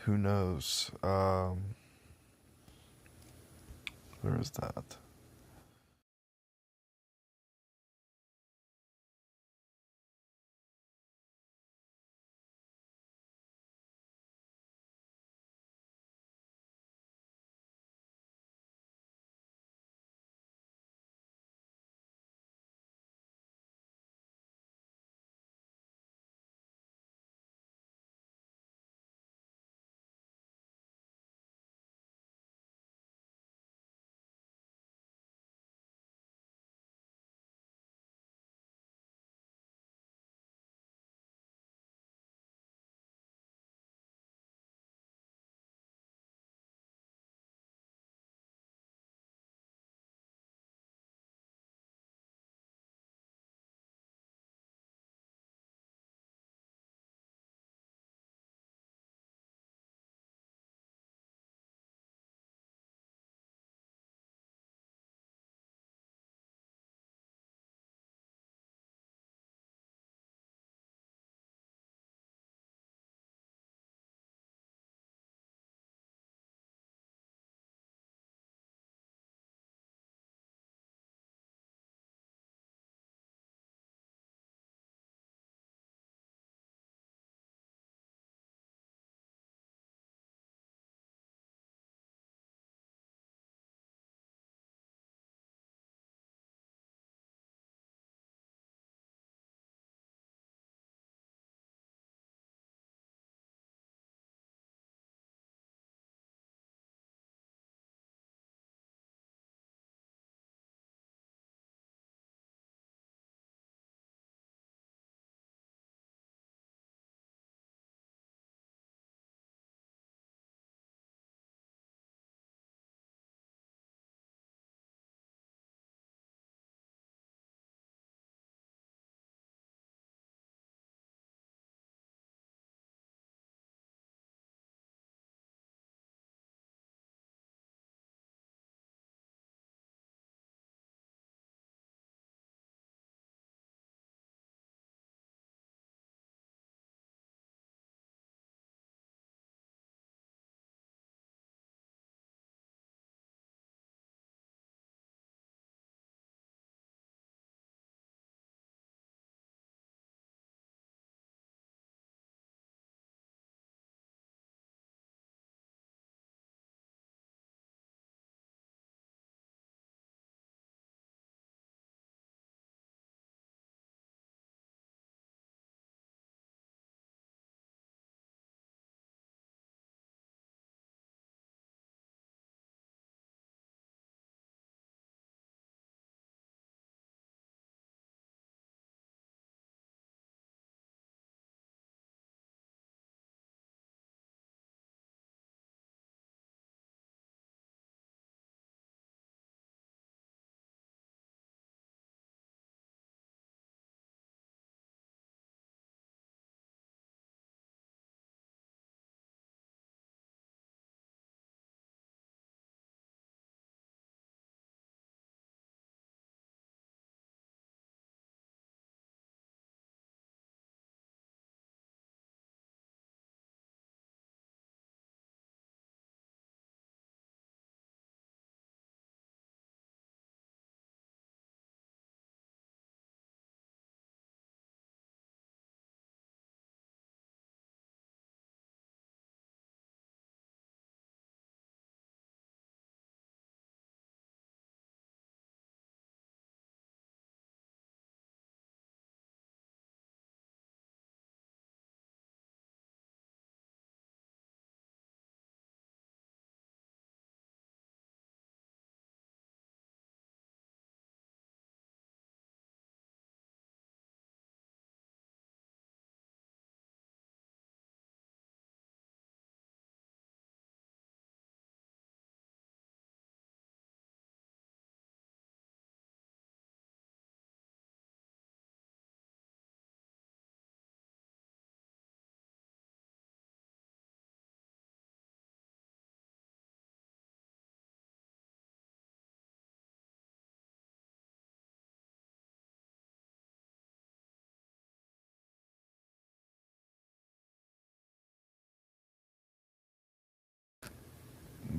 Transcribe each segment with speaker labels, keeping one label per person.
Speaker 1: who knows? Where is that?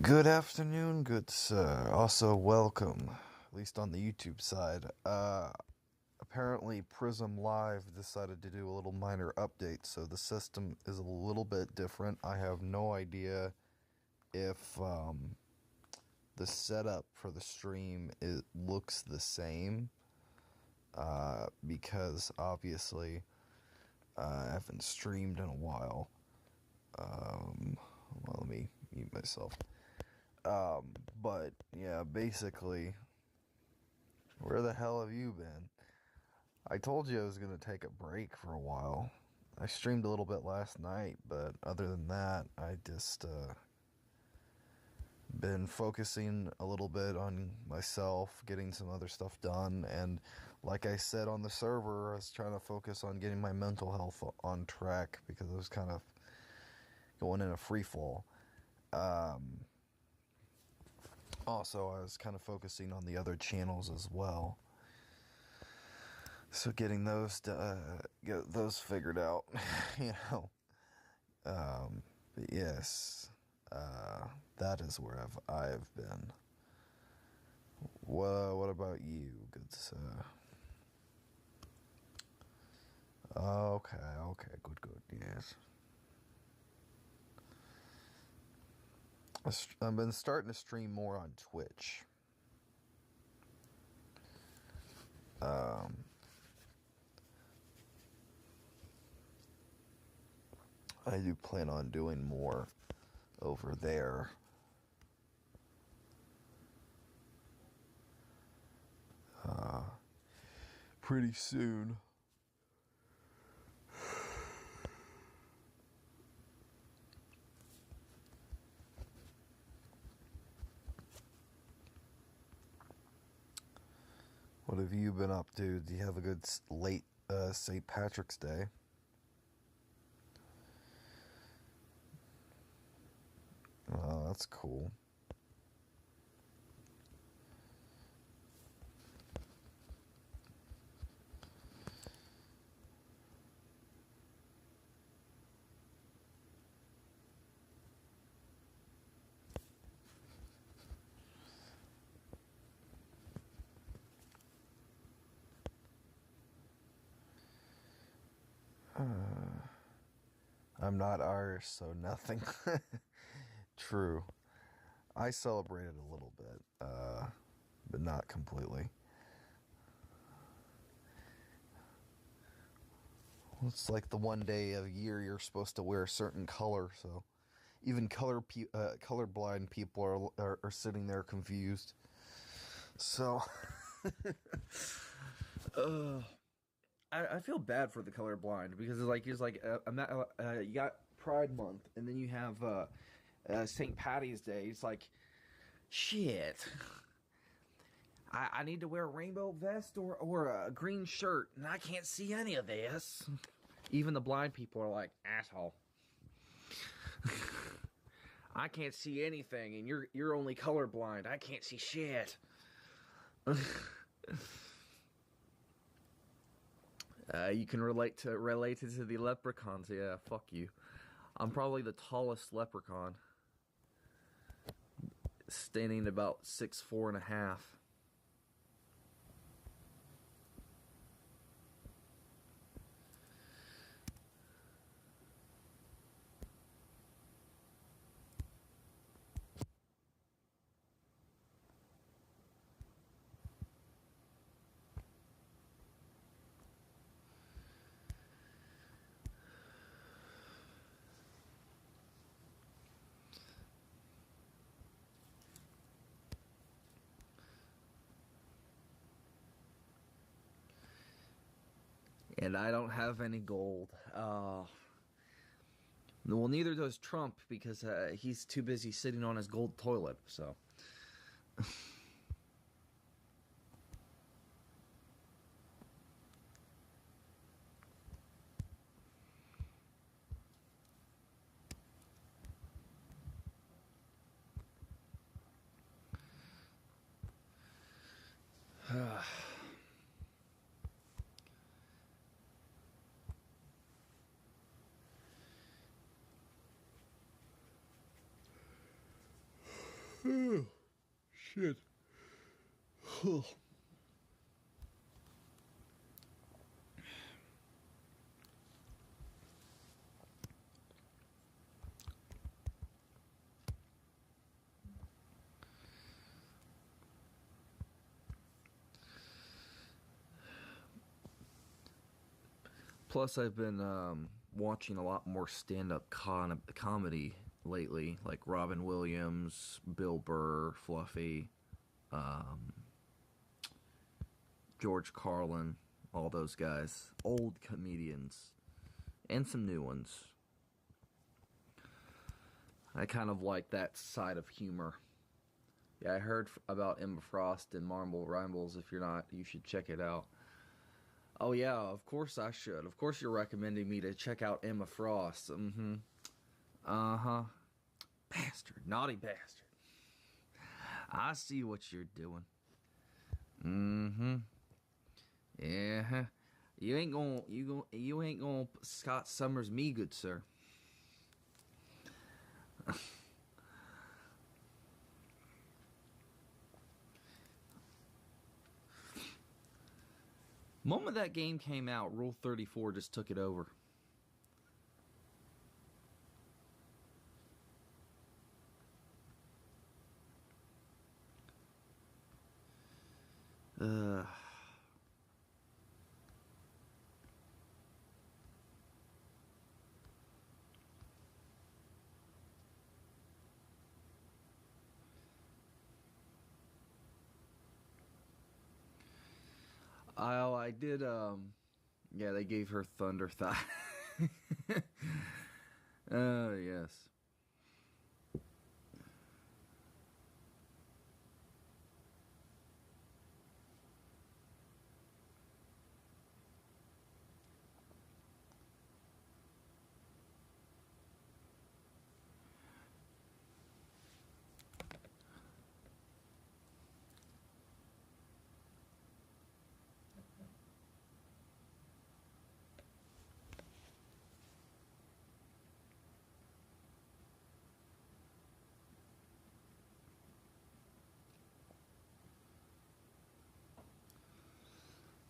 Speaker 1: Good afternoon, good sir. Also, welcome, at least on the YouTube side. Apparently, Prism Live decided to do a little minor update, so the system is a little bit different. I have no idea if the setup for the stream looks the same, because obviously I haven't streamed in a while. Well, let me mute myself. But yeah, basically, where the hell have you been? I told you I was going to take a break for a while. I streamed a little bit last night, but other than that, I just been focusing a little bit on myself, getting some other stuff done, and like I said on the server, I was trying to focus on getting my mental health on track because I was kind of going in a free fall. Also, I was kind of focusing on the other channels as well. So getting those get those figured out, you know. But yes, that is where I've been. What about you, good sir? Okay, good, yes. I've been starting to stream more on Twitch. I do plan on doing more over there. Pretty soon. What have you been up to? Do you have a good late St. Patrick's Day? Oh, that's cool. I'm not Irish, so nothing. True. I celebrated a little bit, but not completely. It's like the one day of year you're supposed to wear a certain color, so even colorblind people are sitting there confused. So, I feel bad for the colorblind because it's like you got Pride Month and then you have St. Patty's Day. It's like, shit. I need to wear a rainbow vest or a green shirt, and I can't see any of this. Even the blind people are like, asshole. I can't see anything, and you're only colorblind. I can't see shit. You can relate to the leprechauns. Yeah, fuck you. I'm probably the tallest leprechaun, standing about 6'4.5". And I don't have any gold. Well, neither does Trump because he's too busy sitting on his gold toilet, so. shit. Plus, I've been watching a lot more stand-up comedy lately, like Robin Williams, Bill Burr, Fluffy, um, George Carlin, all those guys, old comedians, and some new ones. I kind of like that side of humor. Yeah, I heard about Emma Frost and Marble Rambles. If you're not, you should check it out. Oh yeah, of course I should. Of course you're recommending me to check out Emma Frost. Mm-hmm. Uh-huh. Bastard. Naughty bastard. I see what you're doing. Mm-hmm. Yeah. You ain't gonna Scott Summers me, good sir. Moment that game came out, Rule 34 just took it over. Uh I did yeah, they gave her Thunder Thigh. Yes.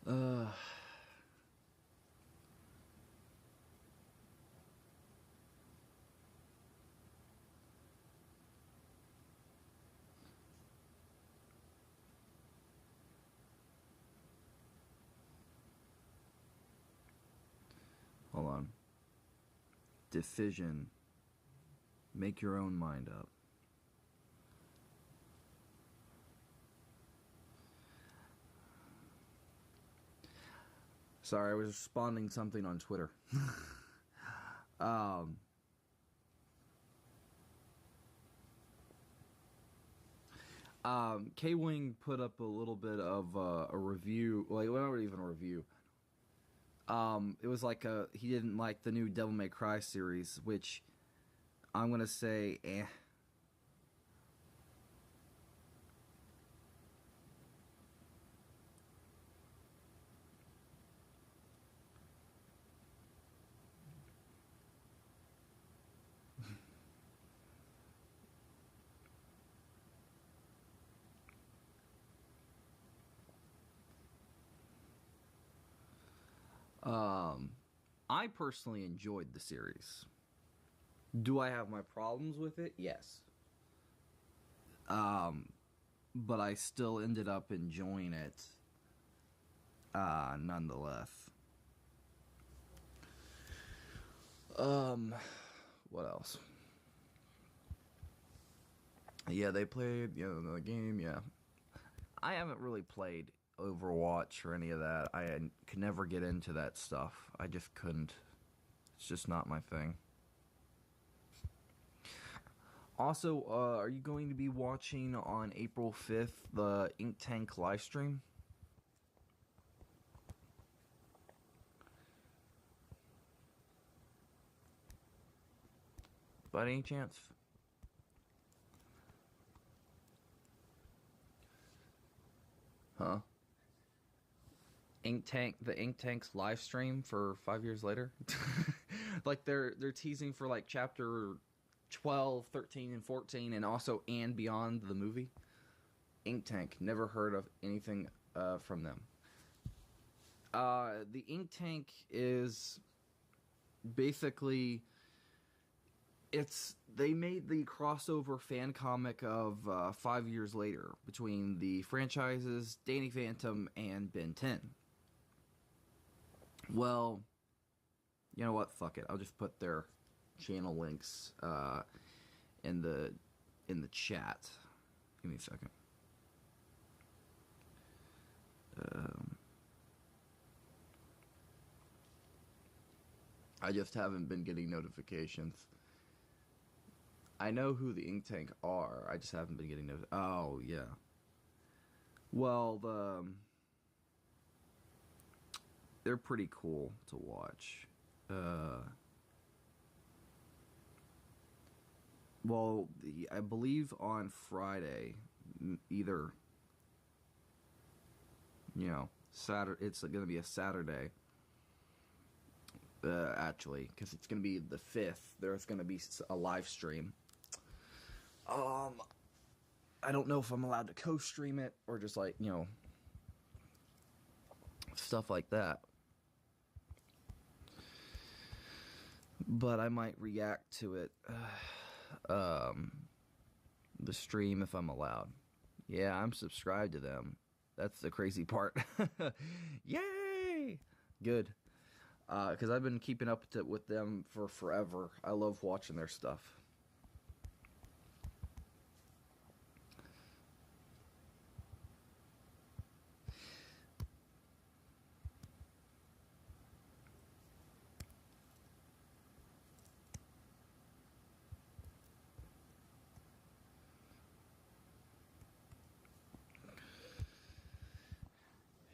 Speaker 1: Uh Hold on. Decision. Make your own mind up. Sorry, I was responding something on Twitter. um, K-Wing put up a little bit of a review. Like, well, not even a review. It was like he didn't like the new Devil May Cry series, which I'm gonna say, eh. I personally enjoyed the series. Do I have my problems with it? Yes. Um, but I still ended up enjoying it, nonetheless. What else? Yeah, they played, the game, yeah. I haven't really played Overwatch or any of that. I could never get into that stuff. I just couldn't. It's just not my thing. Also, are you going to be watching on April 5th the Ink Tank live stream? By any chance? Huh? The Ink Tank's live stream for 5 years later. Like they're teasing for like chapter 12, 13, and 14, and also and beyond the movie. Ink Tank. Never heard of anything from them. The Ink Tank is basically, they made the crossover fan comic of 5 years later between the franchises Danny Phantom and Ben 10. Well, you know what? Fuck it. I'll just put their channel links in the chat. Give me a second. I just haven't been getting notifications. I know who the Ink Tank are. I just haven't been getting Oh, yeah. Well, they're pretty cool to watch. Well, I believe on Friday, either, Saturday. It's going to be a Saturday. Actually, because it's going to be the 5th. There's going to be a live stream. I don't know if I'm allowed to co-stream it or just stuff like that. But I might react to it, the stream, if I'm allowed. Yeah, I'm subscribed to them. That's the crazy part. Yay! Good. Because I've been keeping up with them for forever. I love watching their stuff.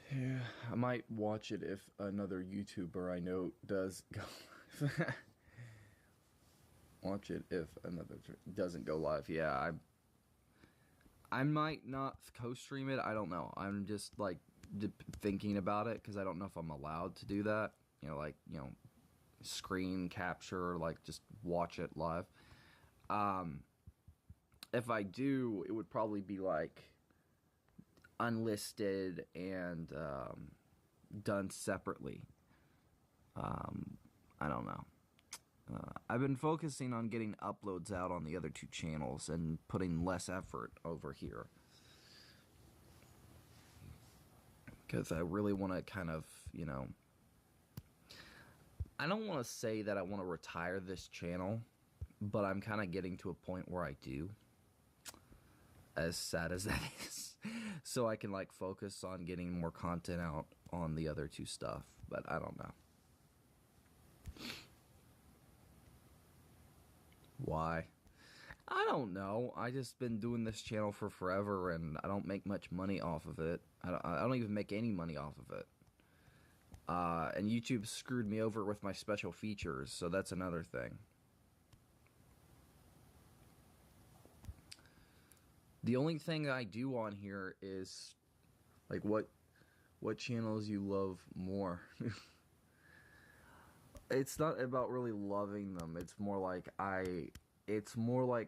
Speaker 1: Yeah, I might watch it if another YouTuber I know does go. Watch it if another doesn't go live. Yeah, I might not co-stream it. I don't know. I'm just thinking about it because I don't know if I'm allowed to do that. Screen capture, just watch it live. If I do, it would probably be unlisted and done separately. I don't know. I've been focusing on getting uploads out on the other 2 channels and putting less effort over here. Because I really want to kind of, I don't want to say that I want to retire this channel, but I'm kind of getting to a point where I do. As sad as that is. So I can focus on getting more content out on the other 2 stuff. But I don't know. Why? I don't know. I just been doing this channel for forever and I don't make much money off of it. I don't even make any money off of it. And YouTube screwed me over with my special features, so that's another thing. The only thing I do on here is what channels you love more. It's not about really loving them. It's more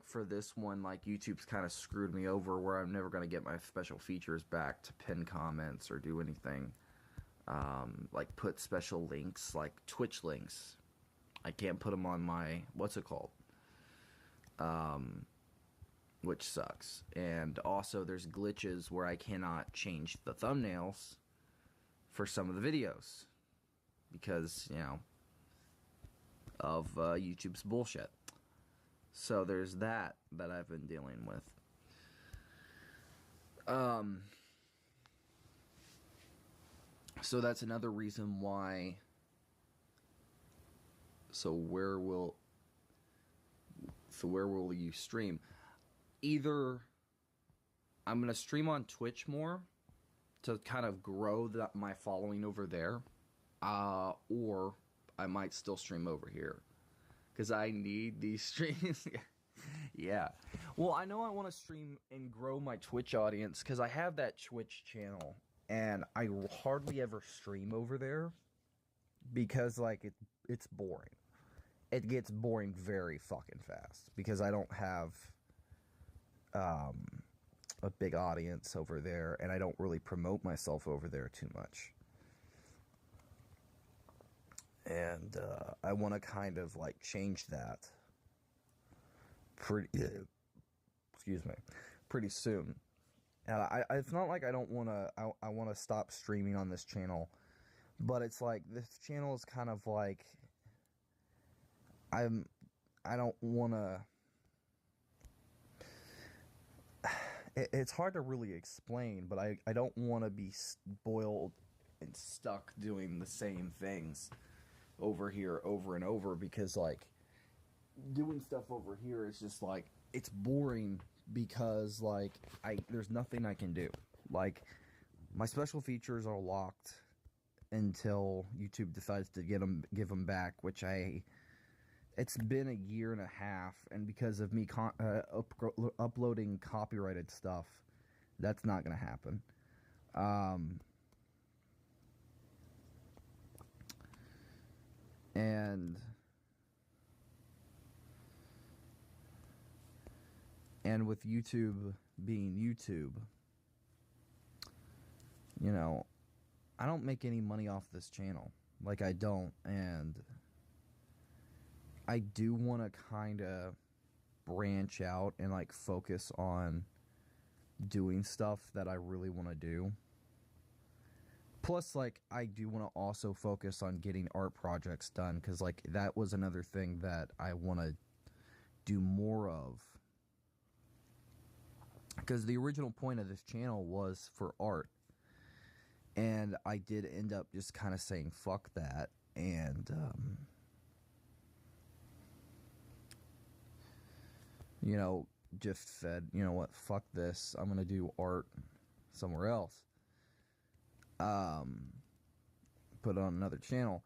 Speaker 1: for this one, YouTube's kind of screwed me over where I'm never going to get my special features back to pin comments or do anything. Put special links, like Twitch links. I can't put them on my, what's it called? Which sucks. And also there's glitches where I cannot change the thumbnails for some of the videos. Because, of YouTube's bullshit. So there's that I've been dealing with. So that's another reason why. So where will you stream? Either I'm gonna stream on Twitch more to kind of grow my following over there, or I might still stream over here because I need these streams. Yeah. Well, I know I want to stream and grow my Twitch audience because I have that Twitch channel and I hardly ever stream over there because it's boring. It gets boring very fucking fast because I don't have a big audience over there, and I don't really promote myself over there too much. And I want to kind of like change that excuse me, pretty soon. And it's not like I don't want to, I want to stop streaming on this channel, but it's like, this channel is kind of like, I don't want to, it's hard to really explain, but I don't want to be spoiled and stuck doing the same things over here over and over, because like doing stuff over here is just like, it's boring, because like there's nothing I can do. Like, my special features are locked until YouTube decides to give them back, which it's been a year and a half, and because of me uploading copyrighted stuff, that's not gonna happen. And with YouTube being YouTube, you know, I don't make any money off this channel. Like, I don't, and I do want to kind of branch out and like focus on doing stuff that I really want to do. Plus, like, I do want to also focus on getting art projects done, because like that was another thing that I want to do more of. Because the original point of this channel was for art, and I did end up just kind of saying fuck that, and you know, just said, you know what, fuck this, I'm gonna do art somewhere else, put it on another channel.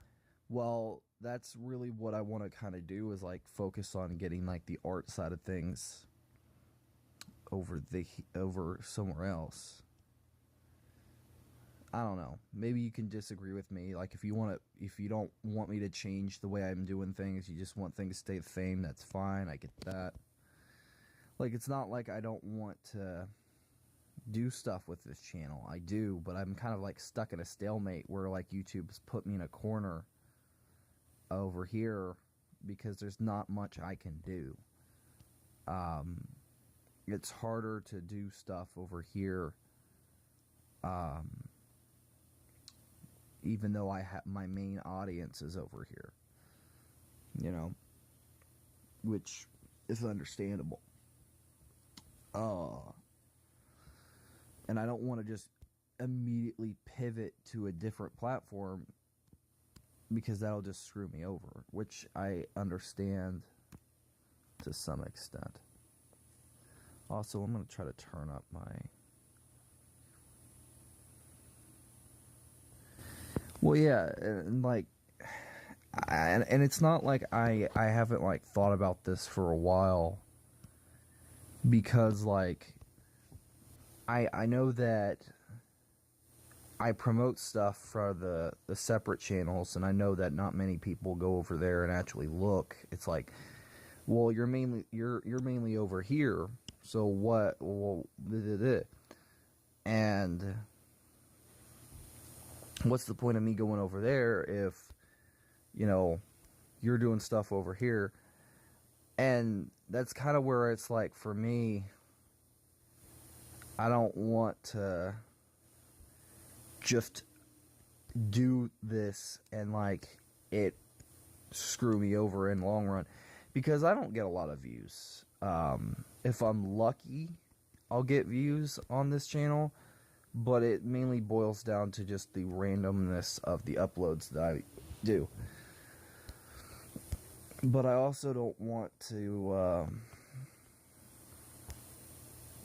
Speaker 1: Well, that's really what I want to kind of do, is like focus on getting like the art side of things over somewhere else. I don't know. Maybe you can disagree with me. Like, if you don't want me to change the way I'm doing things, you just want things to stay the same, that's fine. I get that. Like, it's not like I don't want to do stuff with this channel. I do, but I'm kind of like stuck in a stalemate where like YouTube's put me in a corner over here because there's not much I can do. It's harder to do stuff over here, even though my main audience is over here, you know, which is understandable. And I don't want to just immediately pivot to a different platform, because that'll just screw me over, which I understand to some extent. Also, I'm going to try to turn up my... Well, yeah, and like... And it's not like I haven't like thought about this for a while, because like I know that I promote stuff for the separate channels, and I know that not many people go over there and actually look. It's like, well, you're mainly over here, so what? Well, and what's the point of me going over there if, you know, you're doing stuff over here? And that's kind of where it's like, for me, I don't want to just do this and like it screw me over in the long run, because I don't get a lot of views. If I'm lucky, I'll get views on this channel, but it mainly boils down to just the randomness of the uploads that I do. But I also don't want to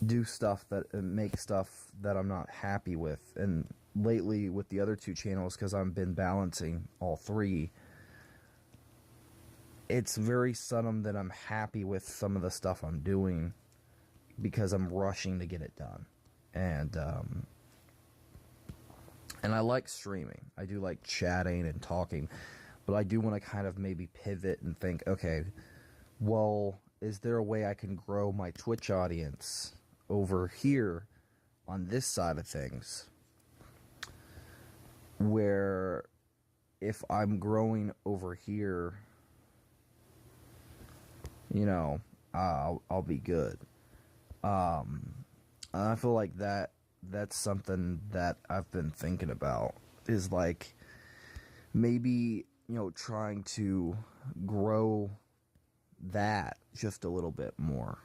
Speaker 1: do stuff that make stuff that I'm not happy with. And lately with the other two channels, because I've been balancing all three, it's very seldom that I'm happy with some of the stuff I'm doing, because I'm rushing to get it done. And I like streaming. I do like chatting and talking, but I do want to kind of maybe pivot and think, okay, well, is there a way I can grow my Twitch audience over here on this side of things, where if I'm growing over here, you know, I'll be good. I feel like that's something that I've been thinking about, is like maybe, you know, trying to grow that just a little bit more.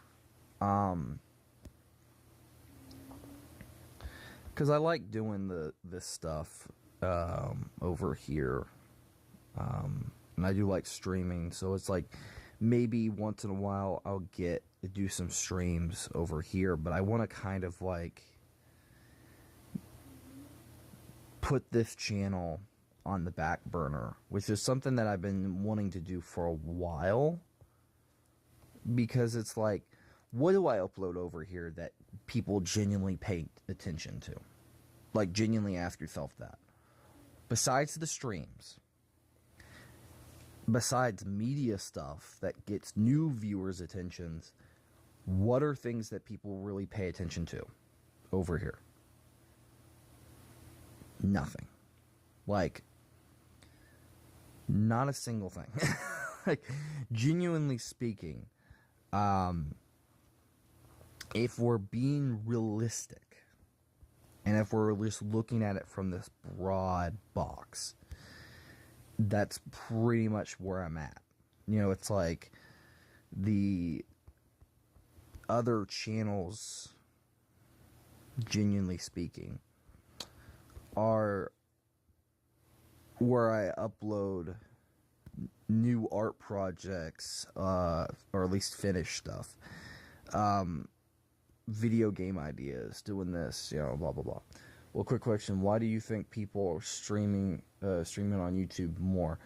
Speaker 1: Because I like doing this stuff over here. And I do like streaming, so it's like maybe once in a while I'll do some streams over here, but I want to kind of like put this channel on the back burner, which is something that I've been wanting to do for a while, because it's like, what do I upload over here that people genuinely pay attention to? Like, genuinely ask yourself that. Besides the streams, besides media stuff that gets new viewers' attentions, what are things that people really pay attention to over here? Nothing. Like, not a single thing. Like, genuinely speaking, if we're being realistic, and if we're just looking at it from this broad box, that's pretty much where I'm at. You know, it's like the other channels, genuinely speaking, are where I upload new art projects, or at least finished stuff, video game ideas, doing this, you know, blah blah blah. Well, quick question: why do you think people are streaming on YouTube more?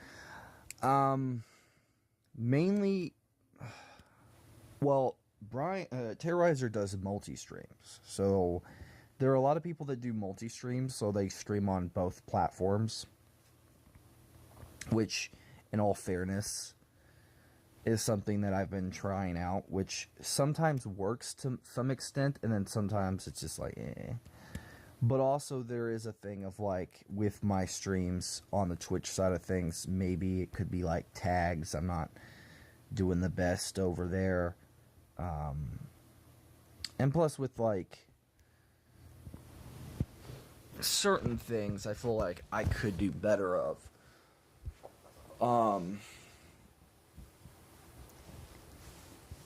Speaker 1: Mainly, well, Terrorizer does multi-streams, so there are a lot of people that do multi-streams, so they stream on both platforms, which, in all fairness, is something that I've been trying out, which sometimes works to some extent, and then sometimes it's just like, eh. But also there is a thing of, like, with my streams on the Twitch side of things, maybe it could be like tags. I'm not doing the best over there. And plus with, like, certain things I feel like I could do better of. And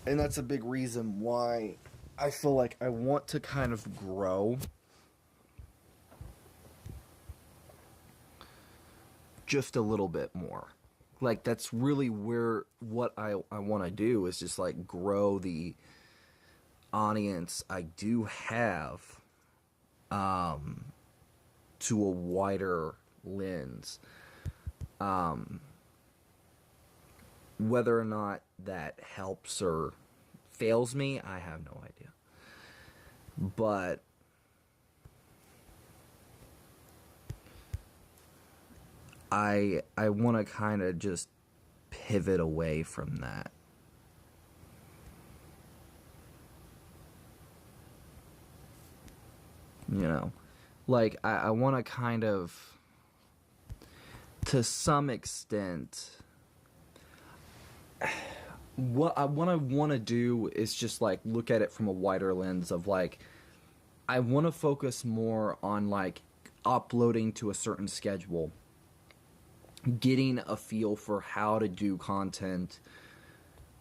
Speaker 1: that's a big reason why I feel like I want to kind of grow just a little bit more. Like, that's really what I want to do, is just like grow the audience I do have to a wider lens. Whether or not that helps or fails me, I have no idea. But I want to kind of just pivot away from that. You know, like, I want to kind of, to some extent, what I want to do is just, like, look at it from a wider lens of, like, I want to focus more on, like, uploading to a certain schedule, getting a feel for how to do content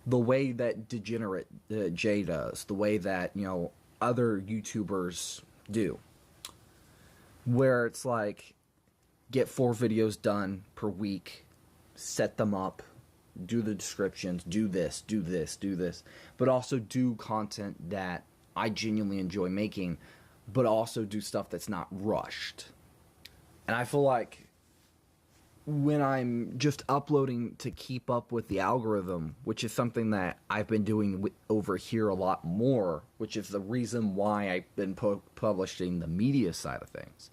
Speaker 1: the way that Degenerate Jay does, the way that, you know, other YouTubers do, where it's like, get 4 videos done per week, set them up, do the descriptions, do this, but also do content that I genuinely enjoy making, but also do stuff that's not rushed. And I feel like when I'm just uploading to keep up with the algorithm, which is something that I've been doing over here a lot more, which is the reason why I've been publishing the media side of things,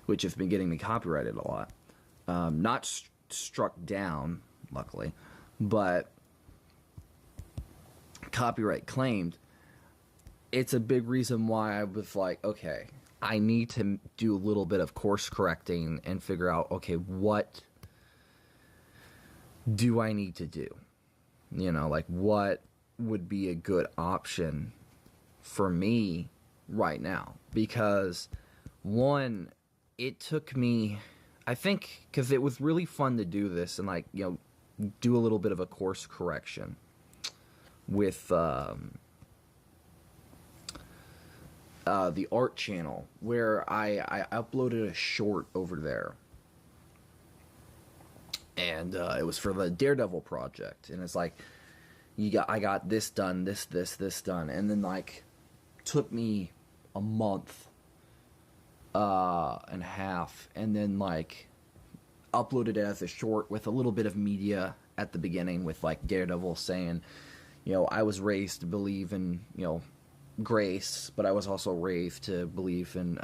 Speaker 1: which has been getting me copyrighted a lot. Not struck down, luckily, but copyright claimed. it's a big reason why I was like, okay, I need to do a little bit of course correcting and figure out, okay, what do I need to do? You know, like what would be a good option for me right now? Because one, it took me, I think, because it was really fun to do this and like, you know, do a little bit of a course correction with the art channel where I uploaded a short over there. And it was for the Daredevil project, and it's like I got this done, this done, and then like took me a month and a half, and then like uploaded it as a short with a little bit of media at the beginning with like Daredevil saying, you know, I was raised to believe in, you know, grace, but I was also raised to believe in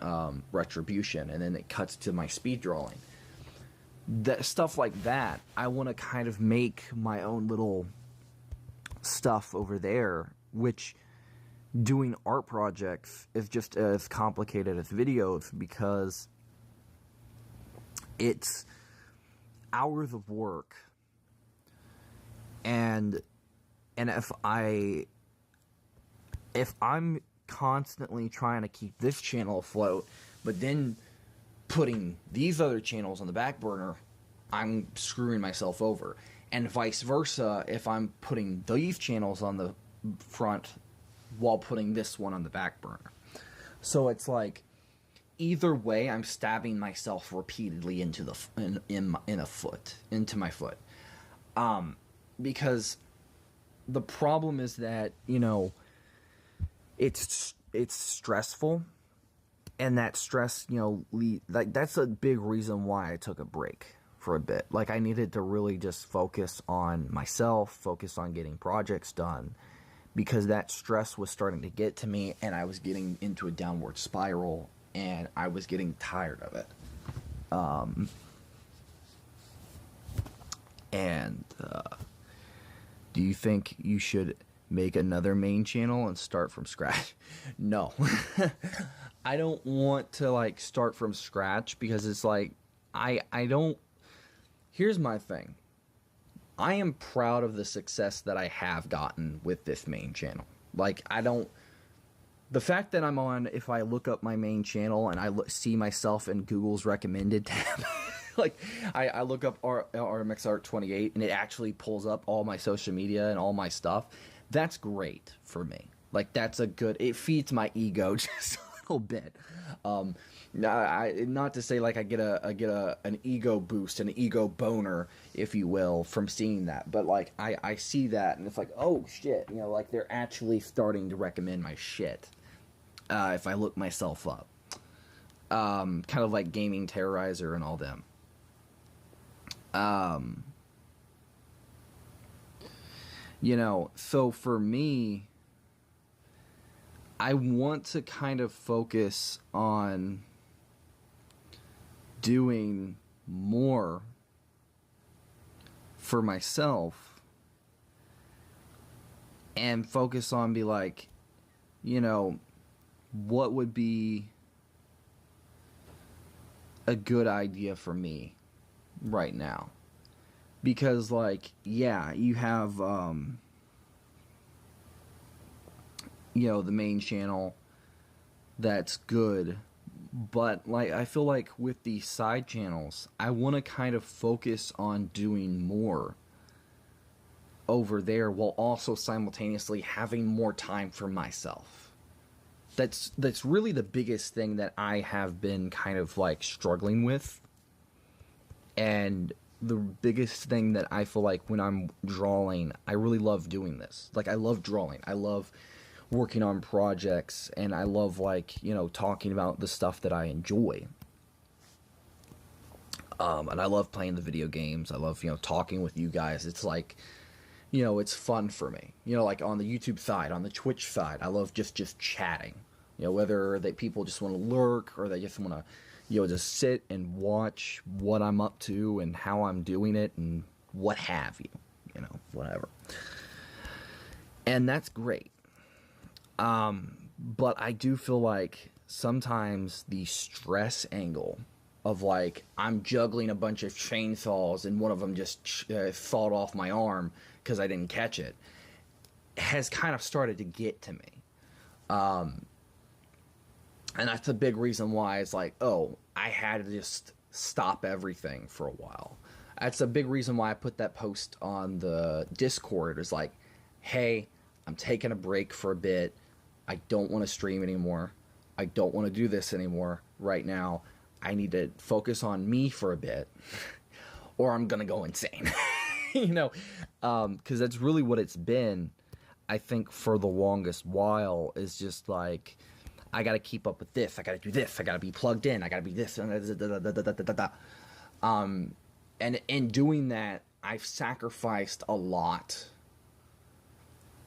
Speaker 1: retribution, and then it cuts to my speed drawing. That stuff like that, I want to kind of make my own little stuff over there, which doing art projects is just as complicated as videos because it's hours of work, and if I'm constantly trying to keep this channel afloat, but then putting these other channels on the back burner, I'm screwing myself over. And vice versa, if I'm putting these channels on the front while putting this one on the back burner. So it's like, either way, I'm stabbing myself repeatedly into my foot. Because the problem is that, you know, it's stressful. And that stress, you know, like that's a big reason why I took a break for a bit. Like I needed to really just focus on myself, focus on getting projects done, because that stress was starting to get to me, and I was getting into a downward spiral, and I was getting tired of it. Do you think you should make another main channel and start from scratch? No. I don't want to like start from scratch, because it's like I don't. Here's my thing. I am proud of the success that I have gotten with this main channel. Like the fact that I'm on, if I look up my main channel and I see myself in Google's recommended tab, like I look up RMXArt28 and it actually pulls up all my social media and all my stuff. That's great for me. Like that's it feeds my ego just a little bit. Not to say like I get an ego boost, an ego boner, if you will, from seeing that, but like I see that and it's like, oh shit, you know, like they're actually starting to recommend my shit. If I look myself up, kind of like Gaming Terrorizer and all them. You know, so for me, I want to kind of focus on doing more for myself and focus on be like, you know, what would be a good idea for me right now. Because like, yeah, you have you know, the main channel that's good, but like I feel like with the side channels, I want to kind of focus on doing more over there while also simultaneously having more time for myself. That's really the biggest thing that I have been kind of like struggling with. And the biggest thing that I feel like when I'm drawing, I really love doing this. Like I love drawing. I love working on projects, and I love like, you know, talking about the stuff that I enjoy. And I love playing the video games. I love, you know, talking with you guys. It's like, you know, it's fun for me. You know, like on the YouTube side, on the Twitch side, I love just chatting. You know, whether people just want to lurk or they just want to, you know, just sit and watch what I'm up to and how I'm doing it and what have you. You know, whatever. And that's great. But I do feel like sometimes the stress angle of like I'm juggling a bunch of chainsaws and one of them just thawed off my arm because I didn't catch it has kind of started to get to me. And that's a big reason why it's like, oh, I had to just stop everything for a while. That's a big reason why I put that post on the Discord. It's like, hey, I'm taking a break for a bit. I don't want to stream anymore. I don't want to do this anymore right now. I need to focus on me for a bit or I'm going to go insane. You know, because that's really what it's been, I think, for the longest while, is just like, I got to keep up with this. I got to do this. I got to be plugged in. I got to be this. And in doing that, I've sacrificed a lot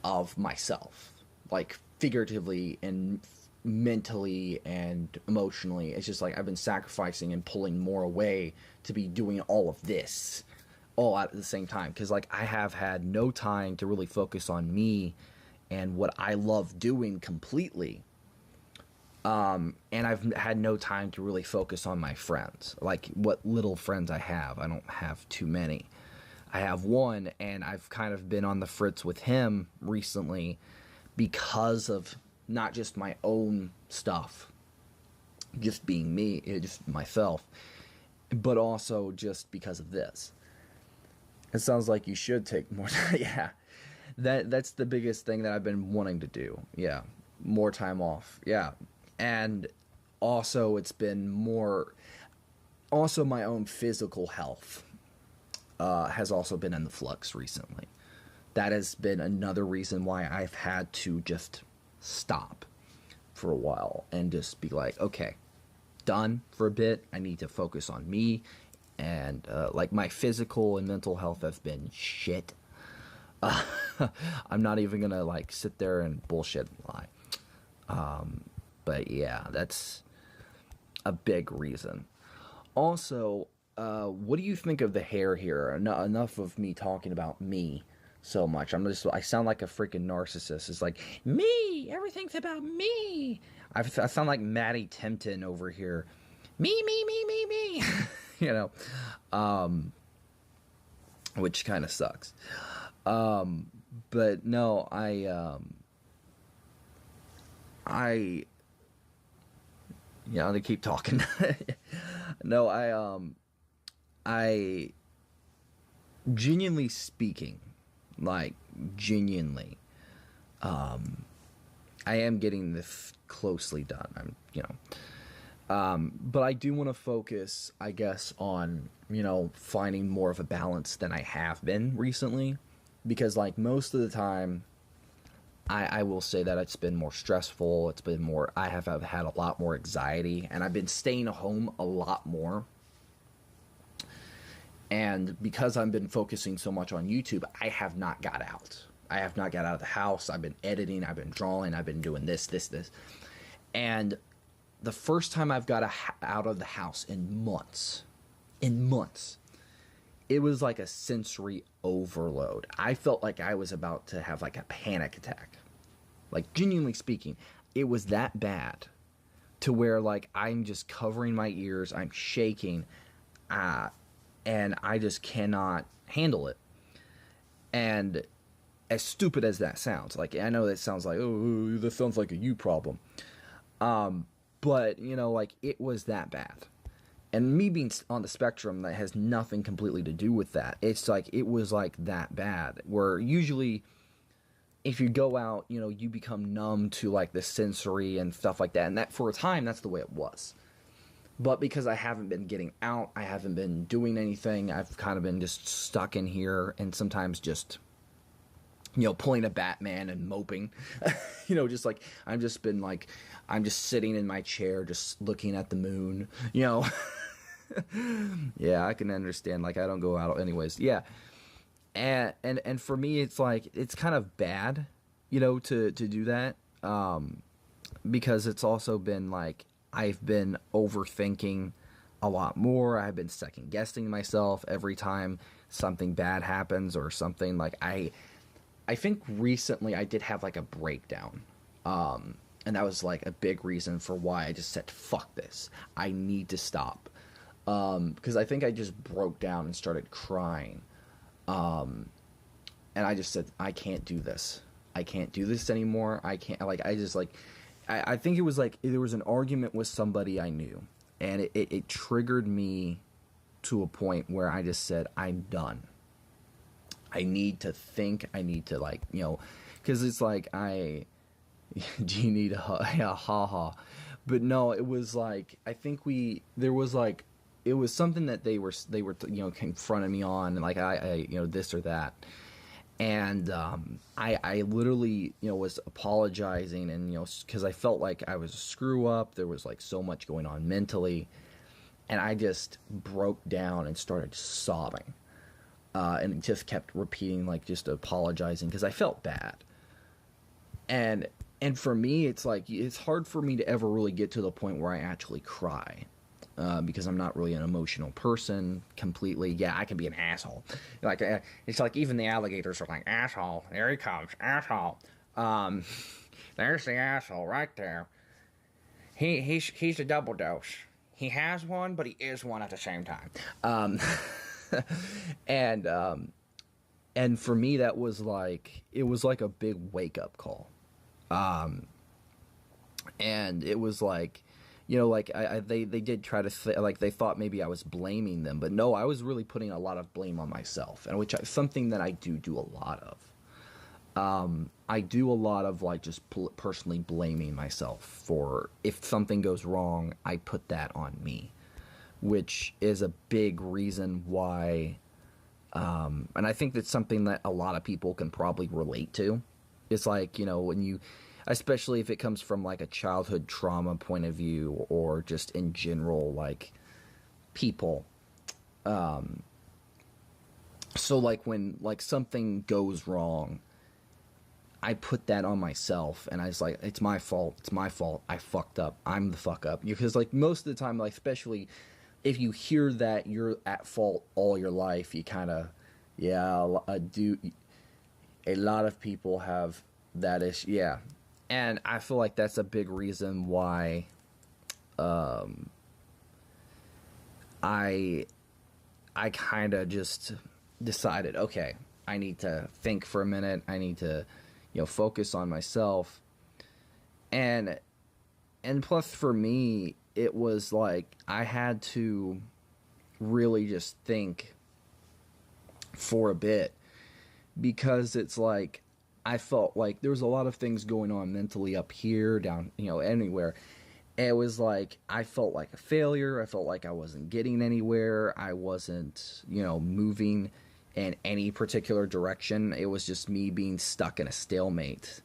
Speaker 1: of myself, like figuratively and mentally and emotionally. It's just like I've been sacrificing and pulling more away to be doing all of this all at the same time. Because like I have had no time to really focus on me and what I love doing completely. And I've had no time to really focus on my friends, like what little friends I have. I don't have too many. I have one, and I've kind of been on the fritz with him recently because of not just my own stuff, just being me, just myself, but also just because of this. It sounds like you should take more time. Yeah, that's the biggest thing that I've been wanting to do. Yeah, more time off. Yeah. And also it's been more, also my own physical health has also been in the flux recently. That has been another reason why I've had to just stop for a while and just be like, okay, done for a bit. I need to focus on me. And like my physical and mental health have been shit. I'm not even going to like sit there and bullshit and lie. But yeah, that's a big reason. Also, what do you think of the hair here? Enough of me talking about me so much. I sound like a freaking narcissist. It's like, me, everything's about me. I sound like Maddie Tempton over here. Me. You know, which kind of sucks. But no, yeah, they keep talking. No, I genuinely speaking, like genuinely, I am getting this closely done. But I do want to focus, I guess, on, finding more of a balance than I have been recently, because like most of the time, I will say that it's been more stressful. It's been more, I've had a lot more anxiety, and I've been staying home a lot more. And because I've been focusing so much on YouTube, I have not got out. I have not got out of the house. I've been editing. I've been drawing. I've been doing this. And the first time I've got out of the house in months, it was like a sensory overload. I felt like I was about to have like a panic attack. Like, genuinely speaking, it was that bad to where like I'm just covering my ears, I'm shaking, and I just cannot handle it. And as stupid as that sounds, like I know that sounds like, oh, that sounds like a you problem. But, like it was that bad. And me being on the spectrum, that has nothing completely to do with that. It's like, it was like that bad. Where usually, if you go out, you become numb to like the sensory and stuff like that. And that, for a time, that's the way it was. But because I haven't been getting out, I haven't been doing anything, I've kind of been just stuck in here, and sometimes just, pulling a Batman and moping. Just like, I'm just sitting in my chair, just looking at the moon, Yeah, I can understand. Like, I don't go out anyways. Yeah. And for me, it's like, it's kind of bad, to do that. Because it's also been like, I've been overthinking a lot more. I've been second guessing myself every time something bad happens or something. Like, I think recently I did have like a breakdown. And that was like a big reason for why I just said, fuck this. I need to stop. Because I think I just broke down and started crying. And I just said, I can't do this. I can't do this anymore. I can't, like, I just, like, I think it was like there was an argument with somebody I knew. And it triggered me to a point where I just said, I'm done. I need to think. I need to, like, you know, because it's like, do you need a ha? But no, it was like, I think there was like, it was something that they were, you know, confronting me on, and like, you know, this or that. And I literally, you know, was apologizing, and, you know, because I felt like I was a screw up. There was like so much going on mentally, and I just broke down and started sobbing, and just kept repeating, like, just apologizing because I felt bad. And for me, it's like, it's hard for me to ever really get to the point where I actually cry. Because I'm not really an emotional person completely. Yeah, I can be an asshole. Like, it's like even the alligators are like, asshole, there he comes, asshole. There's the asshole right there. He's a double dose. He has one, but he is one at the same time. And and for me, that was like, it was like a big wake up call. And it was like, you know, like, they did try to like, they thought maybe I was blaming them, but no, I was really putting a lot of blame on myself, and which something that I do a lot of. I do a lot of, like, just personally blaming myself for if something goes wrong. I put that on me, which is a big reason why. And I think that's something that a lot of people can probably relate to. It's like, you know, when you, especially if it comes from like a childhood trauma point of view, or just in general, like, people. So like when, like, something goes wrong, I put that on myself, and I was like, it's my fault. I fucked up. I'm the fuck up. Because, like, most of the time, like, especially if you hear that you're at fault all your life, you kind of, yeah, a lot of people have that issue. Yeah. And I feel like that's a big reason why I kind of just decided, okay, I need to think for a minute. I need to, you know, focus on myself. And plus for me, it was like I had to really just think for a bit, because it's like I felt like there was a lot of things going on mentally up here, down, you know, anywhere. It was like I felt like a failure. I felt like I wasn't getting anywhere. I wasn't, you know, moving in any particular direction. It was just me being stuck in a stalemate.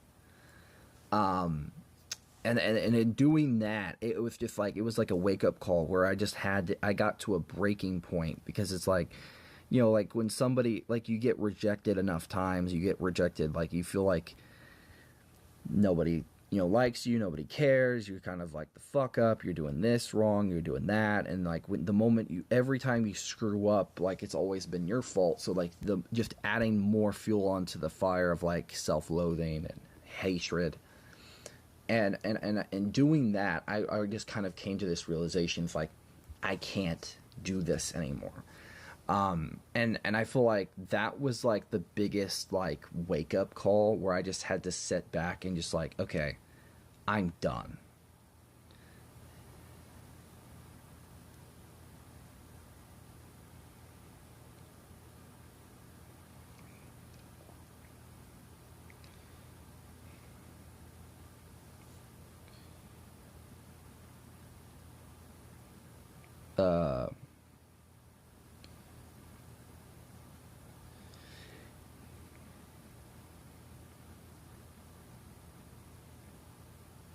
Speaker 1: And in doing that, it was just like, it was like a wake up call where I just I got to a breaking point, because it's like, you know, like when somebody, like, you get rejected enough times, you get rejected, like, you feel like nobody, you know, likes you, nobody cares, you're kind of like the fuck up, you're doing this wrong, you're doing that, and like when the moment every time you screw up, like, it's always been your fault. So like just adding more fuel onto the fire of like self-loathing and hatred. And doing that, I just kind of came to this realization. It's like, I can't do this anymore. And I feel like that was like the biggest, like, wake up call, where I just had to sit back and just like, okay, I'm done.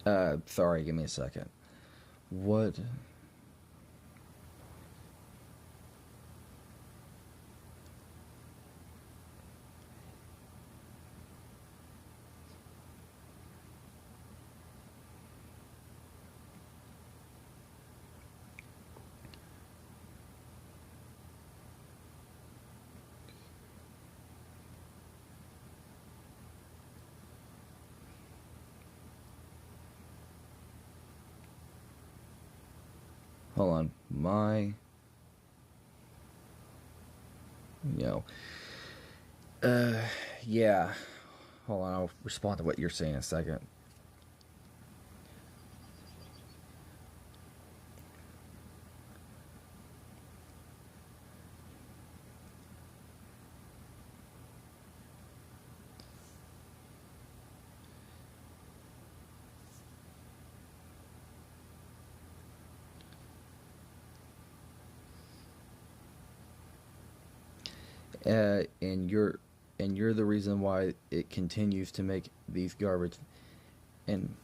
Speaker 1: Uh, sorry, give me a second. What? hold on, my, you know, yeah, hold on, I'll respond to what you're saying in a second. And you're the reason why it continues to make these garbage. And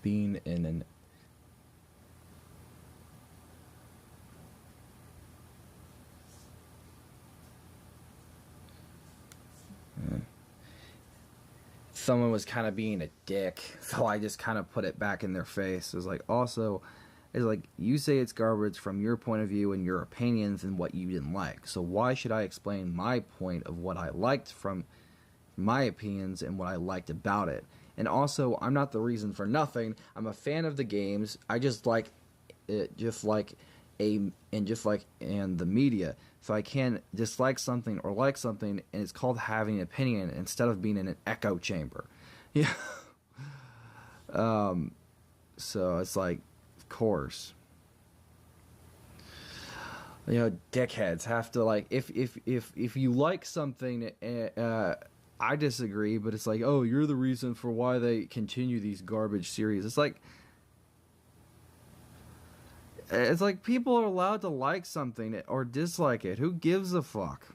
Speaker 1: being in an someone was kind of being a dick, so I just kind of put it back in their face. It was like, also, it's like, you say it's garbage from your point of view and your opinions and what you didn't like. So why should I explain my point of what I liked from my opinions and what I liked about it? And also, I'm not the reason for nothing. I'm a fan of the games. I just like it, just like and the media. So I can dislike something or like something, and it's called having an opinion instead of being in an echo chamber. Yeah. So it's like, of course, dickheads have to, like, if you like something, I disagree, but it's like, oh, you're the reason for why they continue these garbage series. It's like people are allowed to like something or dislike it. Who gives a fuck?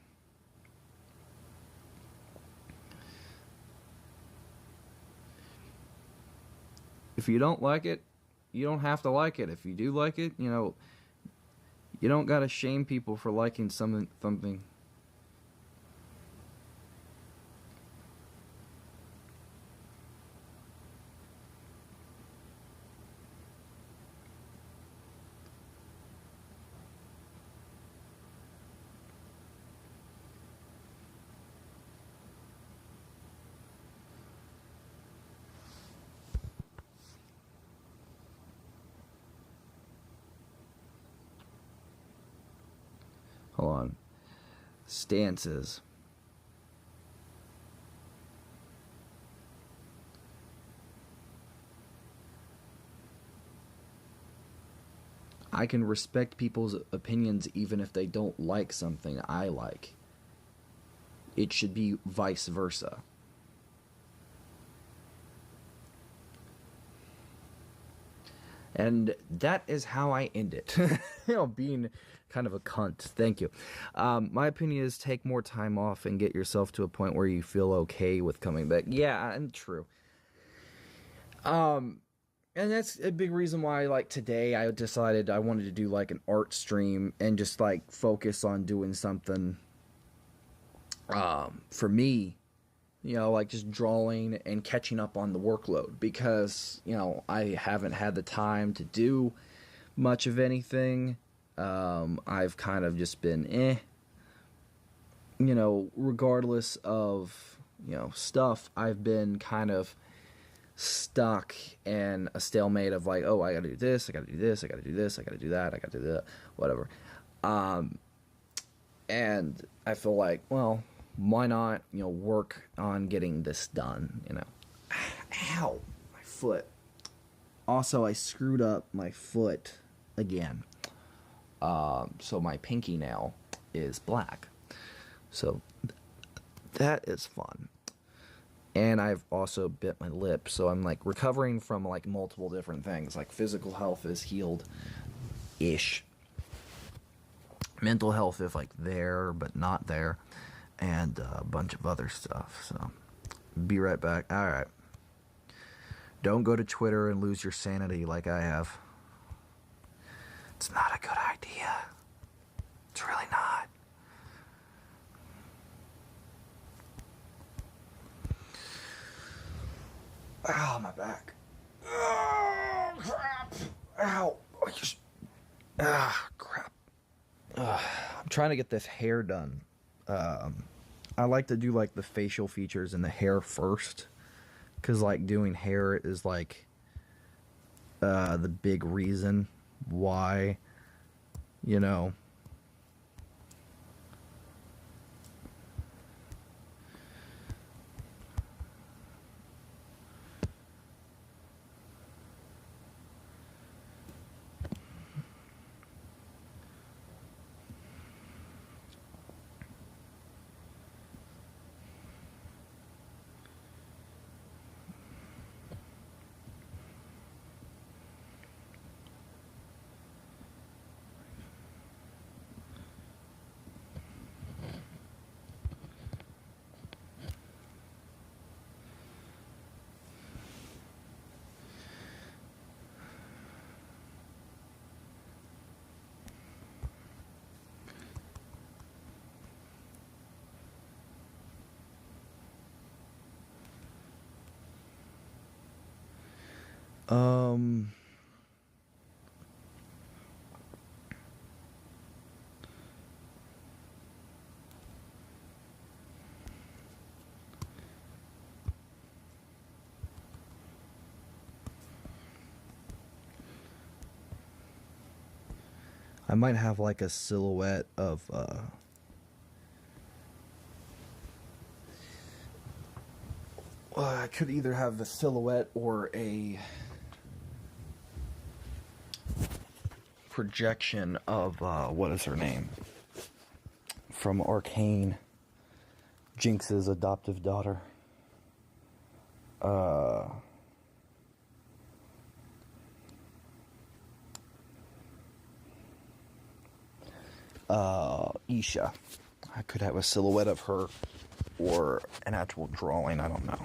Speaker 1: If you don't like it, you don't have to like it. If you do like it, you don't gotta shame people for liking something. Hold on. Stances. I can respect people's opinions even if they don't like something I like. It should be vice versa. And that is how I end it. Being kind of a cunt. Thank you. My opinion is take more time off and get yourself to a point where you feel okay with coming back. Yeah, and true. And that's a big reason why, like, today I decided I wanted to do, like, an art stream and just, like, focus on doing something, for me, like just drawing and catching up on the workload because, I haven't had the time to do much of anything. I've kind of just been regardless of, stuff, I've been kind of stuck in a stalemate of like, oh, I gotta do this, I gotta do this, I gotta do this, I gotta do that, I gotta do that, whatever. And I feel like, well, why not, work on getting this done, Ow, my foot. Also, I screwed up my foot again. So my pinky nail is black. So that is fun. And I've also bit my lip, so I'm like recovering from like multiple different things. Like physical health is healed ish. Mental health is like there but not there, and a bunch of other stuff. So be right back. All right. Don't go to Twitter and lose your sanity like I have. It's not a good idea. It's really not. Ow, my back. Oh, crap. Ow. Crap. I'm trying to get this hair done. I like to do like the facial features and the hair first, because like doing hair is like the big reason why, you know. Um, I might have like a silhouette of I could either have a silhouette or a projection of what is her name from Arcane, Jinx's adoptive daughter. Isha. I could have a silhouette of her or an actual drawing, I don't know.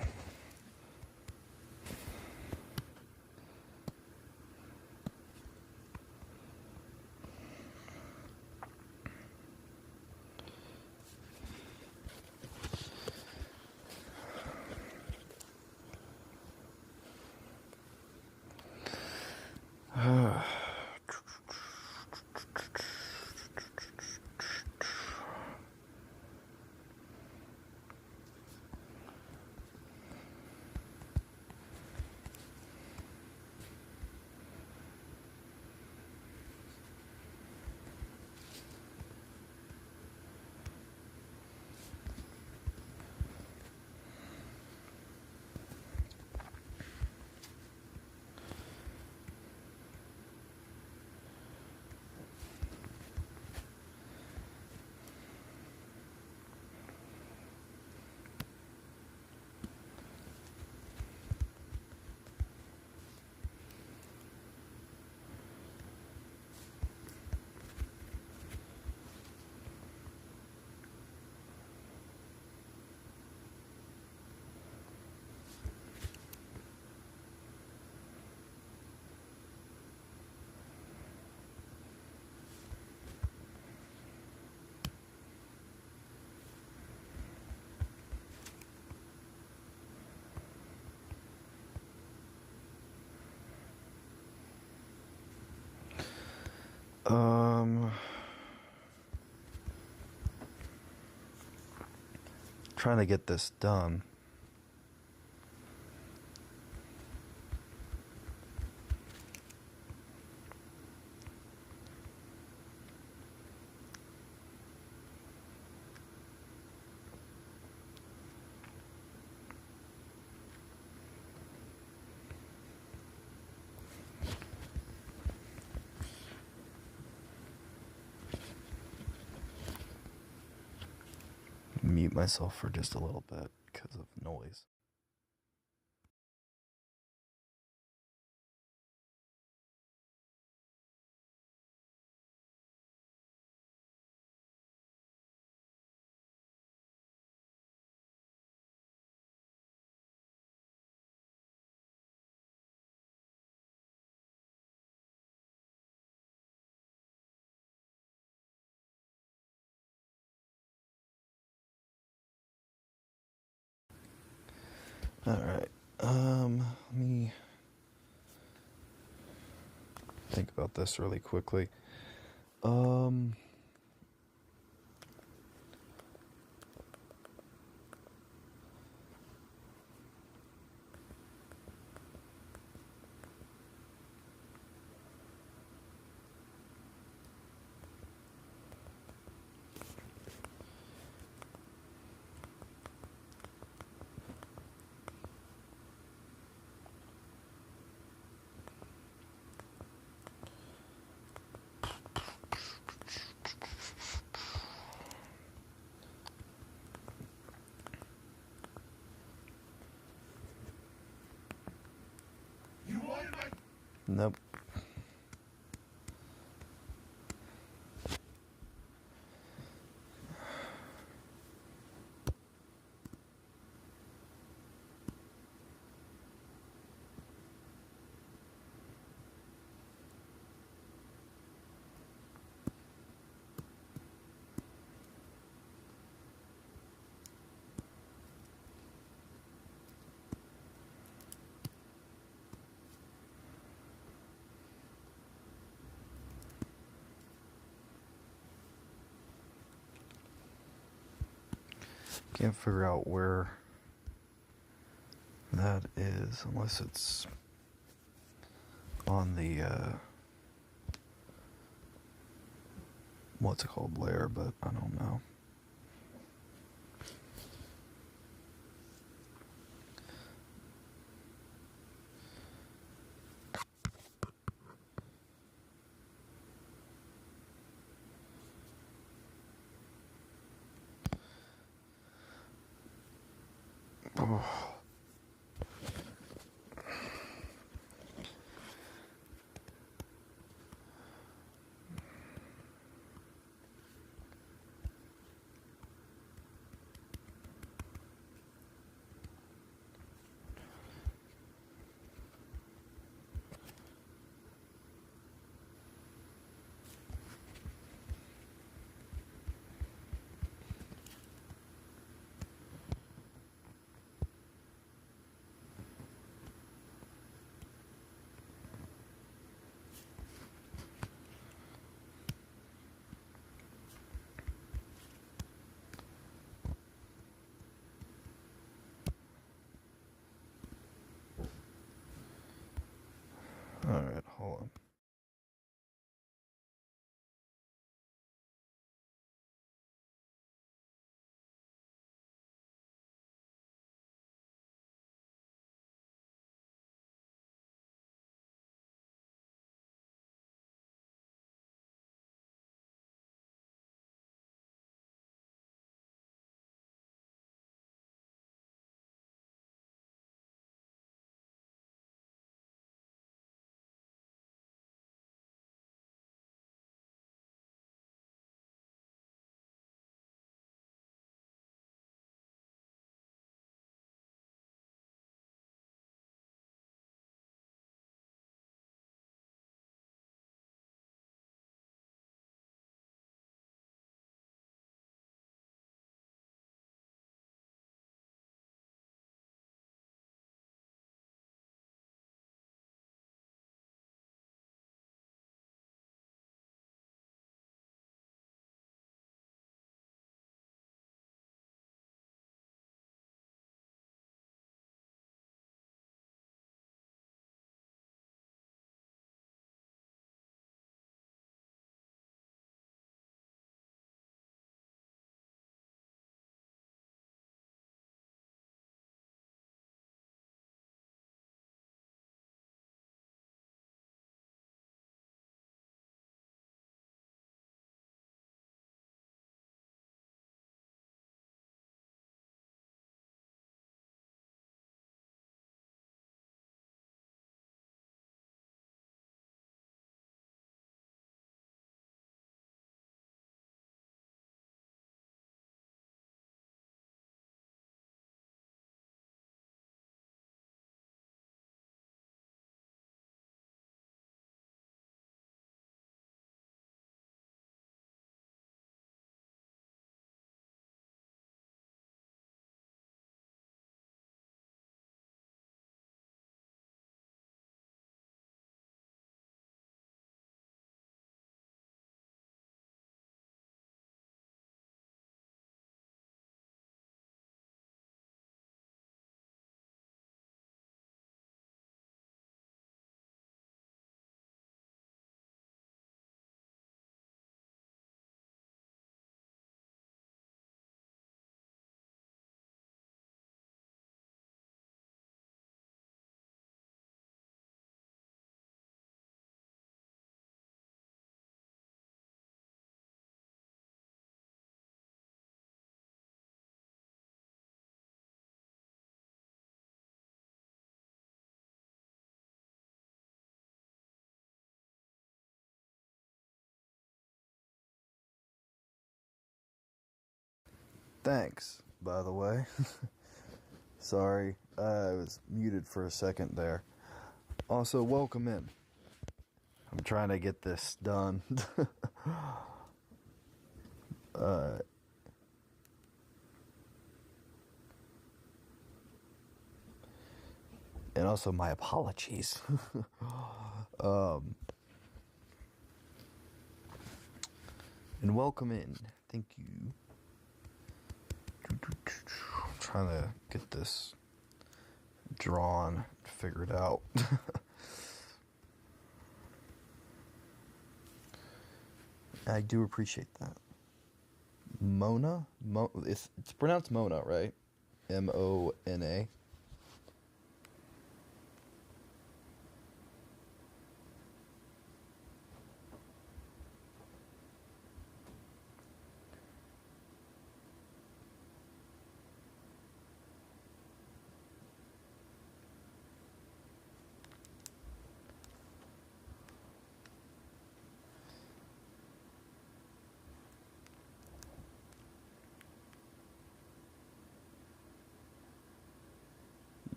Speaker 1: Trying to get this done.
Speaker 2: myself for just a little bit because of noise. Alright, let me think about this really quickly. Nope. Can't figure out where that is unless it's on the what's it called, layer, but I don't know. Oh. Thanks, by the way. Sorry, I was muted for a second there. Also, welcome in. I'm trying to get this done. And also my apologies. And welcome in. Thank you. I'm trying to get this drawn, figured out. I do appreciate that. Mona? It's pronounced Mona, right? Mona.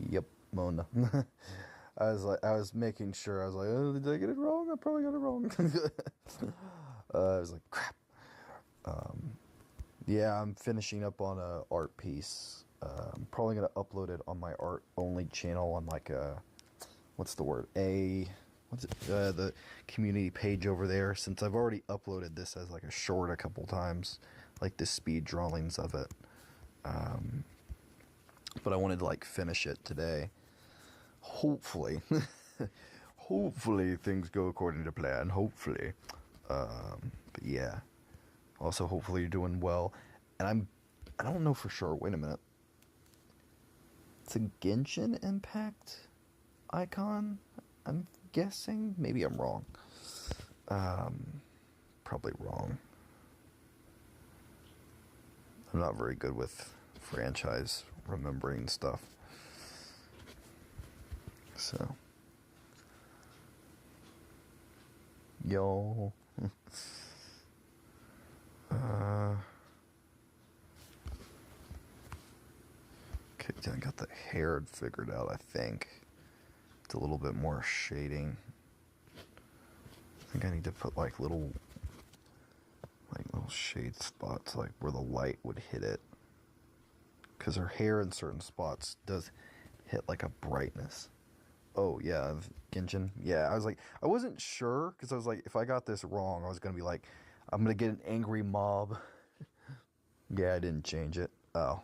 Speaker 2: Yep, Mona. I was making sure. I was like, oh, did I get it wrong? I probably got it wrong. I was like, crap. Yeah, I'm finishing up on a art piece. I'm probably gonna upload it on my art only channel on like what's the word? The community page over there. Since I've already uploaded this as like a short a couple times, like the speed drawings of it. But I wanted to like finish it today. Hopefully. Hopefully things go according to plan. Hopefully. But yeah. Also, hopefully you're doing well. And I don't know for sure. Wait a minute. It's a Genshin Impact icon, I'm guessing. Maybe I'm wrong. Probably wrong. I'm not very good with franchise remembering stuff. So. Yo. Okay, I got the hair figured out, I think. It's a little bit more shading. I think I need to put like little shade spots, like where the light would hit it. Because her hair in certain spots does hit like a brightness. Oh, yeah, Genshin. Yeah, I wasn't sure, because I was like, if I got this wrong, I was going to be like, I'm going to get an angry mob. Yeah, I didn't change it. Oh.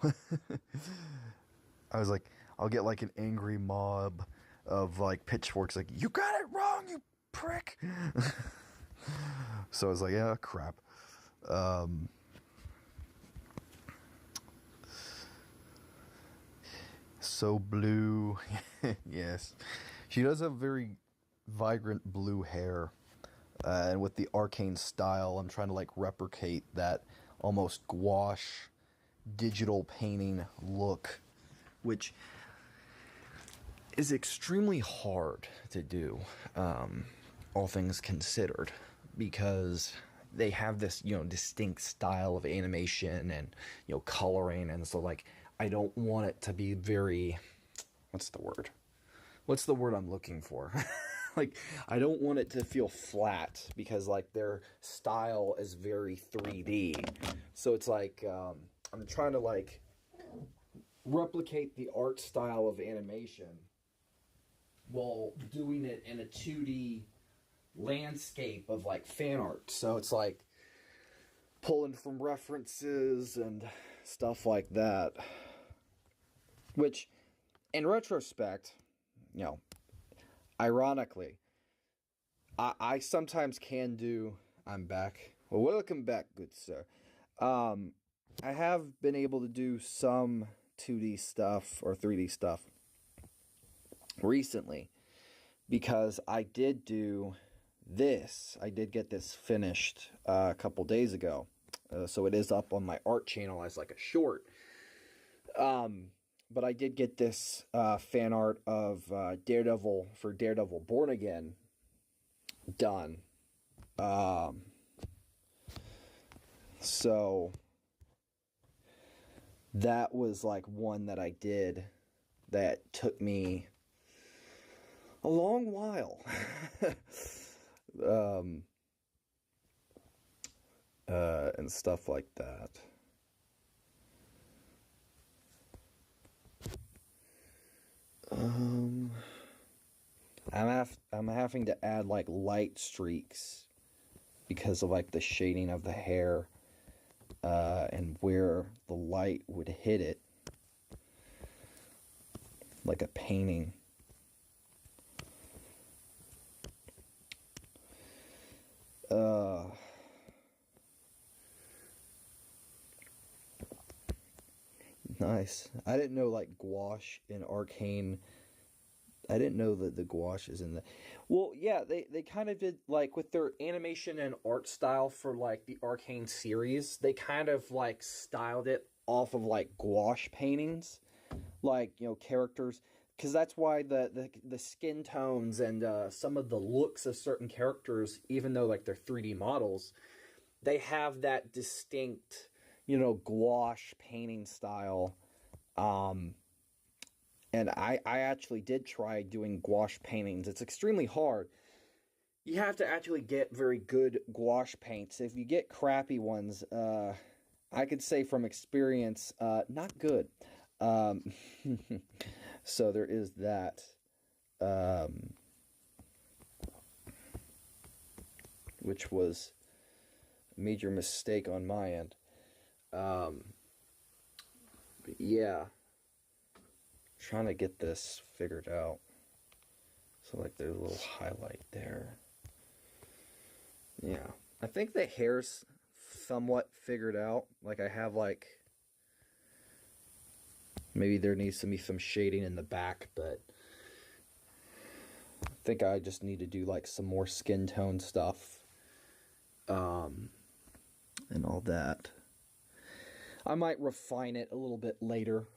Speaker 2: I was like, I'll get like an angry mob of like pitchforks, like, you got it wrong, you prick. So I was like, yeah, crap. So blue. Yes. She does have very vibrant blue hair. And with the arcane style, I'm trying to like replicate that almost gouache digital painting look, which is extremely hard to do, all things considered, because they have this, distinct style of animation and, coloring, and so like I don't want it to be very, what's the word I'm looking for? Like, I don't want it to feel flat, because like their style is very 3D. So it's like, I'm trying to like replicate the art style of animation while doing it in a 2D landscape of like fan art. So it's like pulling from references and stuff like that, which in retrospect, ironically, I sometimes can do. I'm back. Well, welcome back, good sir. I have been able to do some 2D stuff or 3D stuff recently, because I did do this. I did get this finished a couple days ago. So it is up on my art channel as like a short. But I did get this fan art of Daredevil for Daredevil Born Again done. So that was like one that I did that took me a long while. um, and stuff like that. Um, I'm having to add like light streaks because of like the shading of the hair, and where the light would hit it, like a painting. Uh, nice. I didn't know like gouache in Arcane. I didn't know that the gouache is in the. Well, yeah, they kind of did like with their animation and art style for like the Arcane series. They kind of like styled it off of like gouache paintings, like characters, because that's why the skin tones and some of the looks of certain characters, even though like they're 3D models, they have that distinct gouache painting style. And I actually did try doing gouache paintings. It's extremely hard. You have to actually get very good gouache paints. If you get crappy ones, I could say from experience, not good. Um, so there is that. Which was a major mistake on my end. But yeah. Trying to get this figured out. So like there's a little highlight there. Yeah. I think the hair's somewhat figured out. Like I have like maybe there needs to be some shading in the back, but I think I just need to do like some more skin tone stuff. And all that. I might refine it a little bit later.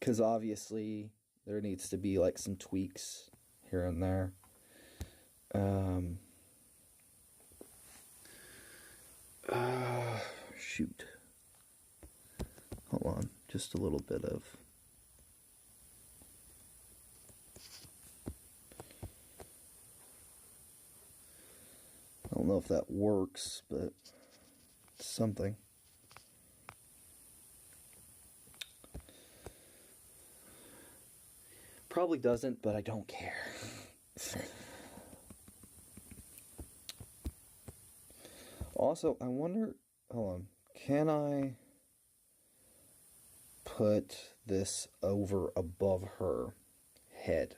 Speaker 2: Because obviously there needs to be like some tweaks here and there. Shoot. Hold on, just a little bit of. I don't know if that works, but it's something. Probably doesn't, but I don't care. Also, I wonder, hold on, can I put this over above her head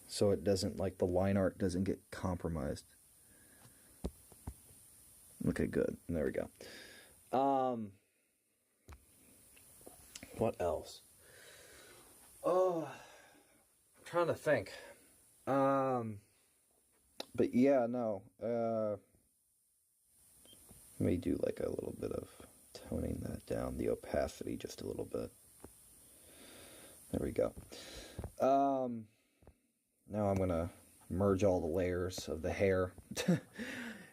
Speaker 2: so it doesn't, like, the line art doesn't get compromised? Okay, good. There we go. What else? Oh, I'm trying to think. But yeah, no. Let me do like a little bit of toning that down, the opacity just a little bit. There we go. Now I'm gonna merge all the layers of the hair,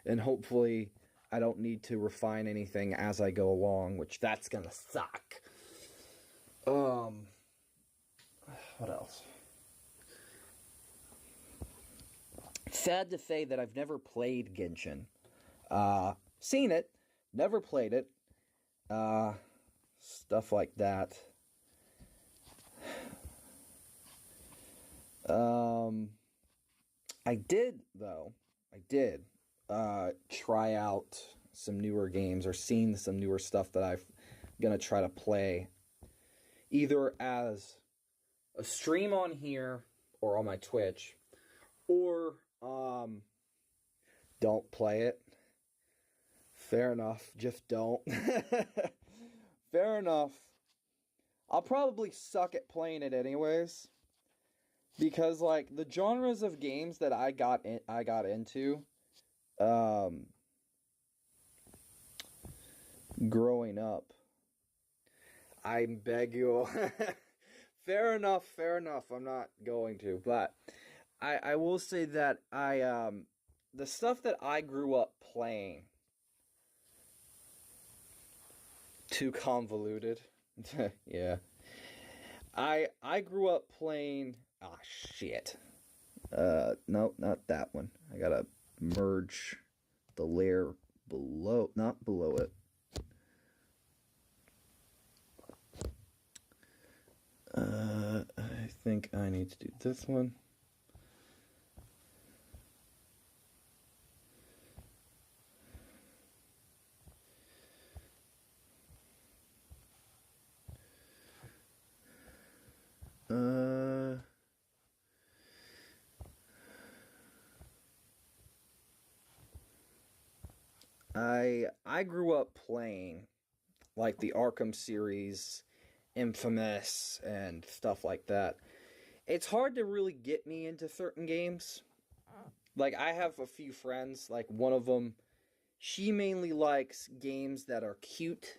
Speaker 2: and hopefully I don't need to refine anything as I go along, which that's gonna suck. What else? Sad to say that I've never played Genshin. Seen it, never played it. Stuff like that. I did, though. I did try out some newer games or seen some newer stuff that I'm gonna try to play, either as a stream on here or on my Twitch, or don't play it. Fair enough, just don't. Fair enough. I'll probably suck at playing it anyways, because like the genres of games that I got into growing up, I beg you. Fair enough, fair enough. I'm not going to, but I will say that the stuff that I grew up playing Too convoluted. Yeah. I grew up playing. Ah, shit. No, not that one. I gotta merge the layer below, not below it. I think I need to do this one. I grew up playing like the Arkham series, Infamous, and stuff like that. It's hard to really get me into certain games. Like I have a few friends, like one of them, she mainly likes games that are cute.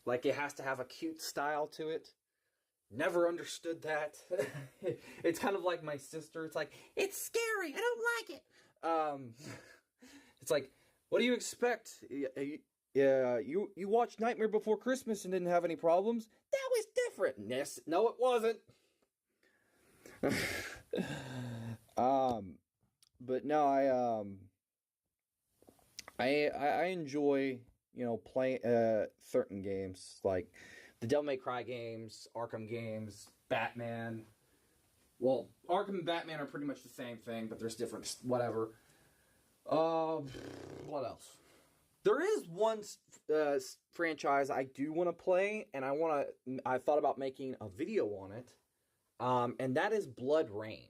Speaker 2: Like it has to have a cute style to it. Never understood that. It's kind of like my sister. It's like, it's scary. I don't like it. It's like, what do you expect? You watched Nightmare Before Christmas and didn't have any problems? That was different. Yes, no, it wasn't. But no, I enjoy playing certain games like the Devil May Cry games, Arkham games, Batman. Well, Arkham and Batman are pretty much the same thing, but there's different whatever. What else? There is one franchise I do want to play, and I thought about making a video on it, and that is Blood Rain.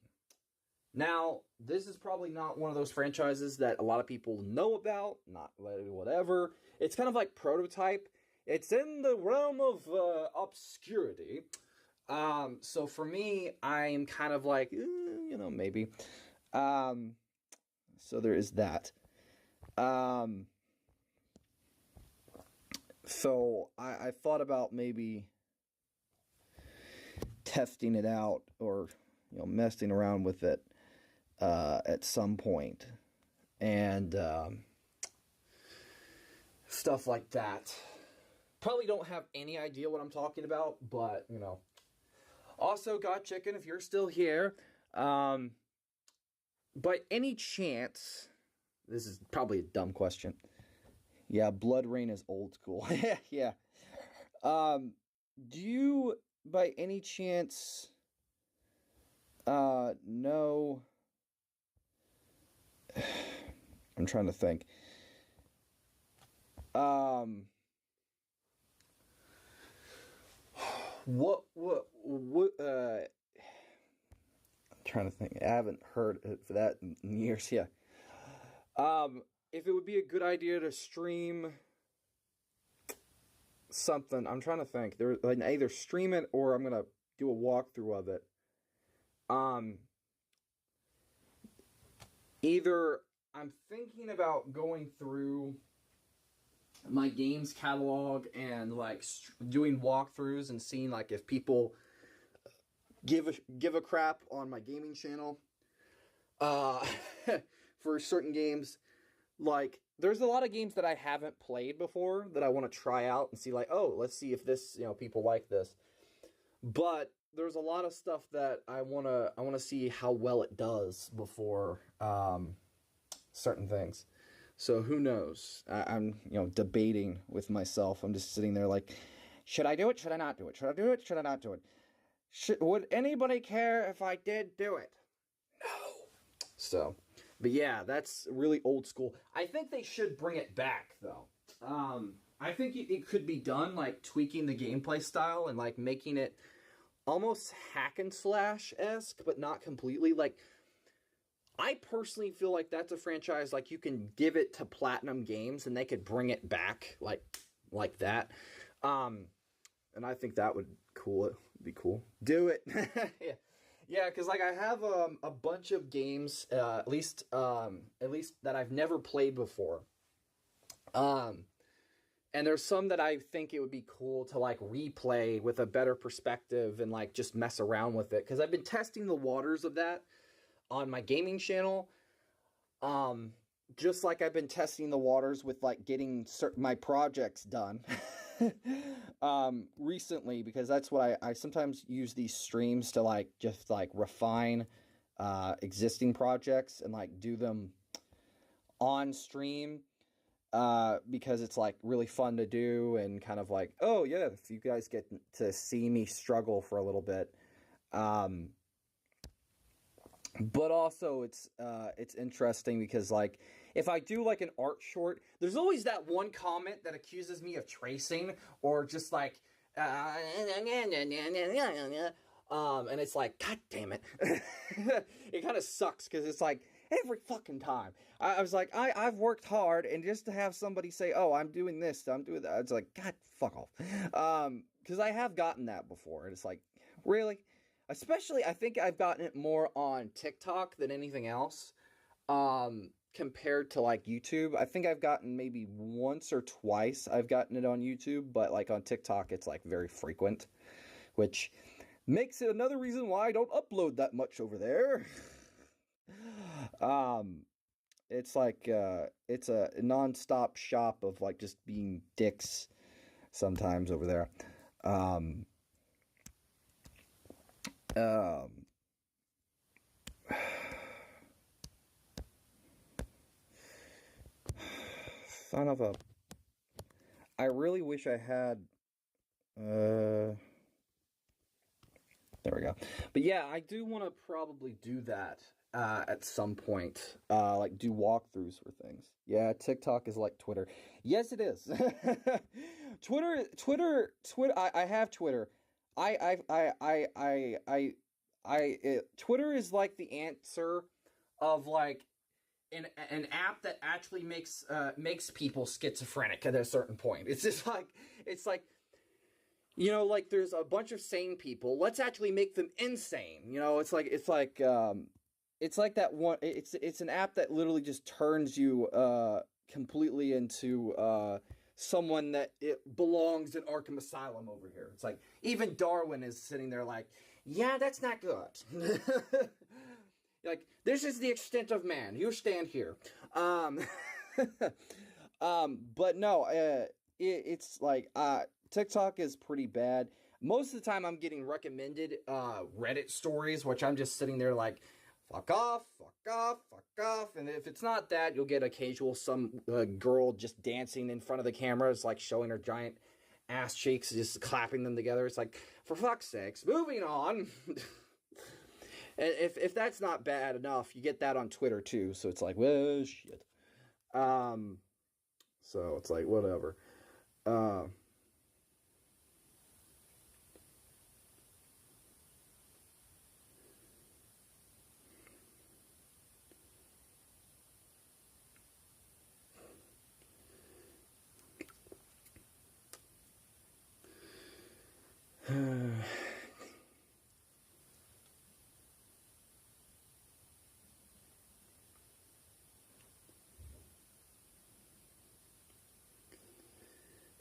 Speaker 2: Now, this is probably not one of those franchises that a lot of people know about, not whatever. It's kind of like Prototype. It's in the realm of obscurity. So for me, I'm kind of like, maybe. So there is that. So I thought about maybe testing it out or messing around with it at some point, and stuff like that. Probably don't have any idea what I'm talking about, but Also, God Chicken, if you're still here, by any chance, this is probably a dumb question. Yeah, Blood Rain is old school. Yeah. Do you, by any chance, know... I'm trying to think. What, I'm trying to think. I haven't heard of that in years, yeah. If it would be a good idea to stream something, I'm trying to think. Like either stream it or I'm gonna do a walkthrough of it. Either I'm thinking about going through my games catalog and like doing walkthroughs and seeing like if people give a crap on my gaming channel for certain games. Like there's a lot of games that I haven't played before that I want to try out and see like, oh, let's see if this, people like this. But there's a lot of stuff that I want to see how well it does before certain things. So who knows? I'm debating with myself. I'm just sitting there like, should I do it? Should I not do it? Should I do it? Should I not do it? Would anybody care if I did do it? No. So, but yeah, that's really old school. I think they should bring it back though. I think it could be done like tweaking the gameplay style and like making it almost hack and slash-esque, but not completely. Like, I personally feel like that's a franchise like you can give it to Platinum Games and they could bring it back like that. And I think that would be cool. Do it. Yeah, because like I have a bunch of games, at least that I've never played before. And there's some that I think it would be cool to like replay with a better perspective and like just mess around with it. Because I've been testing the waters of that on my gaming channel. Just like I've been testing the waters with like getting my projects done. recently, because that's what I sometimes use these streams to like just like refine existing projects and like do them on stream, because it's like really fun to do and kind of like, oh yeah, if you guys get to see me struggle for a little bit. Um, but also it's interesting because like if I do like an art short, there's always that one comment that accuses me of tracing or just like and it's like, god damn it. It kind of sucks because it's like every fucking time I was like, I've worked hard, and just to have somebody say, oh, I'm doing this, I'm doing that, it's like, god, fuck off. Because I have gotten that before, and it's like, really. Especially, I think I've gotten it more on TikTok than anything else. Compared to like YouTube, I think I've gotten maybe once or twice. I've gotten it on YouTube, but like on TikTok, it's like very frequent, which makes it another reason why I don't upload that much over there. um, it's like it's a non-stop shop of like just being dicks sometimes over there. Um, um, son of a. I really wish I had. There we go. But yeah, I do want to probably do that at some point. Like do walkthroughs for things. Yeah, TikTok is like Twitter. Yes, it is. Twitter. I have Twitter. Twitter is like the answer of like an app that actually makes people schizophrenic at a certain point. It's just like it's like, you know, like there's a bunch of sane people. Let's actually make them insane. You know, it's like that one. It's an app that literally just turns you completely into someone that it belongs in Arkham Asylum over here. It's like even Darwin is sitting there like, yeah, that's not good. Like, this is the extent of man. You stand here. Um, but no, it's like TikTok is pretty bad. Most of the time, I'm getting recommended Reddit stories, which I'm just sitting there like, fuck off, fuck off, fuck off. And if it's not that, you'll get some girl just dancing in front of the camera, it's like showing her giant ass cheeks, just clapping them together. It's like, for fuck's sakes, moving on. If that's not bad enough, you get that on Twitter too. So it's like, well, shit. So it's like, whatever.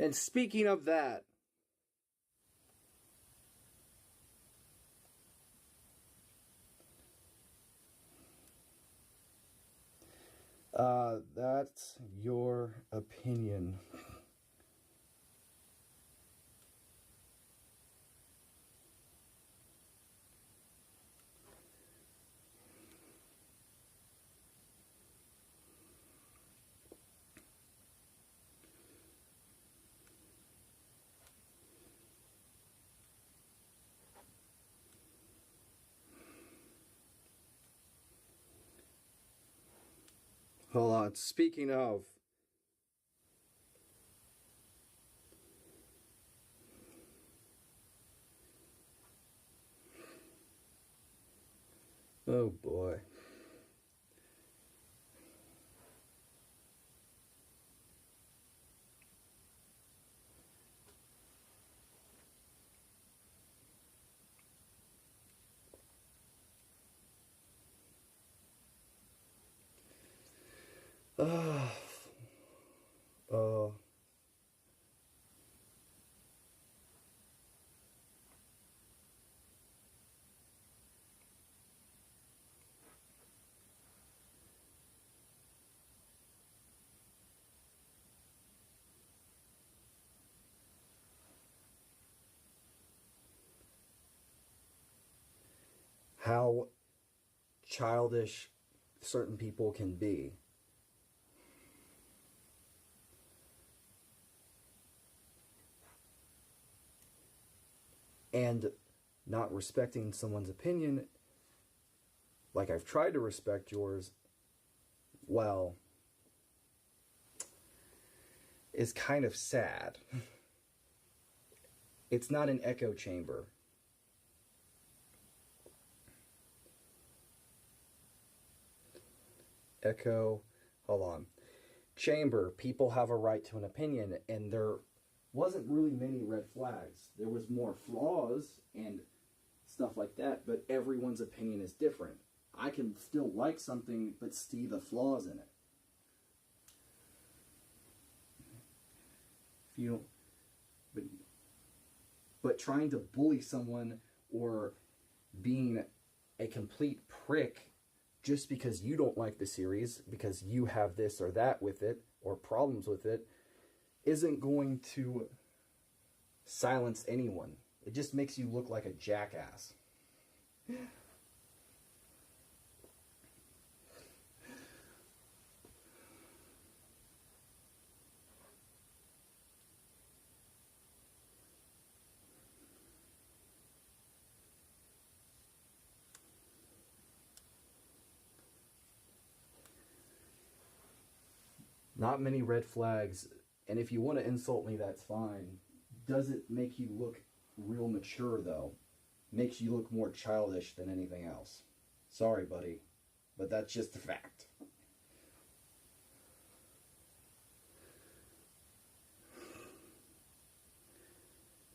Speaker 2: And speaking of that, that's your opinion. Hold on. Speaking of, oh boy. Uh, uh,
Speaker 3: how childish certain people can be. And not respecting someone's opinion, like I've tried to respect yours, well, is kind of sad. It's not an echo chamber. Echo, hold on. Chamber, people have a right to an opinion, and there wasn't really many red flags. There was more flaws and stuff like that, but everyone's opinion is different. I can still like something, but see the flaws in it. If you don't, but trying to bully someone or being a complete prick just because you don't like the series, because you have this or that with it, or problems with it, isn't going to silence anyone. It just makes you look like a jackass. Not many red flags, and if you want to insult me, that's fine. Does it make you look real mature, though? Makes you look more childish than anything else. Sorry, buddy, but that's just a fact.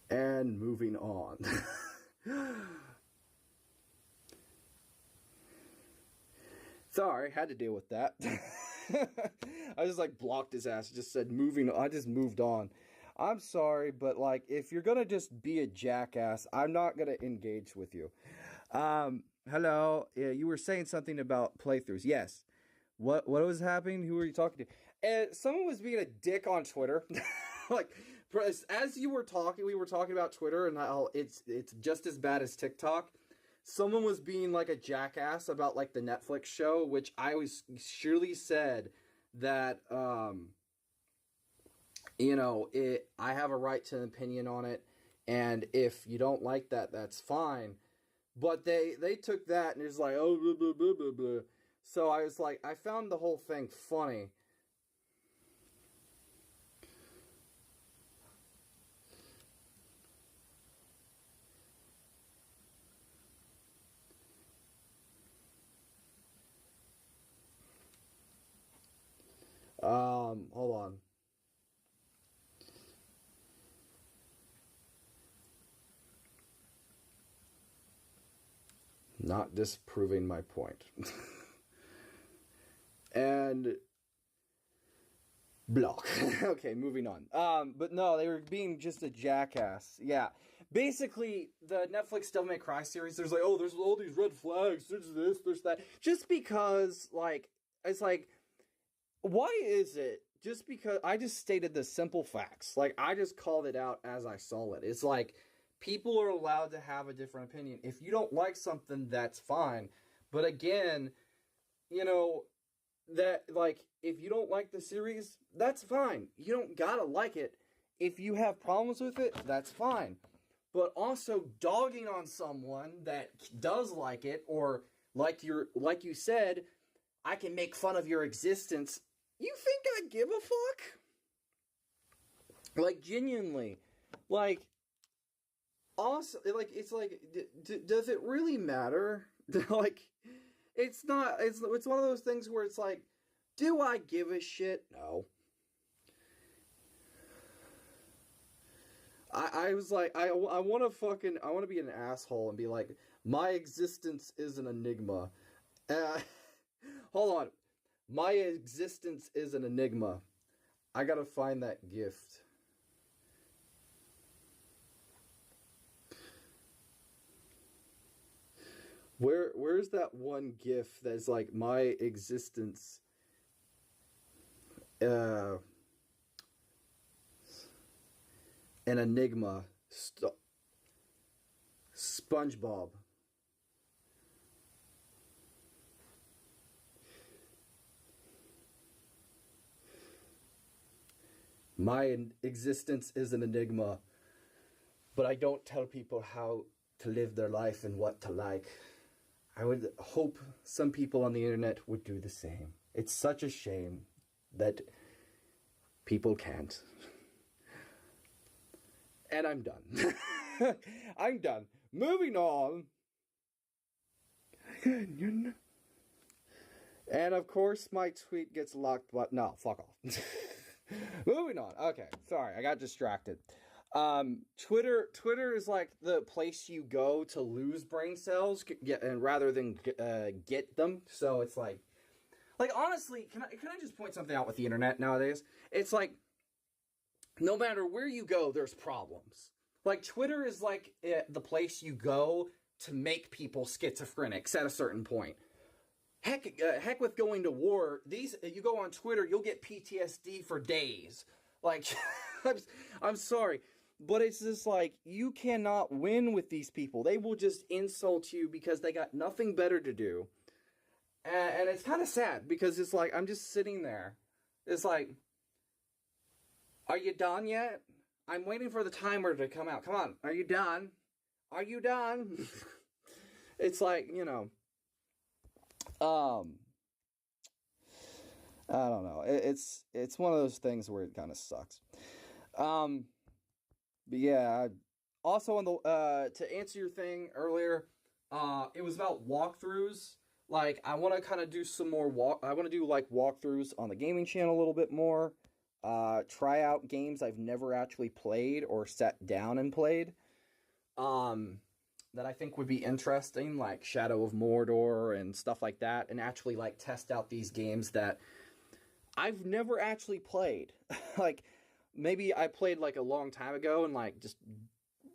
Speaker 3: And moving on. Sorry, had to deal with that. I just like blocked his ass. Just said moving. I just moved on. I'm sorry, but like if you're gonna just be a jackass, I'm not gonna engage with you. Hello. Yeah, you were saying something about playthroughs. Yes. What was happening? Who were you talking to? And someone was being a dick on Twitter. Like as you were talking, we were talking about Twitter and how it's just as bad as TikTok. Someone was being like a jackass about like the Netflix show, which I was surely said that I have a right to an opinion on it, and if you don't like that, that's fine. But they took that and it's like, oh, blah, blah, blah, blah, blah. So I was like, I found the whole thing funny. Hold on. Not disproving my point. And block. Okay, moving on. But no, they were being just a jackass. Yeah. Basically, the Netflix Devil May Cry series, there's like, oh, there's all these red flags, there's this, there's that. Just because, like, it's like, why is it? Just because I just stated the simple facts. Like, I just called it out as I saw it. It's like, people are allowed to have a different opinion. If you don't like something, that's fine. But again, that, like, if you don't like the series, that's fine. You don't gotta like it. If you have problems with it, that's fine. But also dogging on someone that does like it, or like you said, I can make fun of your existence. You think I give a fuck? Like, genuinely. Like, also, like, it's like, does it really matter? Like, it's not, it's one of those things where it's like, do I give a shit? No. I was like, I want to be an asshole and be like, my existence is an enigma. Hold on. My existence is an enigma. I gotta find that gift. Where's that one gif that's like, my existence an enigma. SpongeBob. My existence is an enigma, but I don't tell people how to live their life and what to like. I would hope some people on the internet would do the same. It's such a shame that people can't. And I'm done. I'm done. Moving on. And of course, my tweet gets locked, but no, fuck off. Moving on. Okay, sorry, I got distracted. Twitter is like the place you go to lose brain cells, and rather than get them. So it's like honestly, can I just point something out with the internet nowadays? It's like no matter where you go, there's problems. Like Twitter is like the place you go to make people schizophrenics at a certain point. Heck with going to war, you go on Twitter, you'll get PTSD for days. Like, I'm sorry, but it's just like, you cannot win with these people. They will just insult you because they got nothing better to do. And it's kind of sad, because it's like, I'm just sitting there. It's like, are you done yet? I'm waiting for the timer to come out. Come on, are you done? Are you done? It's like, you know... I don't know. It's one of those things where it kind of sucks. But yeah. Also, on the to answer your thing earlier, it was about walkthroughs. Like, I want to kind of do some more I want to do like walkthroughs on the gaming channel a little bit more. Try out games I've never actually played or sat down and played. That I think would be interesting, like Shadow of Mordor and stuff like that, and actually like test out these games that I've never actually played. Like, maybe I played like a long time ago and like just,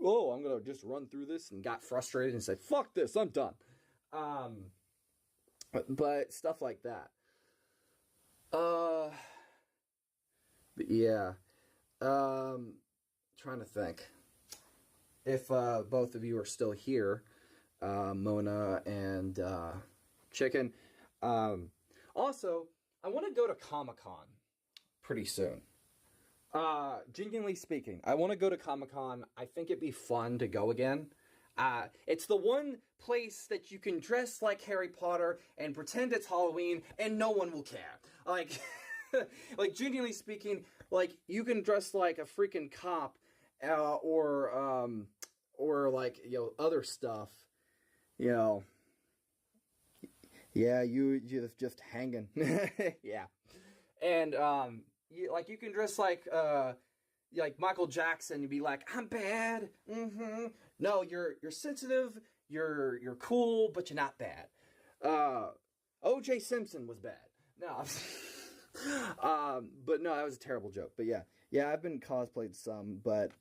Speaker 3: oh, I'm gonna just run through this, and got frustrated and said, fuck this, I'm done. But stuff like that. But yeah. Trying to think. If both of you are still here, Mona and Chicken. Also, I want to go to Comic-Con pretty soon. Genuinely speaking, I want to go to Comic-Con. I think it'd be fun to go again. It's the one place that you can dress like Harry Potter and pretend it's Halloween and no one will care. Like, like genuinely speaking, like you can dress like a freaking cop. Or like, you know, other stuff, you know, yeah, you just hanging, yeah, and, you can dress like Michael Jackson and be like, I'm bad, no, you're sensitive, you're cool, but you're not bad. O.J. Simpson was bad, no, but no, that was a terrible joke, but yeah, I've been cosplayed some, but,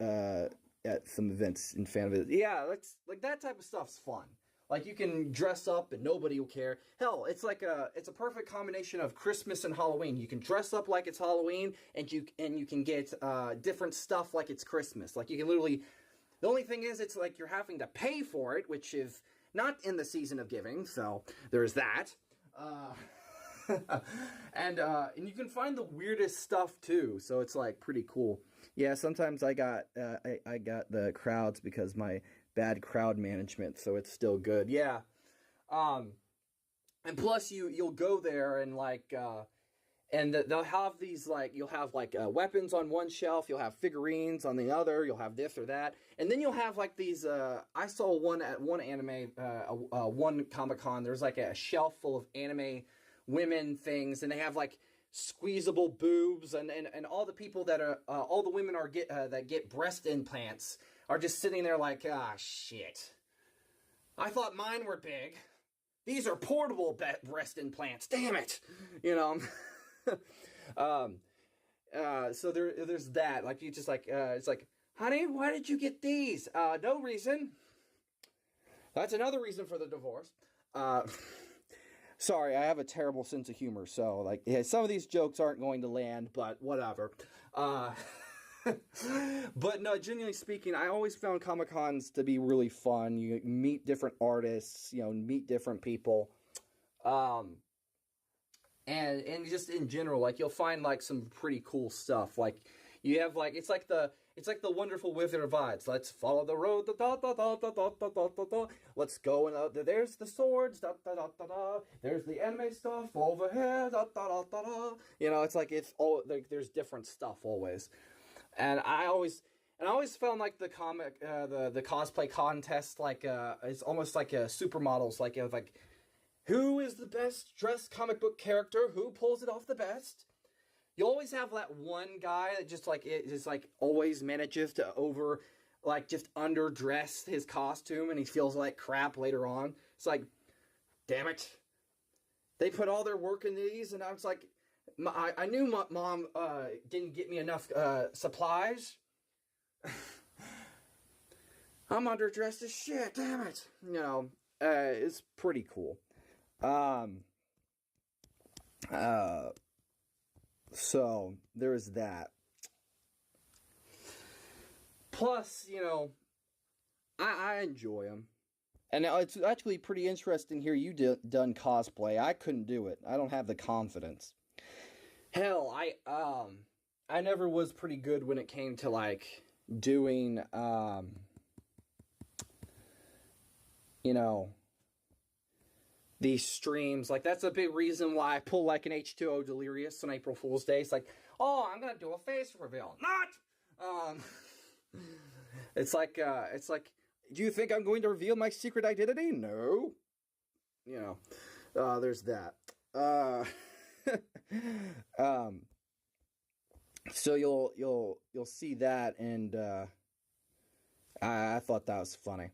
Speaker 3: at some events and fan events. Yeah, that's like that type of stuff's fun. Like you can dress up and nobody will care. Hell, it's a perfect combination of Christmas and Halloween. You can dress up like it's Halloween and you can get different stuff like it's Christmas. Like you can literally, the only thing is it's like you're having to pay for it, which is not in the season of giving. So there's that. And you can find the weirdest stuff too. So it's like pretty cool. Yeah, sometimes I got the crowds because my bad crowd management, so it's still good. Yeah. And plus you'll go there and like and they'll have these like you'll have like weapons on one shelf, you'll have figurines on the other, you'll have this or that. And then you'll have like these I saw one at one anime one Comic-Con, there's like a shelf full of anime women things, and they have like squeezable boobs, and all the people that are all the women are that get breast implants are just sitting there like, ah, shit, I thought mine were big, these are portable breast implants, damn it, you know. So there's that, like you just like it's like, honey, why did you get these? No reason. That's another reason for the divorce. Sorry, I have a terrible sense of humor, so, like, yeah, some of these jokes aren't going to land, but whatever. But no, genuinely speaking, I always found Comic-Cons to be really fun. You meet different artists, you know, meet different people. And just in general, like, you'll find, like, some pretty cool stuff. Like, You have like it's like the wonderful Wizard of Oz. Let's follow the road. Da, da, da, da, da, da, da, da, da. Let's go and there's the swords. Da, da, da, da, da. There's the anime stuff over here. Da, da, da, da, da. You know, it's like it's all like there's different stuff always, and I always found like the comic the cosplay contest like it's almost like a supermodels like who is the best dressed comic book character? Who pulls it off the best? You always have that one guy that just like always manages to just underdress his costume and he feels like crap later on. It's like, damn it. They put all their work into these and I was like, I knew my mom didn't get me enough supplies. I'm underdressed as shit, damn it. You know, it's pretty cool. So there's that. Plus, you know, I enjoy them, and it's actually pretty interesting here. You done cosplay. I couldn't do it. I don't have the confidence. Hell, I never was pretty good when it came to like doing you know, these streams. Like, that's a big reason why I pull like an H2O Delirious on April Fool's Day. It's like, oh, I'm gonna do a face reveal. Not! It's like, do you think I'm going to reveal my secret identity? No. You know, there's that. So you'll see that, and I thought that was funny.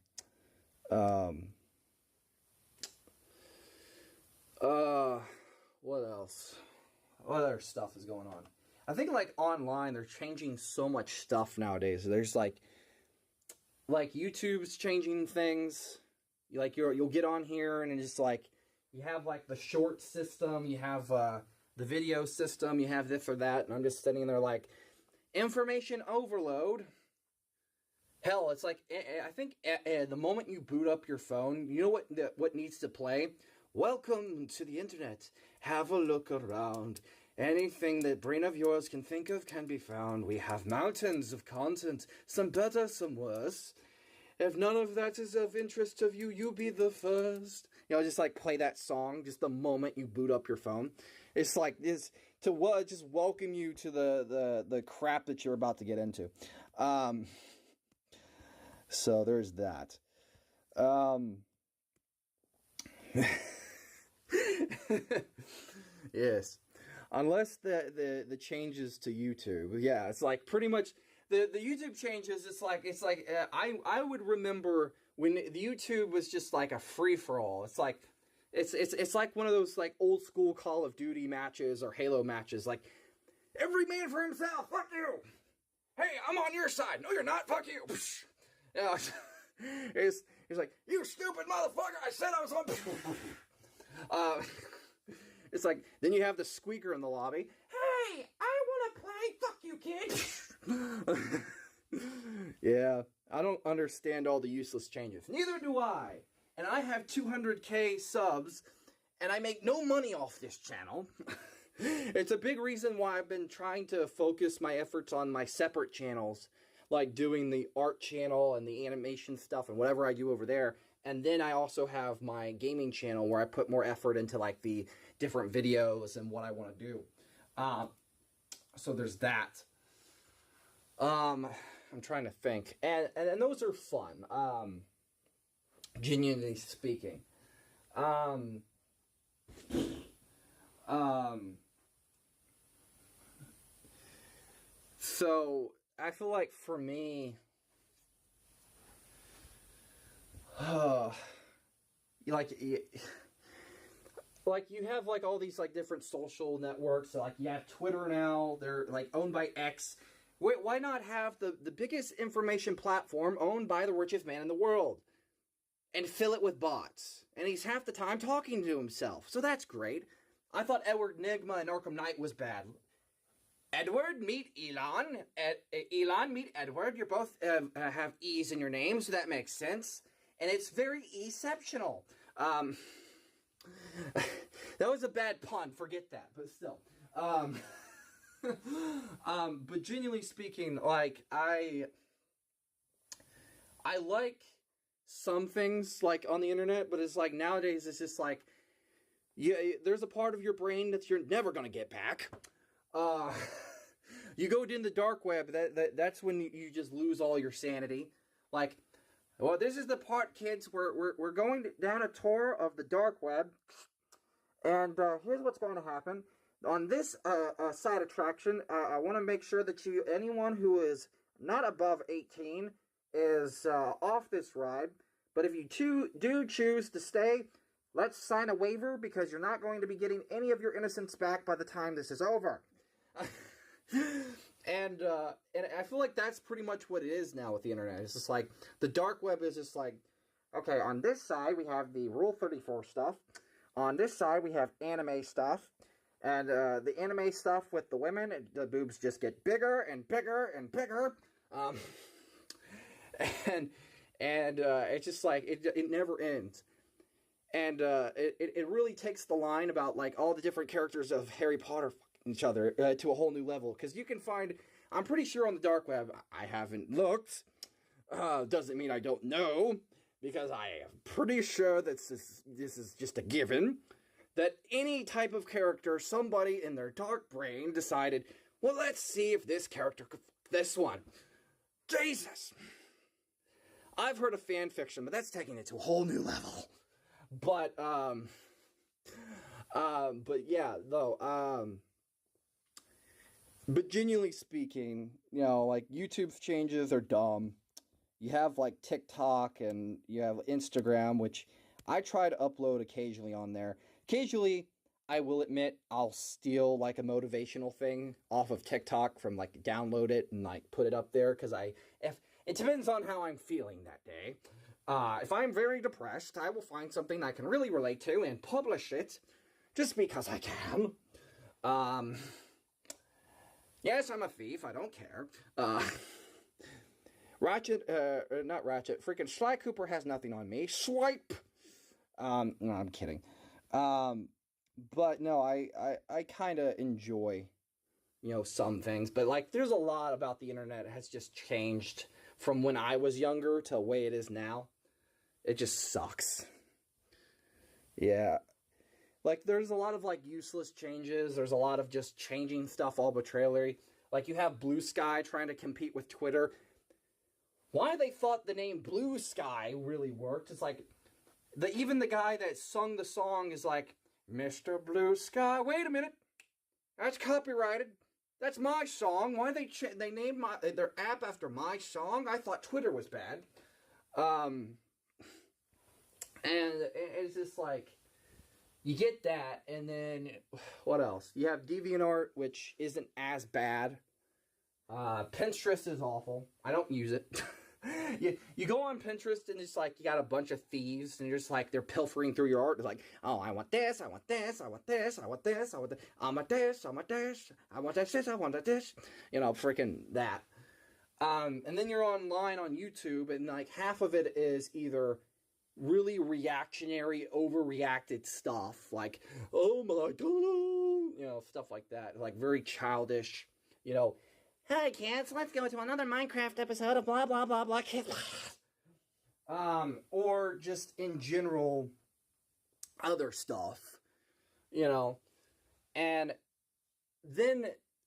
Speaker 3: What else? What other stuff is going on? I think like online they're changing so much stuff nowadays. There's like YouTube's changing things. You'll get on here and it's like you have like the short system, you have the video system, you have this or that, and I'm just sitting there like information overload. Hell, it's like I think the moment you boot up your phone, you know what needs to play? Welcome to the internet. Have a look around. Anything that brain of yours can think of can be found. We have mountains of content, some better, some worse. If none of that is of interest to you, you be the first. You know, just like play that song just the moment you boot up your phone. It's like this to just welcome you to the crap that you're about to get into. So there's that. Yes. Unless the changes to YouTube. Yeah, it's like pretty much the YouTube changes. It's like I would remember when the YouTube was just like a free for all. It's like it's like one of those like old school Call of Duty matches or Halo matches. Like every man for himself. Fuck you. Hey, I'm on your side. No, you're not. Fuck you. You know, it's like, you stupid motherfucker. I said I was on. It's like, then you have the squeaker in the lobby. Hey, I want to play. Fuck you, kid. Yeah, I don't understand all the useless changes. Neither do I. And I have 200k subs, and I make no money off this channel. It's a big reason why I've been trying to focus my efforts on my separate channels, like doing the art channel and the animation stuff and whatever I do over there. And then I also have my gaming channel where I put more effort into like the different videos and what I want to do. So there's that. I'm trying to think. And those are fun. Genuinely speaking. So I feel like for me, like you have like all these like different social networks. So, like you have Twitter now. They're like owned by X. Why not have the biggest information platform owned by the richest man in the world and fill it with bots? And he's half the time talking to himself. So that's great. I thought Edward Nigma and Arkham Knight was bad. Edward, meet Elon. Elon, meet Edward. You both have E's in your name, so that makes sense. And it's very exceptional. That was a bad pun. Forget that. But still. But genuinely speaking, like I like some things like on the internet, but it's like nowadays it's just like there's a part of your brain that you're never gonna get back. You go in the dark web, that's when you just lose all your sanity. Like, well, this is the part, kids. We're going down a tour of the dark web, and here's what's going to happen. On this side attraction, I want to make sure that anyone who is not above 18 is off this ride. But if you do choose to stay, let's sign a waiver because you're not going to be getting any of your innocence back by the time this is over. And I feel like that's pretty much what it is now with the internet. It's just like the dark web is just like, okay, on this side we have the Rule 34 stuff. On this side we have anime stuff. And the anime stuff with the women, the boobs just get bigger and bigger and bigger. And it's just like, it never ends. And it really takes the line about like all the different characters of Harry Potter fucking each other to a whole new level. Because you can find, I'm pretty sure on the dark web, I haven't looked. Doesn't mean I don't know. Because I am pretty sure that this is just a given. That any type of character, somebody in their dark brain decided, well, let's see if this character could fuck this one. Jesus! I've heard of fan fiction, but that's taking it to a whole new level. But yeah, though, but genuinely speaking, you know, like, YouTube's changes are dumb. You have, like, TikTok, and you have Instagram, which I try to upload occasionally on there. Occasionally, I will admit, I'll steal, like, a motivational thing off of TikTok from, like, download it and, like, put it up there, because if it depends on how I'm feeling that day. If I'm very depressed, I will find something I can really relate to and publish it, just because I can. Yes, I'm a thief, I don't care. Not Ratchet, freaking Sly Cooper has nothing on me. Swipe! No, I'm kidding. But no, I kind of enjoy, you know, some things. But, like, there's a lot about the internet has just changed from when I was younger to the way it is now. It just sucks. Yeah. Like, there's a lot of, like, useless changes. There's a lot of just changing stuff arbitrarily. Like, you have Blue Sky trying to compete with Twitter. Why they thought the name Blue Sky really worked is like, even the guy that sung the song is like, Mr. Blue Sky, wait a minute, that's copyrighted, that's my song, why they named their app after my song? I thought Twitter was bad. And it's just like, you get that, and then, what else? You have DeviantArt, which isn't as bad. Pinterest is awful, I don't use it. You go on Pinterest and it's like you got a bunch of thieves and you're just like they're pilfering through your art. It's like, oh, I want this, I want this, I want this, I want this, I want this, I want this, I want this, I want this, I want this, you know, freaking that. And then you're online on YouTube and like half of it is either really reactionary, overreacted stuff like, oh my god, you know, stuff like that, like very childish, you know. Hi kids, let's go to another Minecraft episode of blah blah blah blah kids. Or just in general other stuff, you know. And then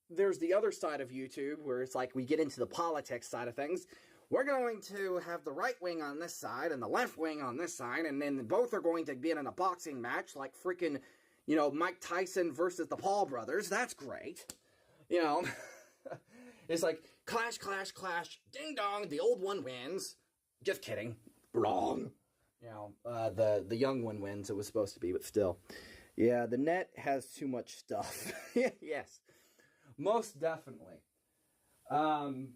Speaker 3: there's the other side of YouTube where it's like we get into the politics side of things. We're going to have the right wing on this side and the left wing on this side, and then both are going to be in a boxing match like freaking, you know, Mike Tyson versus the Paul brothers. That's great. You know. It's like, clash, clash, clash, ding dong, the old one wins. Just kidding. Wrong. You know, the young one wins, it was supposed to be, but still. Yeah, the net has too much stuff. Yes. Most definitely. And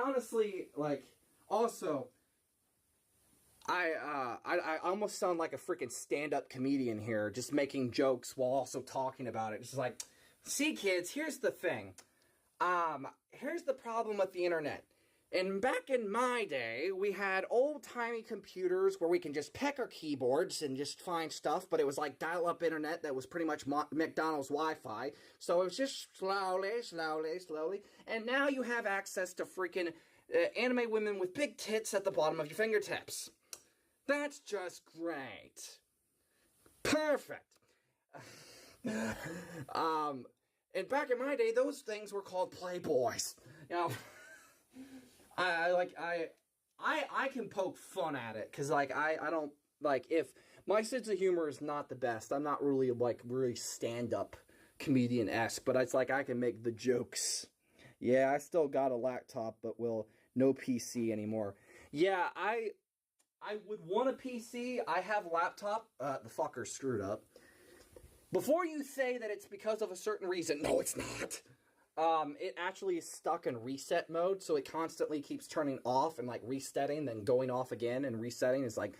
Speaker 3: honestly, like, also, I almost sound like a freaking stand-up comedian here, just making jokes while also talking about it. It's just like, see kids, here's the thing. Here's the problem with the internet. And back in my day, we had old-timey computers where we can just peck our keyboards and just find stuff, but it was like dial-up internet that was pretty much McDonald's Wi-Fi. So it was just slowly. And now you have access to freaking anime women with big tits at the bottom of your fingertips. That's just great. Perfect. And back in my day, those things were called Playboys. You know, I can poke fun at it, because, like, I don't, like, if my sense of humor is not the best, I'm not really, like, really stand-up comedian-esque, but it's like I can make the jokes. Yeah, I still got a laptop, but no PC anymore. Yeah, I would want a PC. I have a laptop. The fucker's screwed up. Before you say that it's because of a certain reason, no, it's not. It actually is stuck in reset mode, so it constantly keeps turning off and, like, resetting, then going off again and resetting. It's like,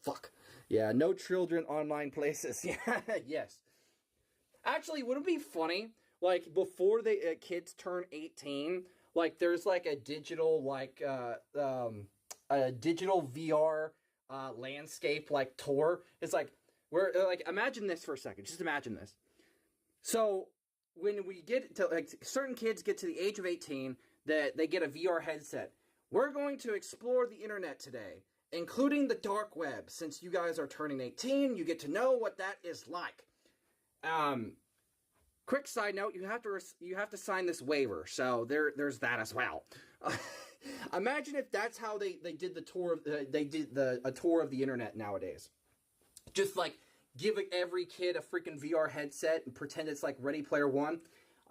Speaker 3: fuck. Yeah, no children online places. Yeah, yes. Actually, wouldn't it be funny, like, before the kids turn 18, like, there's, like, a digital, like, a digital VR landscape, like, tour. It's like, imagine this for a second. Just imagine this. So, when we get to, like, certain kids get to the age of 18, that they get a VR headset. We're going to explore the internet today, including the dark web. Since you guys are turning 18, you get to know what that is like. Quick side note, you have to sign this waiver, so there's that as well. Imagine if that's how they did the tour of a tour of the internet nowadays. Just, like, give every kid a freaking VR headset and pretend it's like Ready Player One.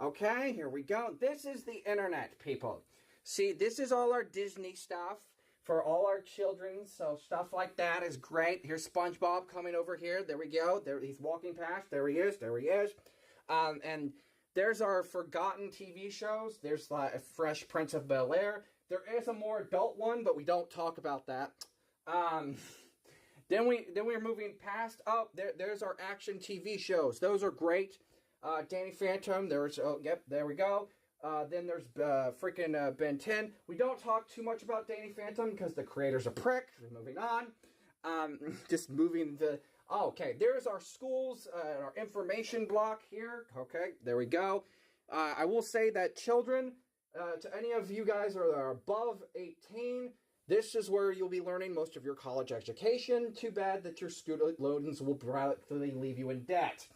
Speaker 3: Okay, here we go. This is the internet, people. See, this is all our Disney stuff for all our children, so stuff like that is great. Here's SpongeBob coming over here. There we go. There, he's walking past. There he is. And there's our forgotten TV shows. There's like Fresh Prince of Bel-Air. There is a more adult one, but we don't talk about that. Then we're moving past. Oh, there's our action TV shows. Those are great. Danny Phantom. There we go. Then there's freaking Ben 10. We don't talk too much about Danny Phantom because the creator's a prick. Moving on. Just moving the. Oh, okay, there's our schools, our information block here. Okay, there we go. I will say that children, to any of you guys who are above 18, this is where you'll be learning most of your college education. Too bad that your student loans will probably leave you in debt.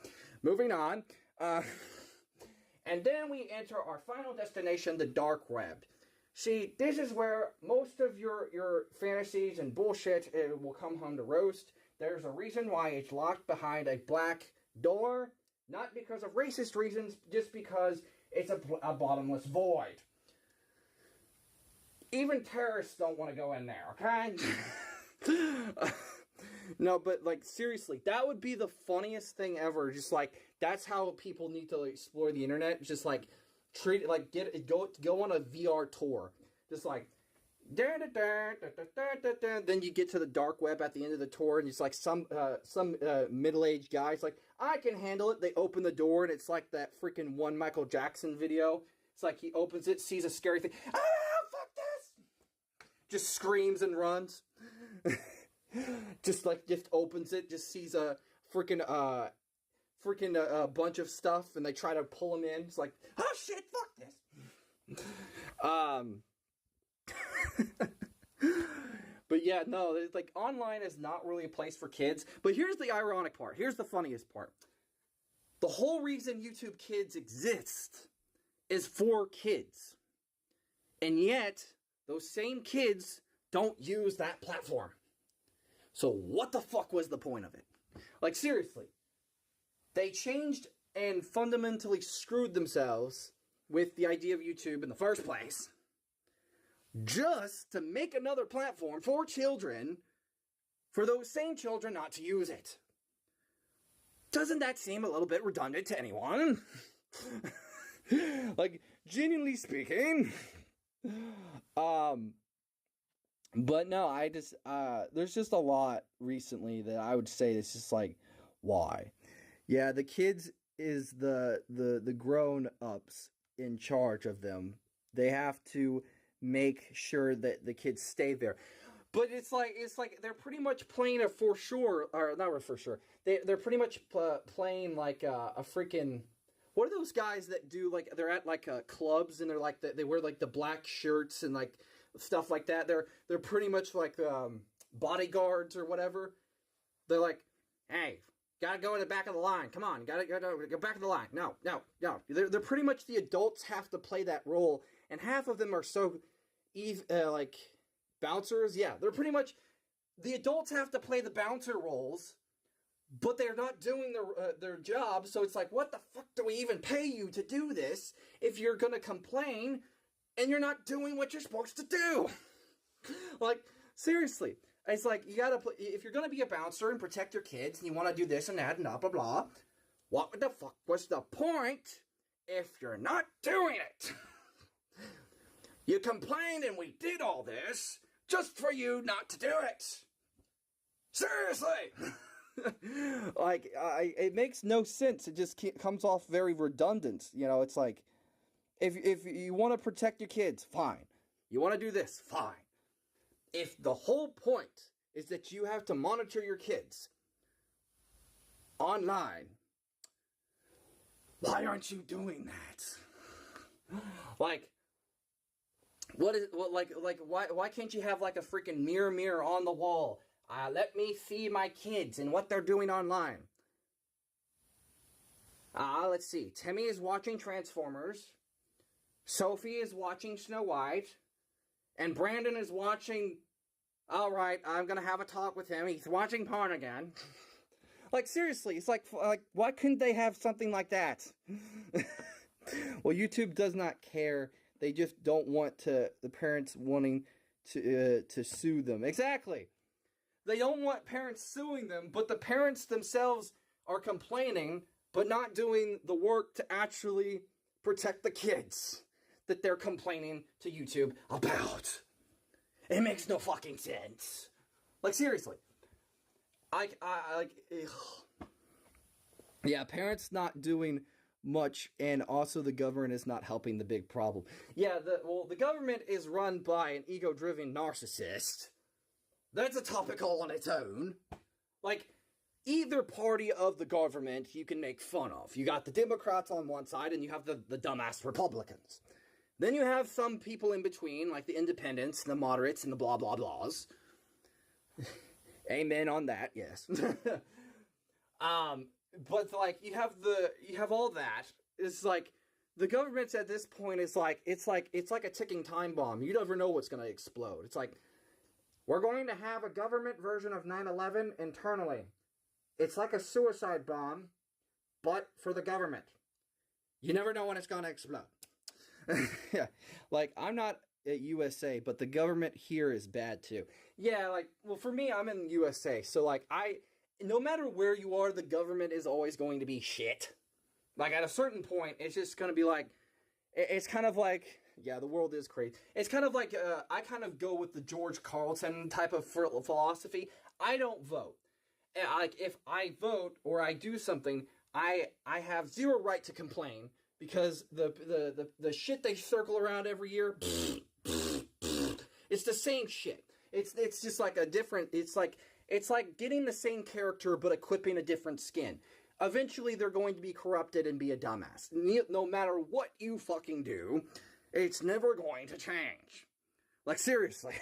Speaker 3: Moving on. And then we enter our final destination, the dark web. See, this is where most of your fantasies and bullshit will come home to roast. There's a reason why it's locked behind a black door. Not because of racist reasons, just because it's a bottomless void. Even terrorists don't want to go in there, okay? No, but, like, seriously, that would be the funniest thing ever. Just, like, that's how people need to explore the internet. Just, like, treat it, like, go on a VR tour. Just, like, then you get to the dark web at the end of the tour, and it's like some middle-aged guy's like, I can handle it. They open the door, and it's like that freaking one Michael Jackson video. It's like he opens it, sees a scary thing. Ah, fuck this! Just screams and runs. just opens it, just sees a freaking bunch of stuff, and they try to pull him in. It's like, oh shit, fuck this. But yeah, no, it's like online is not really a place for kids. But here's the ironic part. Here's the funniest part. The whole reason YouTube Kids exist is for kids. And yet, those same kids don't use that platform. So what the fuck was the point of it? Like, seriously. They changed and fundamentally screwed themselves with the idea of YouTube in the first place, just to make another platform for children, for those same children not to use it. Doesn't that seem a little bit redundant to anyone? Like, genuinely speaking. But no, I just, there's just a lot recently that I would say it's just like, why? Yeah, the kids is the grown-ups in charge of them. They have to make sure that the kids stay there. But it's like they're pretty much playing a for sure, or not for sure. They're pretty much playing like a freaking. What are those guys that do like they're at like clubs and they're like they wear like the black shirts and like stuff like that. They're pretty much like bodyguards or whatever. They're like, hey, gotta go in the back of the line. Come on, gotta go back of the line. No. They're pretty much the adults have to play that role, and half of them are so like bouncers. Yeah, they're pretty much the adults have to play the bouncer roles, but they're not doing their job. So it's like, what the fuck do we even pay you to do this if you're gonna complain and you're not doing what you're supposed to do? Like, seriously. It's like, you gotta if you're gonna be a bouncer and protect your kids and you wanna do this and that and blah blah blah, what the fuck was the point if you're not doing it? You complained and we did all this just for you not to do it. Seriously. Like, it makes no sense. It just comes off very redundant. You know, it's like, if you want to protect your kids, fine. You want to do this, fine. If the whole point is that you have to monitor your kids online, why aren't you doing that? Like, why can't you have like a freaking mirror on the wall? Let me see my kids and what they're doing online. Let's see. Timmy is watching Transformers. Sophie is watching Snow White. And Brandon is watching... Alright, I'm gonna have a talk with him. He's watching porn again. Like, seriously, it's like, why couldn't they have something like that? Well, YouTube does not care. They just don't want the parents wanting to sue them. Exactly. They don't want parents suing them, but the parents themselves are complaining, but not doing the work to actually protect the kids that they're complaining to YouTube about. It makes no fucking sense. Like, seriously. Yeah, parents not doing much, and also the government is not helping the big problem. Yeah, the government is run by an ego-driven narcissist. That's a topic all on its own. Like, either party of the government you can make fun of. You got the Democrats on one side, and you have the dumbass Republicans. Then you have some people in between, like the independents, the moderates, and the blah blah blahs. Amen on that, yes. But like you have all that. It's like the government's at this point is like it's like a ticking time bomb. You never know what's gonna explode. It's like, we're going to have a government version of 9/11 internally. It's like a suicide bomb, but for the government. You never know when it's gonna explode. Yeah, like, I'm not at USA, but the government here is bad too. Yeah, like, well, for me, I'm in USA, so like, no matter where you are, the government is always going to be shit. Like, at a certain point, it's just gonna be like, it's kind of like, yeah, the world is crazy. It's kind of like, I kind of go with the George Carlton type of philosophy. I don't vote. Like, if I vote or I do something, I have zero right to complain. Because the shit they circle around every year, it's the same shit. It's just like a different. It's like getting the same character but equipping a different skin. Eventually, they're going to be corrupted and be a dumbass. No matter what you fucking do, it's never going to change. Like, seriously.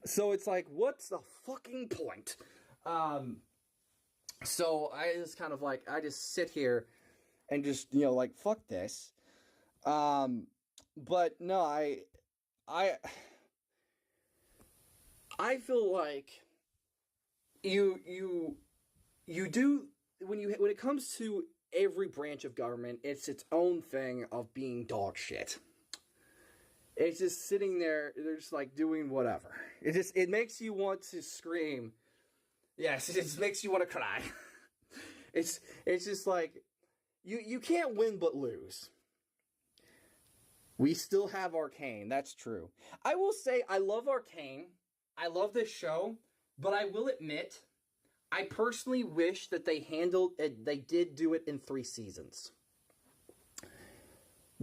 Speaker 3: So it's like, what's the fucking point? So I just kind of like, I just sit here and just, you know, like, fuck this. But no, I feel like you do, when it comes to every branch of government, it's its own thing of being dog shit. It's just sitting there, they're just like doing whatever. It makes you want to scream. Yes, it just makes you want to cry. It's just like, you can't win but lose. We still have Arcane, that's true. I will say, I love Arcane. I love this show, but I will admit, I personally wish that they did do it in 3 seasons.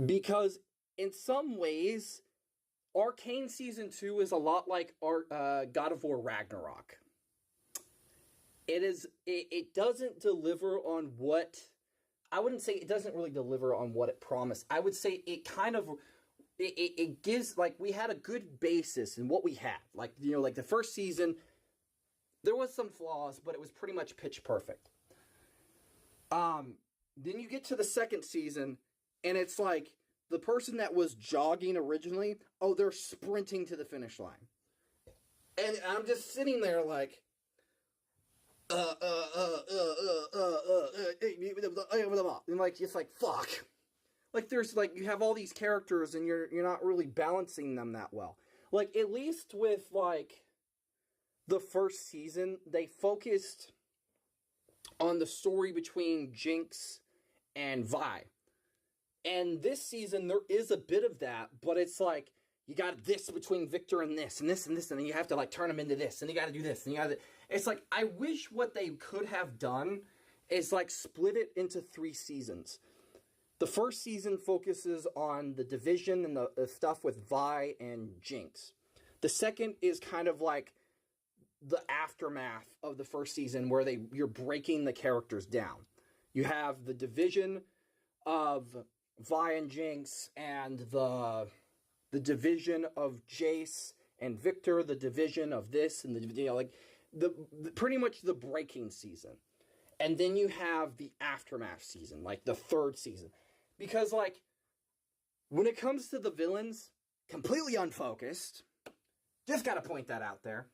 Speaker 3: Because in some ways, Arcane Season 2 is a lot like God of War Ragnarok. It doesn't deliver on what... I wouldn't say it doesn't really deliver on what it promised. I would say it kind of... It gives, like, we had a good basis in what we had. Like, you know, like the first season, there was some flaws, but it was pretty much pitch perfect. Then you get to the second season, and it's like, the person that was jogging originally, oh, they're sprinting to the finish line. And I'm just sitting there like, and like, it's like, fuck. Like, there's like, you have all these characters and you're not really balancing them that well. Like, at least with like the first season, they focused on the story between Jinx and Vi. And this season, there is a bit of that, but it's like, you got this between Victor and this, and this, and this, and then you have to, like, turn them into this, and you gotta do this, and you gotta... It's like, I wish what they could have done is, like, split it into 3 seasons. The first season focuses on the division and the stuff with Vi and Jinx. The second is kind of like the aftermath of the first season, where you're breaking the characters down. You have the division of Vi and Jinx, and the division of Jace and Victor, the division of this, and the, you know, like the pretty much the breaking season. And then you have the aftermath season, like the third season. Because, like, when it comes to the villains, completely unfocused. Just gotta point that out there.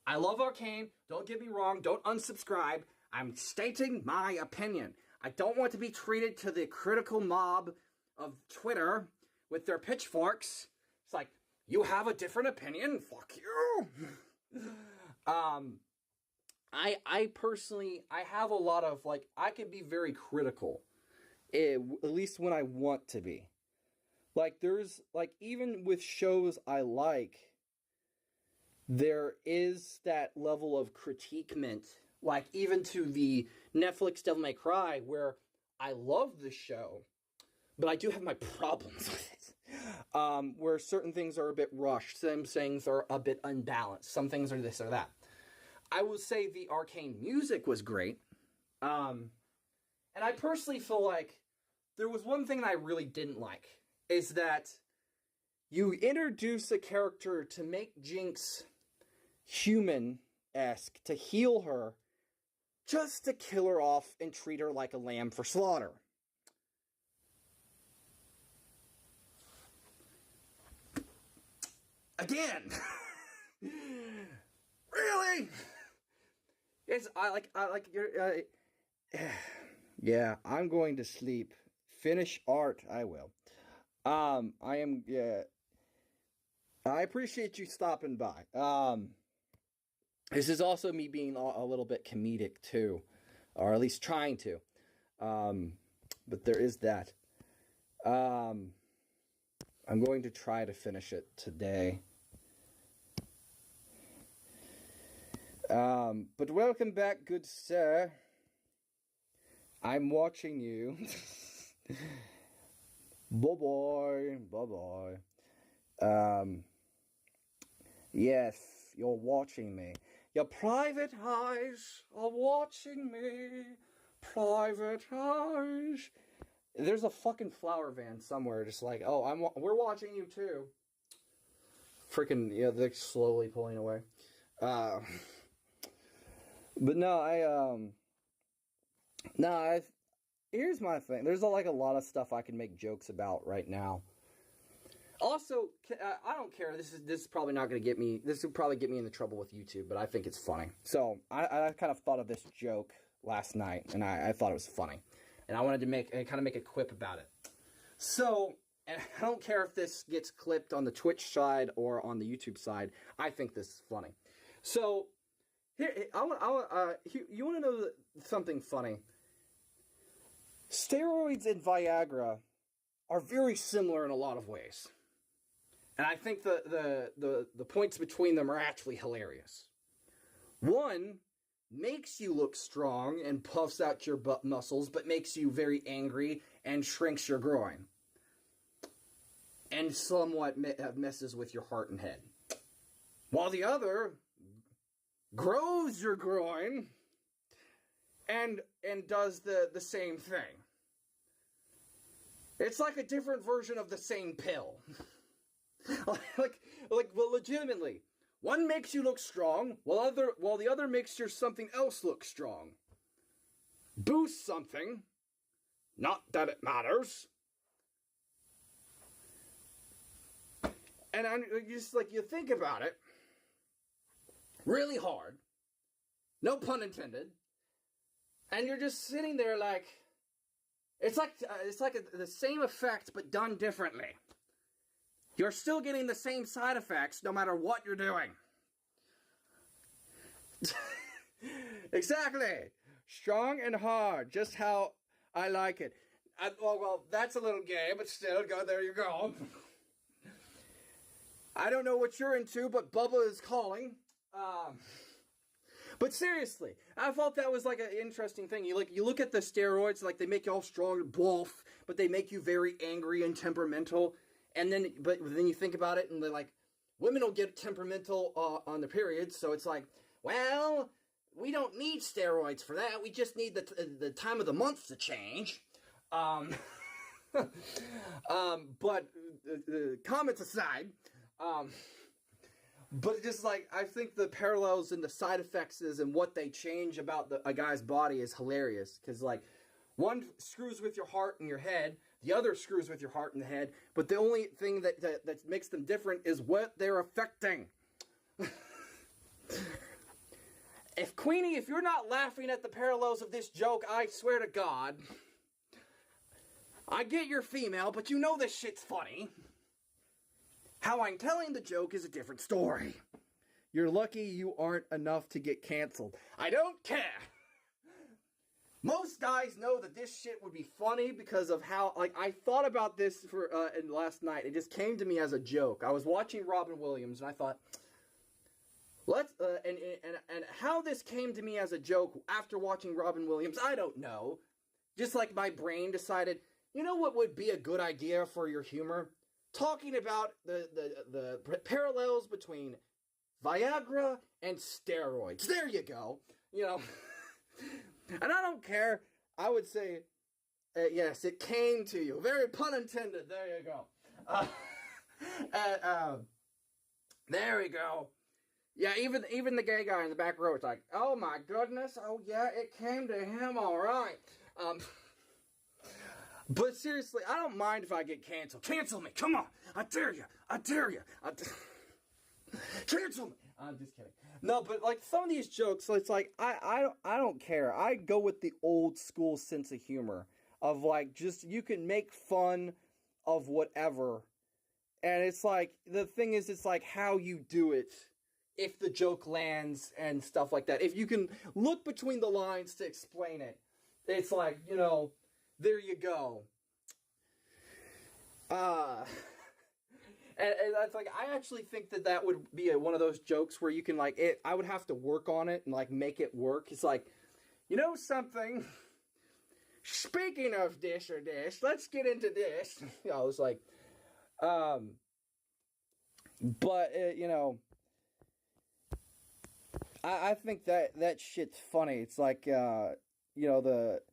Speaker 3: I love Arcane, don't get me wrong, don't unsubscribe. I'm stating my opinion. I don't want to be treated to the critical mob of Twitter with their pitchforks. It's like, you have a different opinion? Fuck you! I personally, I have a lot of, like, I can be very critical. At least when I want to be. Like, there's, like, even with shows I like, there is that level of critiquement. Like, even to the Netflix Devil May Cry, where I love the show, but I do have my problems with it. Where certain things are a bit rushed, some things are a bit unbalanced, some things are this or that. I will say the Arcane music was great. And I personally feel like there was one thing that I really didn't like, is that you introduce a character to make Jinx human-esque, to heal her, just to kill her off and treat her like a lamb for slaughter. Again! Really? Yes, I like your, yeah, I'm going to sleep. Finish art, I will. I am, yeah. I appreciate you stopping by. This is also me being a little bit comedic, too. Or at least trying to. But there is that. I'm going to try to finish it today. But welcome back, good sir. I'm watching you. Bye-bye. Bye-bye. Yes, you're watching me. Your private eyes are watching me. Private eyes. There's a fucking flower van somewhere just like, oh, we're watching you too. Freaking, yeah, they're slowly pulling away. But no, here's my thing. There's a lot of stuff I can make jokes about right now. Also, I don't care. This is probably not going to get me. This would probably get me into trouble with YouTube, but I think it's funny. So I kind of thought of this joke last night, and I thought it was funny, and I wanted to make a quip about it. So, and I don't care if this gets clipped on the Twitch side or on the YouTube side. I think this is funny. So here, you want to know something funny? Steroids and Viagra are very similar in a lot of ways. And I think the points between them are actually hilarious. One makes you look strong and puffs out your butt muscles, but makes you very angry and shrinks your groin. and somewhat messes with your heart and head. While the other grows your groin and does the same thing. It's like a different version of the same pill. Well, legitimately, one makes you look strong, while the other makes your something else look strong. Boost something, not that it matters. And you think about it really hard, no pun intended, and you're just sitting there like, it's like the same effect but done differently. You're still getting the same side effects no matter what you're doing. Exactly. Strong and hard, just how I like it. Well, that's a little gay, but still, there you go. I don't know what you're into, but Bubba is calling. But seriously, I thought that was like an interesting thing. You look at the steroids, like they make you all strong and buff, but they make you very angry and temperamental. But then you think about it, and they're like, women will get temperamental on their periods, so it's like, well, we don't need steroids for that. We just need the time of the month to change. But comments aside, but just like, I think the parallels and the side effects and what they change about a guy's body is hilarious. Because, like, one screws with your heart and your head, the other screws with your heart and the head, but the only thing that makes them different is what they're affecting. If you're not laughing at the parallels of this joke, I swear to God, I get you're female, but you know this shit's funny. How I'm telling the joke is a different story. You're lucky you aren't enough to get canceled. I don't care. Most guys know that this shit would be funny because of how, like, I thought about this last night. It just came to me as a joke. I was watching Robin Williams, and I thought, and how this came to me as a joke after watching Robin Williams, I don't know. Just like my brain decided, you know what would be a good idea for your humor? Talking about the parallels between Viagra and steroids. There you go. You know, and I don't care. I would say, yes, it came to you. Very pun intended. There you go. There we go. Yeah, even the gay guy in the back row is like, oh my goodness, oh yeah, it came to him, all right. But seriously, I don't mind if I get canceled. Cancel me, come on, I dare you. Cancel me. I'm just kidding. No, but like some of these jokes, it's like I don't care. I go with the old school sense of humor of like just you can make fun of whatever, and it's like the thing is, it's like how you do it. If the joke lands and stuff like that. If you can look between the lines to explain it, it's like, you know, there you go. And that's like, I actually think that would be one of those jokes where you can like, I would have to work on it and like make it work. It's like, you know something? Speaking of this or this, let's get into this. You know, it's like, you know, I think that shit's funny. It's like, you know, the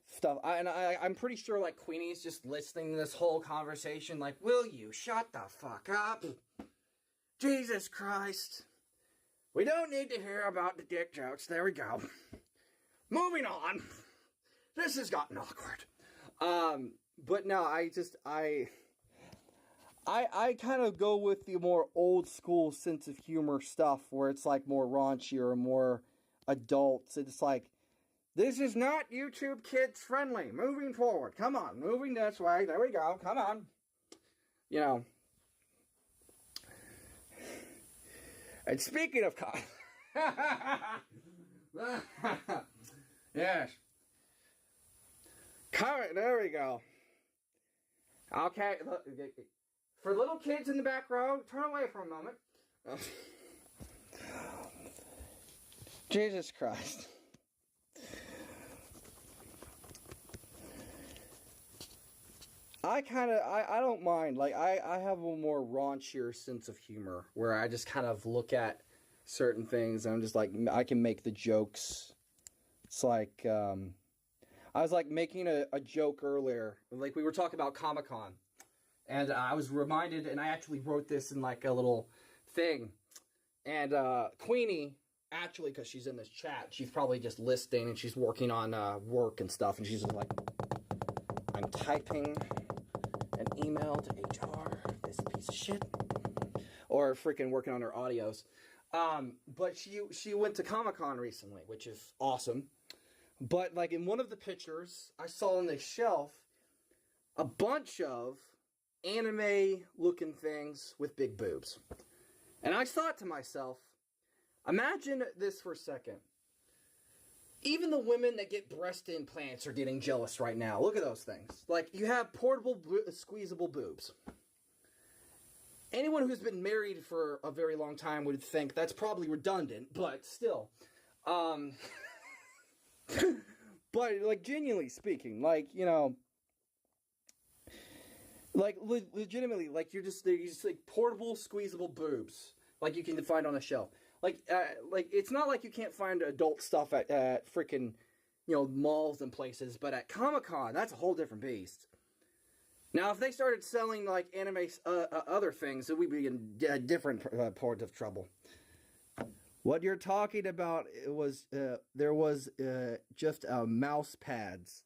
Speaker 3: stuff. I'm pretty sure, like, Queenie's just listening to this whole conversation, like, will you shut the fuck up? Jesus Christ. We don't need to hear about the dick jokes. There we go. Moving on. This has gotten awkward. But no, I kind of go with the more old school sense of humor stuff where it's like more raunchy or more adults. It's like, this is not YouTube kids friendly. Moving forward. Come on. Moving this way. There we go. Come on. You know. And speaking of yes. There we go. Okay. Look. For little kids in the back row, turn away for a moment. Jesus Christ. I don't mind. Like, I have a more raunchier sense of humor where I just kind of look at certain things and I'm just like, I can make the jokes. It's like, I was like making a joke earlier. Like, we were talking about Comic-Con. And I was reminded, and I actually wrote this in like a little thing. And Queenie, actually, because she's in this chat, she's probably just listening and she's working on work and stuff. And she's just like, I'm typing an email to HR, this piece of shit. Or freaking working on her audios. But she went to Comic-Con recently, which is awesome. But like in one of the pictures, I saw on the shelf a bunch of anime-looking things with big boobs. And I thought to myself, imagine this for a second. Even the women that get breast implants are getting jealous right now. Look at those things. Like, you have portable, squeezable boobs. Anyone who's been married for a very long time would think that's probably redundant, but still. But, like, genuinely speaking, like, you know... Like, legitimately, like, they're just like, portable, squeezable boobs. Like, you can find on a shelf. Like, it's not like you can't find adult stuff at freaking, you know, malls and places. But at Comic-Con, that's a whole different beast. Now, if they started selling, like, anime, other things, then we'd be in a different part of trouble. What you're talking about was, there was, just, mouse pads.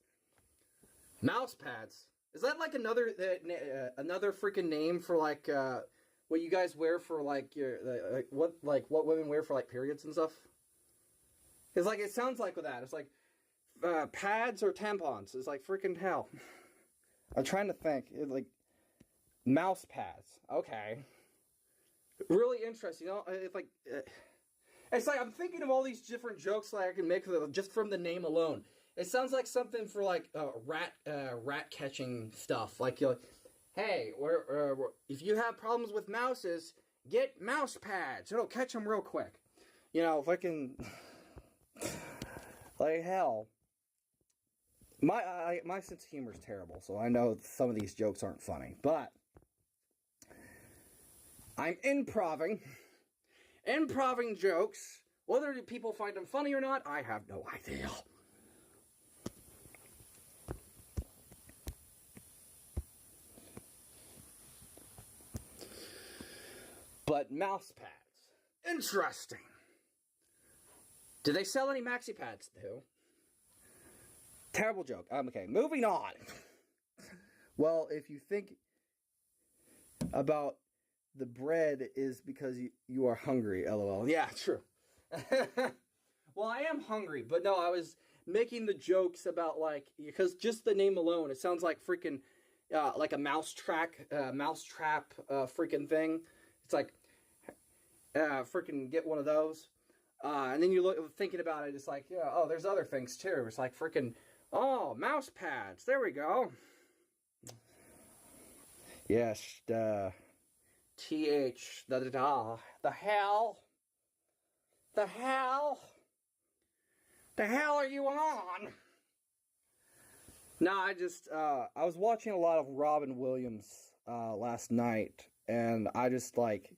Speaker 3: Mouse pads? Is that like another freaking name for like what you guys wear for like your what women wear for like periods and stuff? Because like it sounds like with that, it's like pads or tampons. It's like freaking hell. I'm trying to think. It's like mouse pads. Okay, really interesting. You know, it's like I'm thinking of all these different jokes that I can make just from the name alone. It sounds like something for like rat catching stuff. Like, you're like, hey, if you have problems with mouses, get mouse pads. It'll catch them real quick. You know, if I can, like hell. My sense of humor is terrible, so I know some of these jokes aren't funny, but I'm improving jokes. Whether people find them funny or not, I have no idea. But mouse pads. Interesting. Do they sell any maxi pads, though? Terrible joke. Okay, moving on. Well, if you think about the bread is because you are hungry, lol. Yeah, true. Well, I am hungry, but no, I was making the jokes about, like, because just the name alone, it sounds like freaking, like a mousetrap freaking thing. It's like, freaking get one of those. And then you look, thinking about it, it's like, yeah, oh, there's other things too. It's like freaking, oh, mouse pads. There we go. Yes, the hell. The hell are you on? No, I was watching a lot of Robin Williams, last night, and I just, like,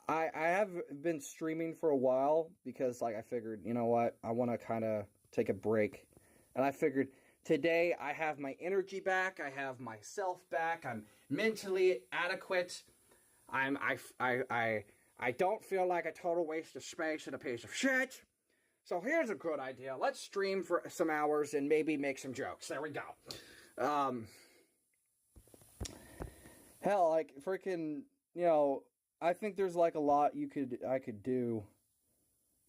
Speaker 3: I have been streaming for a while because, like, I figured, you know what, I want to kind of take a break. And I figured today I have my energy back, I have myself back, I'm mentally adequate, I don't feel like a total waste of space and a piece of shit. So here's a good idea. Let's stream for some hours and maybe make some jokes. There we go. Hell, like, freaking, you know, I think there's, like, a lot I could do.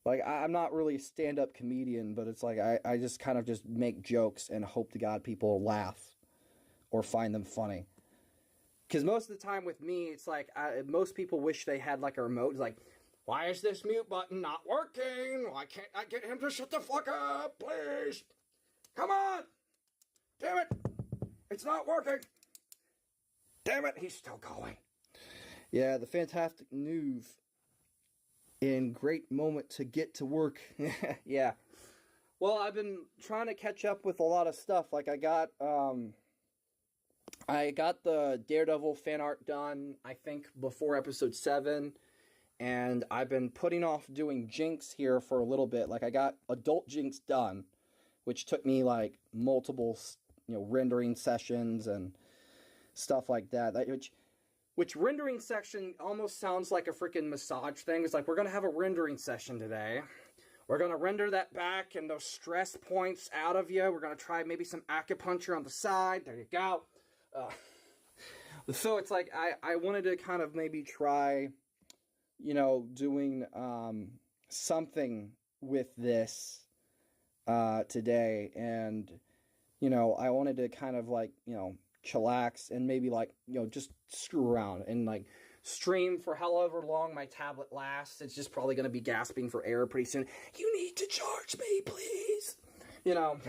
Speaker 3: Like, I'm not really a stand-up comedian, but it's like, I just kind of just make jokes and hope to God people will laugh or find them funny. Because most of the time with me, it's like, most people wish they had, like, a remote. It's like, why is this mute button not working? Why can't I get him to shut the fuck up, please? Come on! Damn it! It's not working! Damn it, he's still going. Yeah, the fantastic news. In great moment to get to work. Yeah. Well, I've been trying to catch up with a lot of stuff. Like, I got, I got the Daredevil fan art done, I think, before episode 7. And I've been putting off doing Jinx here for a little bit. Like, I got adult Jinx done, which took me, like, multiple, rendering sessions and stuff like that. Which rendering section almost sounds like a freaking massage thing. It's like, we're going to have a rendering session today. We're going to render that back and those stress points out of you. We're going to try maybe some acupuncture on the side. There you go. So it's like, I wanted to kind of maybe try, doing something with this today. And, I wanted to kind of like, chillax and maybe like, just screw around and like stream for however long my tablet lasts. It's just probably going to be gasping for air pretty soon. You need to charge me, please. I'm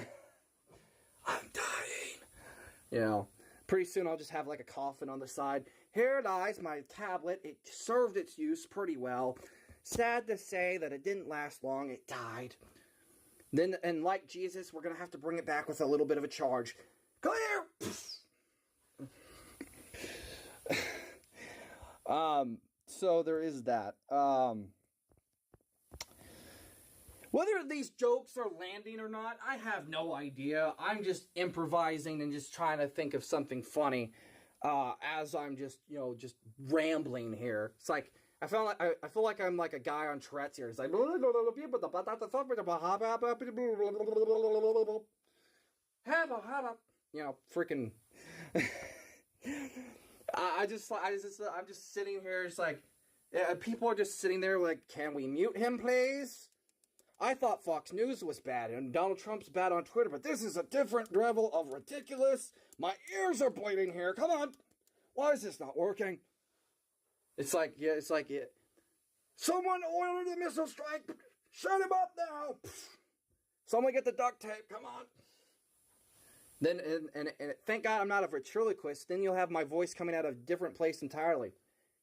Speaker 3: dying. Pretty soon I'll just have like a coffin on the side. Here lies my tablet. It served its use pretty well. Sad to say that it didn't last long. It died. Then, and like Jesus, we're going to have to bring it back with a little bit of a charge. Clear! So there is that. Whether these jokes are landing or not, I have no idea. I'm just improvising and just trying to think of something funny, as I'm just, just rambling here. It's like, I feel like I'm like a guy on Tourette's here. It's like, freaking. I'm just sitting here. It's like, people are just sitting there like, can we mute him, please? I thought Fox News was bad and Donald Trump's bad on Twitter, but this is a different level of ridiculous. My ears are bleeding here. Come on. Why is this not working? It's like, someone ordered a missile strike. Shut him up now. Someone get the duct tape. Come on. Then, and thank God I'm not a ventriloquist. Then you'll have my voice coming out of a different place entirely.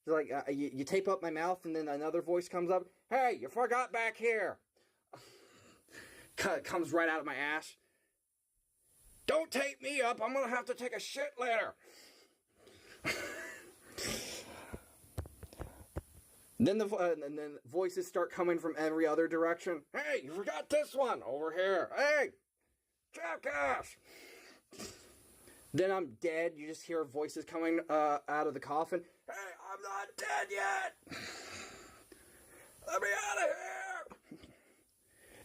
Speaker 3: It's like, you tape up my mouth and then another voice comes up. Hey, you forgot back here. Comes right out of my ass. Don't tape me up. I'm going to have to take a shit later. Then then voices start coming from every other direction. Hey, you forgot this one over here. Hey, jackass. Then I'm dead. You just hear voices coming out of the coffin. Hey, I'm not dead yet. Let me out of here.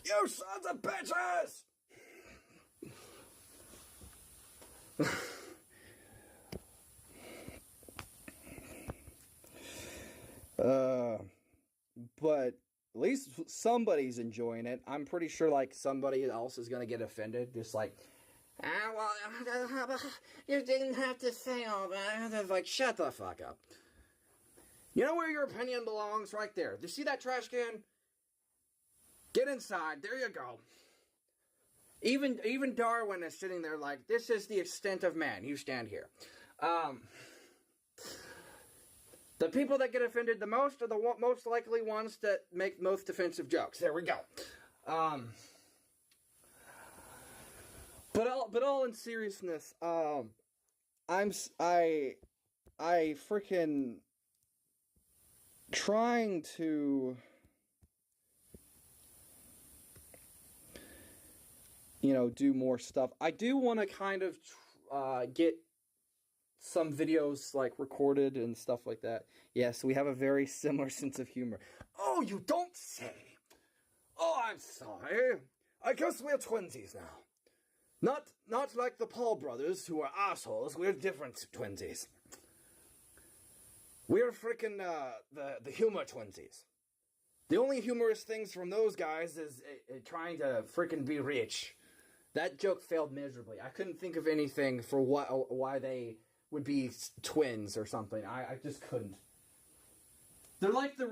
Speaker 3: You sons of bitches. But at least somebody's enjoying it. I'm pretty sure like somebody else is gonna get offended. Just like, well, you didn't have to say all that. Like, shut the fuck up. You know where your opinion belongs? Right there. Do you see that trash can? Get inside. There you go. Even Darwin is sitting there like, this is the extent of man. You stand here. The people that get offended the most are the most likely ones that make most offensive jokes. There we go. But all in seriousness, I freaking trying to, do more stuff. I do want to kind of get some videos like recorded and stuff like that. Yes, we have a very similar sense of humor. Oh, you don't say. Oh, I'm sorry. I guess we're twinsies now. Not like the Paul brothers who are assholes. We're different twinsies. We're freaking the humor twinsies. The only humorous things from those guys is trying to freaking be rich. That joke failed miserably. I couldn't think of anything for why they would be twins or something. I just couldn't. They're like the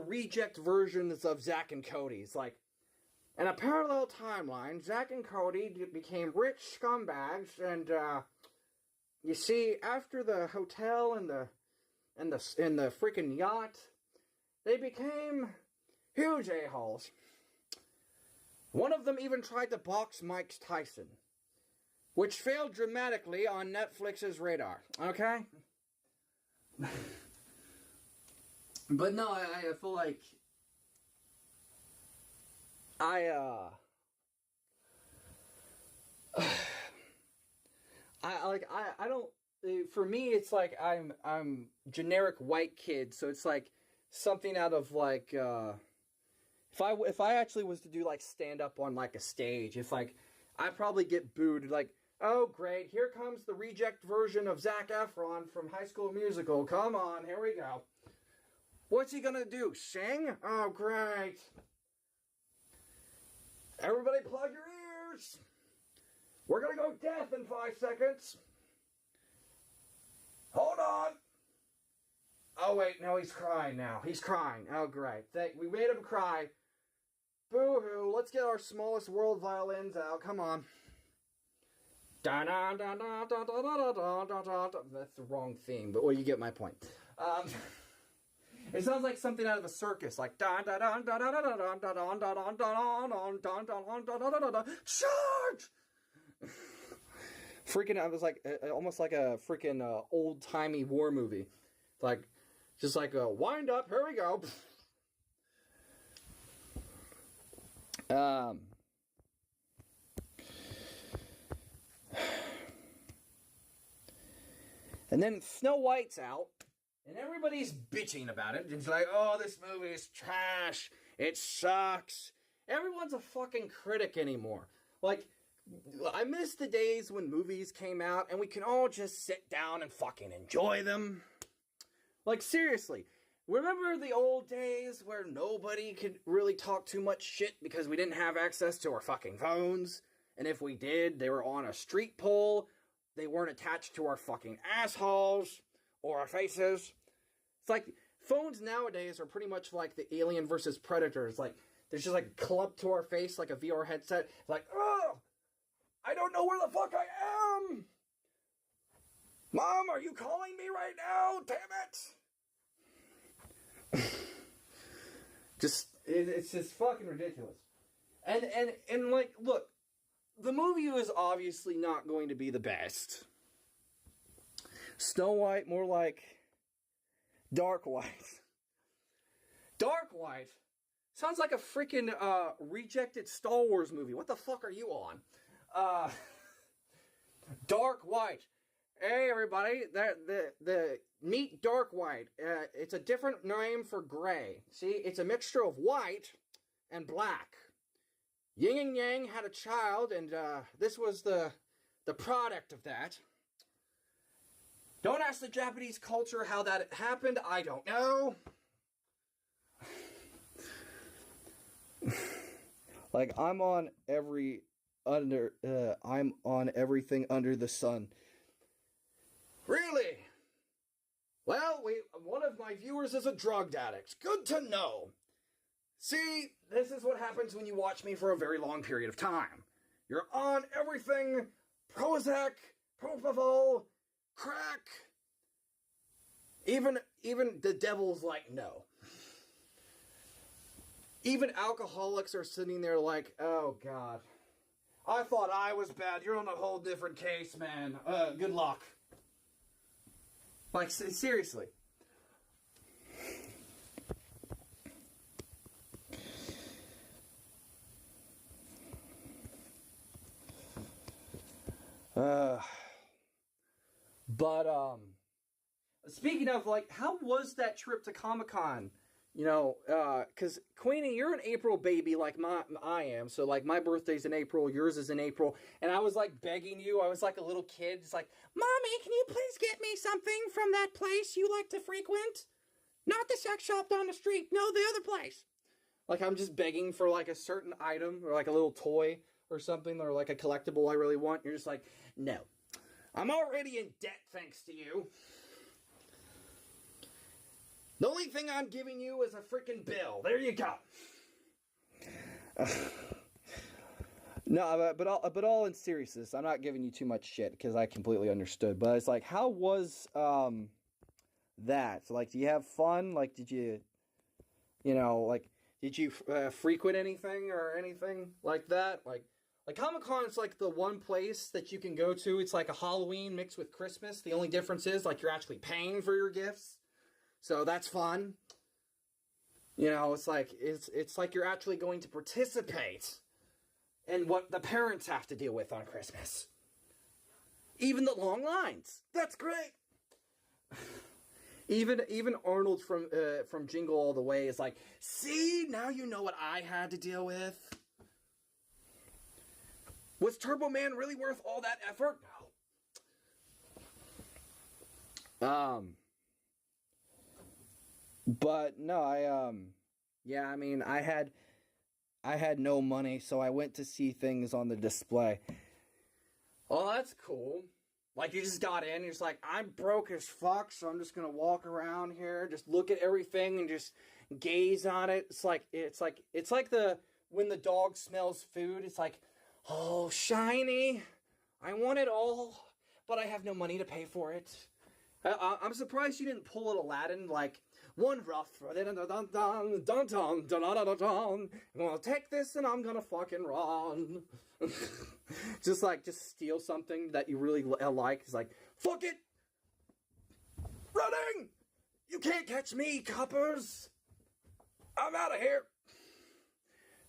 Speaker 3: reject versions of Zack and Cody. It's like, in a parallel timeline, Zack and Cody became rich scumbags, and you see, after the hotel and the freaking yacht, they became huge a-holes. One of them even tried to box Mike Tyson. which failed dramatically on Netflix's radar. Okay? But no, I feel like I don't. For me, it's like I'm generic white kid, so it's like something out of like if I actually was to do like stand up on like a stage, if like I'd probably get booed. Like, oh great, here comes the reject version of Zac Efron from High School Musical. Come on, here we go. What's he gonna do? Sing? Oh great. Everybody plug your ears. We're gonna go deaf in 5 seconds. Hold on. Oh wait, no, he's crying now. He's crying. Oh great. We made him cry. Boo-hoo. Let's get our smallest world violins out. Come on. That's the wrong theme, but well, you get my point. It sounds like something out of a circus, like charge. Freaking, I was like almost like a freaking old timey war movie, like just like a wind up. Here we go. And then Snow White's out, and everybody's bitching about it. It's like, oh, this movie is trash. It sucks. Everyone's a fucking critic anymore. Like, I miss the days when movies came out and we can all just sit down and fucking enjoy them. Like, seriously. Remember the old days where nobody could really talk too much shit because we didn't have access to our fucking phones? And if we did, they were on a street pole. They weren't attached to our fucking assholes or our faces. It's like, phones nowadays are pretty much like the Alien versus Predators. Like, there's just like clumped to our face like a VR headset. It's like, oh, I don't know where the fuck I am. Mom, are you calling me right now? Damn it. It's just fucking ridiculous. And like, look, the movie was obviously not going to be the best. Snow White, more like Dark White. Dark White sounds like a freaking rejected Star Wars movie. What the fuck are you on? Dark White. Hey everybody, the meet Dark White. It's a different name for gray. See, it's a mixture of white and black. Yin and Yang had a child, and this was the product of that. Don't ask the Japanese culture how that happened. I don't know. Like, I'm on everything under the sun. Really? Well, one of my viewers is a drug addict. Good to know. See, this is what happens when you watch me for a very long period of time. You're on everything. Prozac, propofol, crack. Even the devil's like, no. Even alcoholics are sitting there like, oh God. I thought I was bad. You're on a whole different case, man. Good luck. Like, seriously. Speaking of, like, how was that trip to Comic-Con? You know, because Queenie, you're an April baby like I am. So, like, my birthday's in April, yours is in April. And I was, like, begging you. I was like a little kid. It's like, Mommy, can you please get me something from that place you like to frequent? Not the sex shop down the street. No, the other place. Like, I'm just begging for, like, a certain item or, like, a little toy or something or, like, a collectible I really want. You're just like, no. I'm already in debt thanks to you. The only thing I'm giving you is a freaking bill. There you go. No, but all in seriousness, I'm not giving you too much shit because I completely understood. But it's like, how was that? Like, do you have fun? Like, did you frequent anything or anything like that? Like Like, Comic-Con is like the one place that you can go to. It's like a Halloween mixed with Christmas. The only difference is, like, you're actually paying for your gifts. So that's fun. You know, it's like you're actually going to participate in what the parents have to deal with on Christmas. Even the long lines. That's great. Even Arnold from Jingle All the Way is like, see, now you know what I had to deal with. Was Turbo Man really worth all that effort? No. But no, yeah, I mean, I had no money, so I went to see things on the display. Oh, that's cool. Like, you just got in, you're just like, I'm broke as fuck, so I'm just gonna walk around here, just look at everything and just gaze on it. It's like when the dog smells food, it's like, oh, shiny. I want it all, but I have no money to pay for it. I'm surprised you didn't pull an Aladdin, like, one rough, I'm gonna take this and I'm gonna fucking run. just steal something that you really like. It's like, fuck it! Running! You can't catch me, coppers! I'm out of here!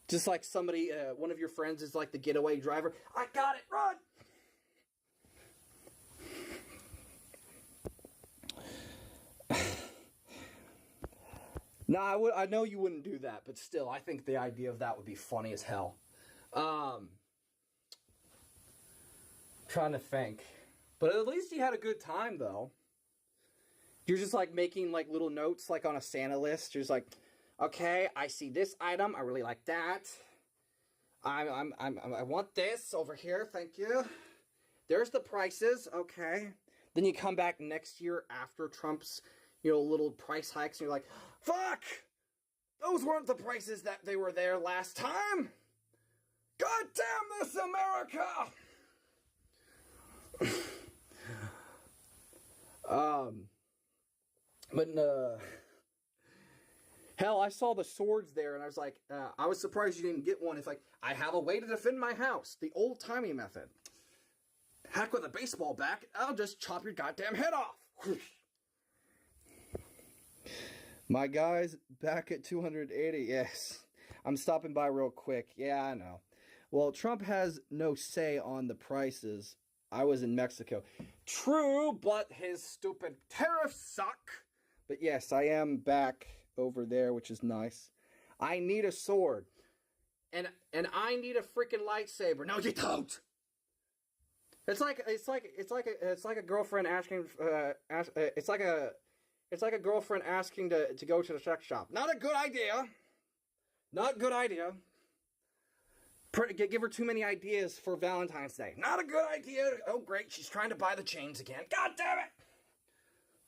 Speaker 3: Just like somebody, one of your friends is like the getaway driver. I got it, run! No, I know you wouldn't do that, but still, I think the idea of that would be funny as hell. Trying to think. But at least you had a good time, though. You're just, like, making, like, little notes, like, on a Santa list. You're just like, okay, I see this item. I really like that. I want this over here. Thank you. There's the prices. Okay. Then you come back next year after Trump's, little price hikes, and you're like, fuck! Those weren't the prices that they were there last time! God damn this, America! Hell, I saw the swords there, and I was like, I was surprised you didn't get one. It's like, I have a way to defend my house, the old-timey method. Heck with a baseball bat, I'll just chop your goddamn head off! My guy's back at 280, yes. I'm stopping by real quick. Yeah, I know. Well, Trump has no say on the prices. I was in Mexico. True, but his stupid tariffs suck. But yes, I am back over there, which is nice. I need a sword. And I need a freaking lightsaber. No, you don't! It's like a girlfriend asking It's like a girlfriend asking to go to the sex shop. Not a good idea. Not a good idea. Give her too many ideas for Valentine's Day. Not a good idea. Oh, great. She's trying to buy the chains again. God damn it.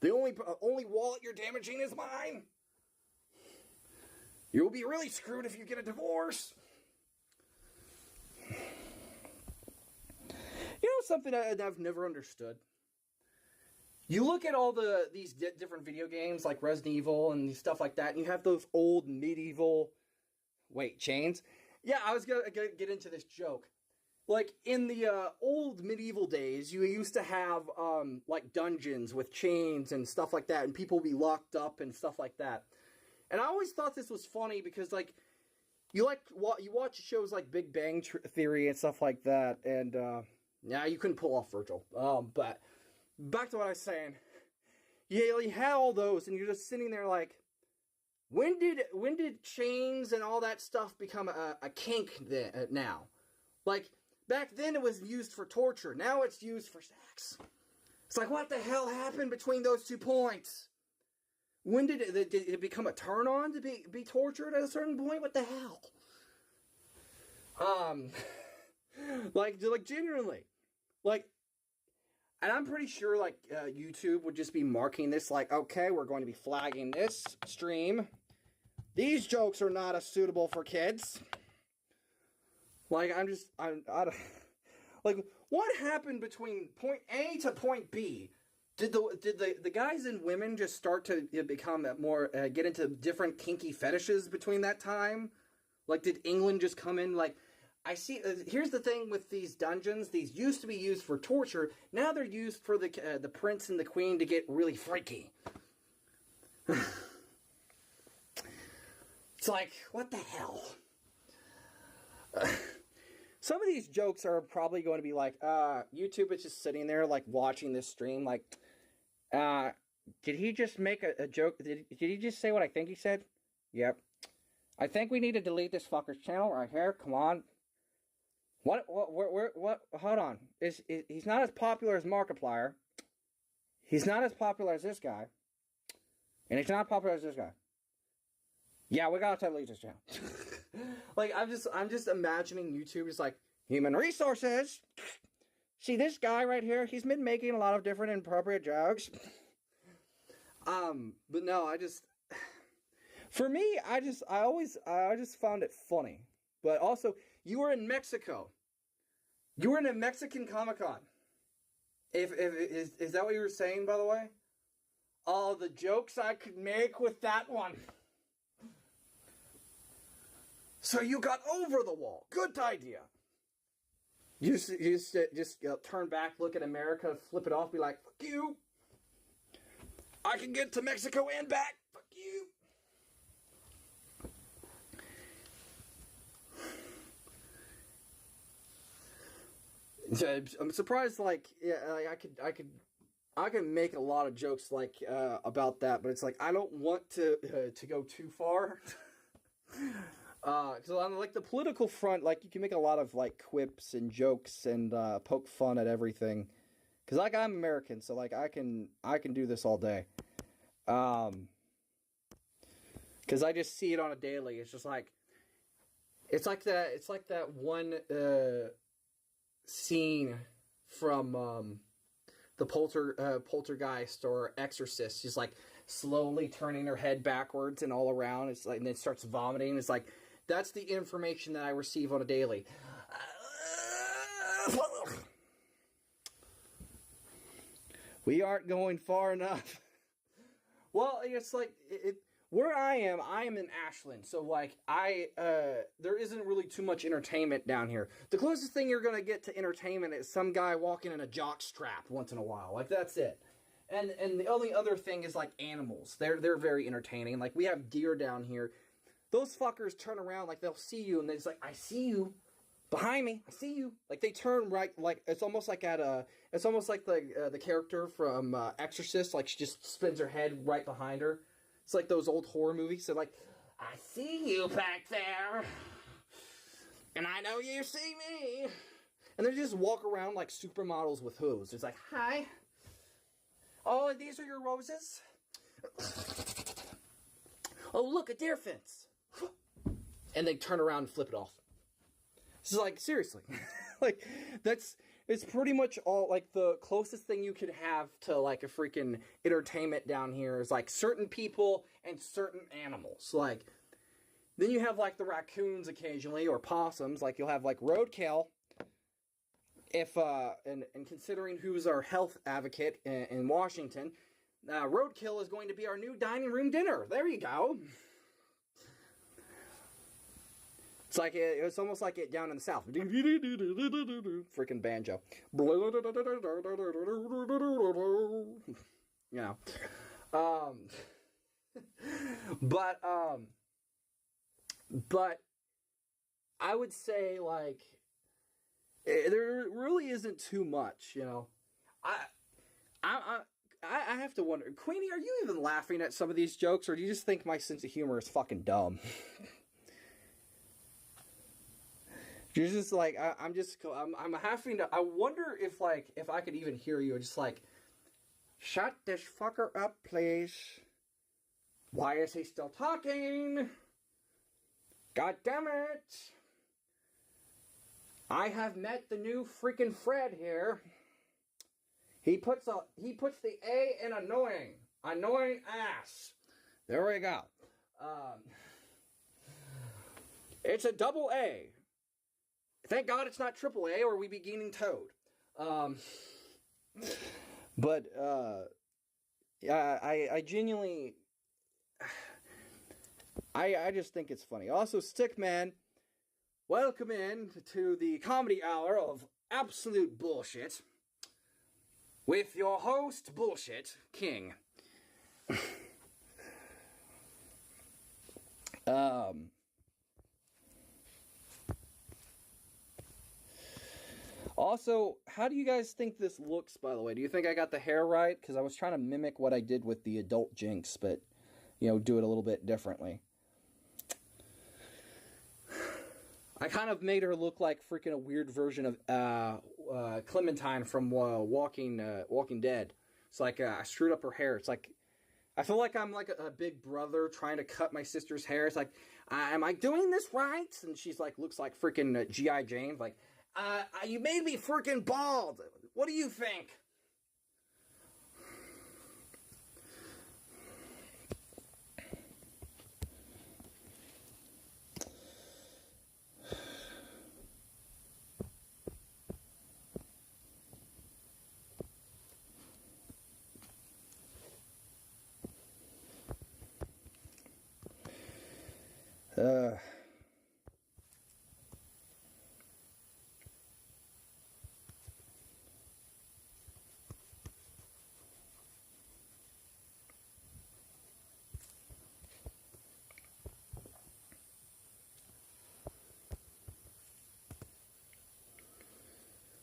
Speaker 3: The only wallet you're damaging is mine. You'll be really screwed if you get a divorce. You know something I've never understood? You look at all these different video games like Resident Evil and stuff like that, and you have those old medieval... Wait, chains? Yeah, I was gonna get into this joke. Like, in the old medieval days, you used to have, like, dungeons with chains and stuff like that, and people would be locked up and stuff like that. And I always thought this was funny because, like, you watch shows like Big Bang Theory and stuff like that, and, yeah, you couldn't pull off Virgil. But... back to what I was saying. Yeah, you had all those, and you're just sitting there like, when did chains and all that stuff become a kink now? Like, back then it was used for torture. Now it's used for sex. It's like, what the hell happened between those 2 points? When did it become a turn-on to be tortured at a certain point? What the hell? Like genuinely. Like, and I'm pretty sure, like, YouTube would just be marking this, like, okay, we're going to be flagging this stream. These jokes are not suitable for kids. Like, I don't... Like, what happened between point A to point B? Did the guys and women just start to become more, get into different kinky fetishes between that time? Like, did England just come in, like, I see. Here's the thing with these dungeons. These used to be used for torture. Now they're used for the prince and the queen to get really freaky. It's like, what the hell? Some of these jokes are probably going to be like, YouTube is just sitting there, like, watching this stream, like, did he just make a joke? Did he just say what I think he said? Yep. I think we need to delete this fucker's channel right here. Come on. What, hold on. He's not as popular as Markiplier. He's not as popular as this guy. And he's not popular as this guy. Yeah, we gotta delete this channel. Like, I'm just imagining YouTube is like, human resources. See this guy right here? He's been making a lot of different inappropriate jokes. But no, for me, I just found it funny. But also, you were in Mexico. You were in a Mexican Comic-Con. Is that what you were saying, by the way? Oh, the jokes I could make with that one. So you got over the wall. Good idea. You just turn back, look at America, flip it off, be like, fuck you. I can get to Mexico and back. Fuck you. I'm surprised, like, yeah, I could make a lot of jokes, like, about that, but it's like, I don't want to go too far. So on, like, the political front, like, you can make a lot of, like, quips and jokes and, poke fun at everything. Because, like, I'm American, so, like, I can do this all day. Because I just see it on a daily. It's just like, it's like that one, scene from, the Poltergeist or Exorcist. She's, like, slowly turning her head backwards and all around. It's like, and then starts vomiting. It's like, that's the information that I receive on a daily. We aren't going far enough. Well, it's like, where I am in Ashland, so, like, there isn't really too much entertainment down here. The closest thing you're gonna get to entertainment is some guy walking in a jock strap once in a while. Like, that's it. And the only other thing is, like, animals. They're very entertaining. Like, we have deer down here. Those fuckers turn around, like, they'll see you, and they're just like, I see you. Behind me, I see you. Like, they turn right, like, it's almost like it's almost like the character from Exorcist, like, she just spins her head right behind her. It's like those old horror movies. So, like, I see you back there, and I know you see me. And they just walk around like supermodels with hooves. It's like, hi. Oh, these are your roses? Oh, look, a deer fence. And they turn around and flip it off. It's like, seriously. Like, it's pretty much all, like, the closest thing you could have to, like, a freaking entertainment down here is, like, certain people and certain animals. Like, then you have, like, the raccoons occasionally, or possums. Like, you'll have, like, roadkill. And considering who's our health advocate in Washington, roadkill is going to be our new dining room dinner. There you go. It's like, it's almost like it down in the South. Freaking banjo. You know. But I would say, like, there really isn't too much, you know. I have to wonder, Queenie, are you even laughing at some of these jokes, or do you just think my sense of humor is fucking dumb? You're just like, I'm having to, I wonder if I could even hear you, just like, shut this fucker up, please. Why is he still talking? God damn it. I have met the new freaking Fred here. He puts the A in annoying. Annoying ass. There we go. It's a double A. Thank God it's not triple A, or we'd be getting towed. I genuinely, I just think it's funny. Also, Stickman, Welcome in to the comedy hour of absolute bullshit with your host, Bullshit King. Also, how do you guys think this looks, by the way? Do you think I got the hair right? Because I was trying to mimic what I did with the adult Jinx, but, you know, do it a little bit differently. I kind of made her look like freaking a weird version of Clementine from Walking Dead. It's like I screwed up her hair. It's like I feel like I'm like a big brother trying to cut my sister's hair. It's like, am I doing this right? And she's like, looks like freaking G.I. Jane. Like, you made me freaking bald. What do you think?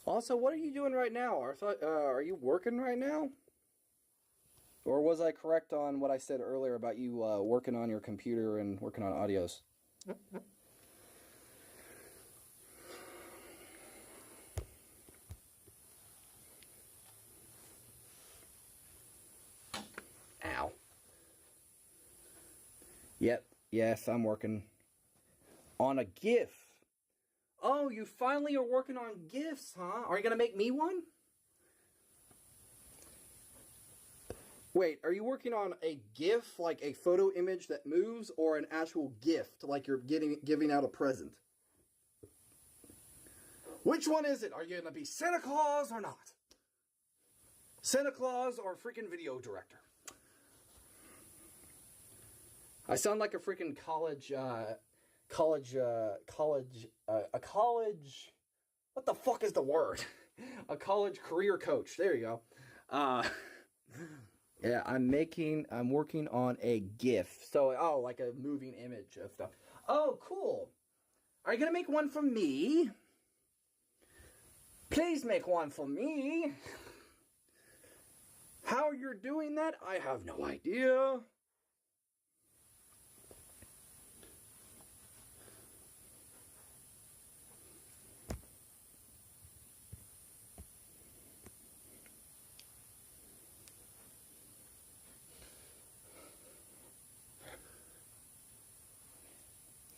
Speaker 3: Also, what are you doing right now? Are you working right now? Or was I correct on what I said earlier about you working on your computer and working on audios? Ow. Yep, yes, I'm working on a GIF. Oh, you finally are working on GIFs, huh? Are you going to make me one? Wait, are you working on a GIF, like a photo image that moves, or an actual gift, like you're giving out a present? Which one is it? Are you going to be Santa Claus or not? Santa Claus or freaking video director? I sound like a freaking college, what the fuck is the word? A college career coach. There you go. Yeah, I'm working on a GIF. So, like a moving image of stuff. Oh, cool. Are you gonna make one for me? Please make one for me. How you're doing that, I have no idea.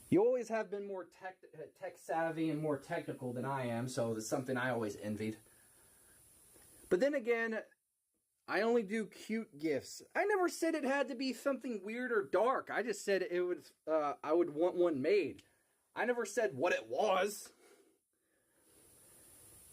Speaker 3: You always have been more tech savvy and more technical than I am, so it's something I always envied. But then again, I only do cute GIFs. I never said it had to be something weird or dark. I just said it would. I would want one made. I never said what it was.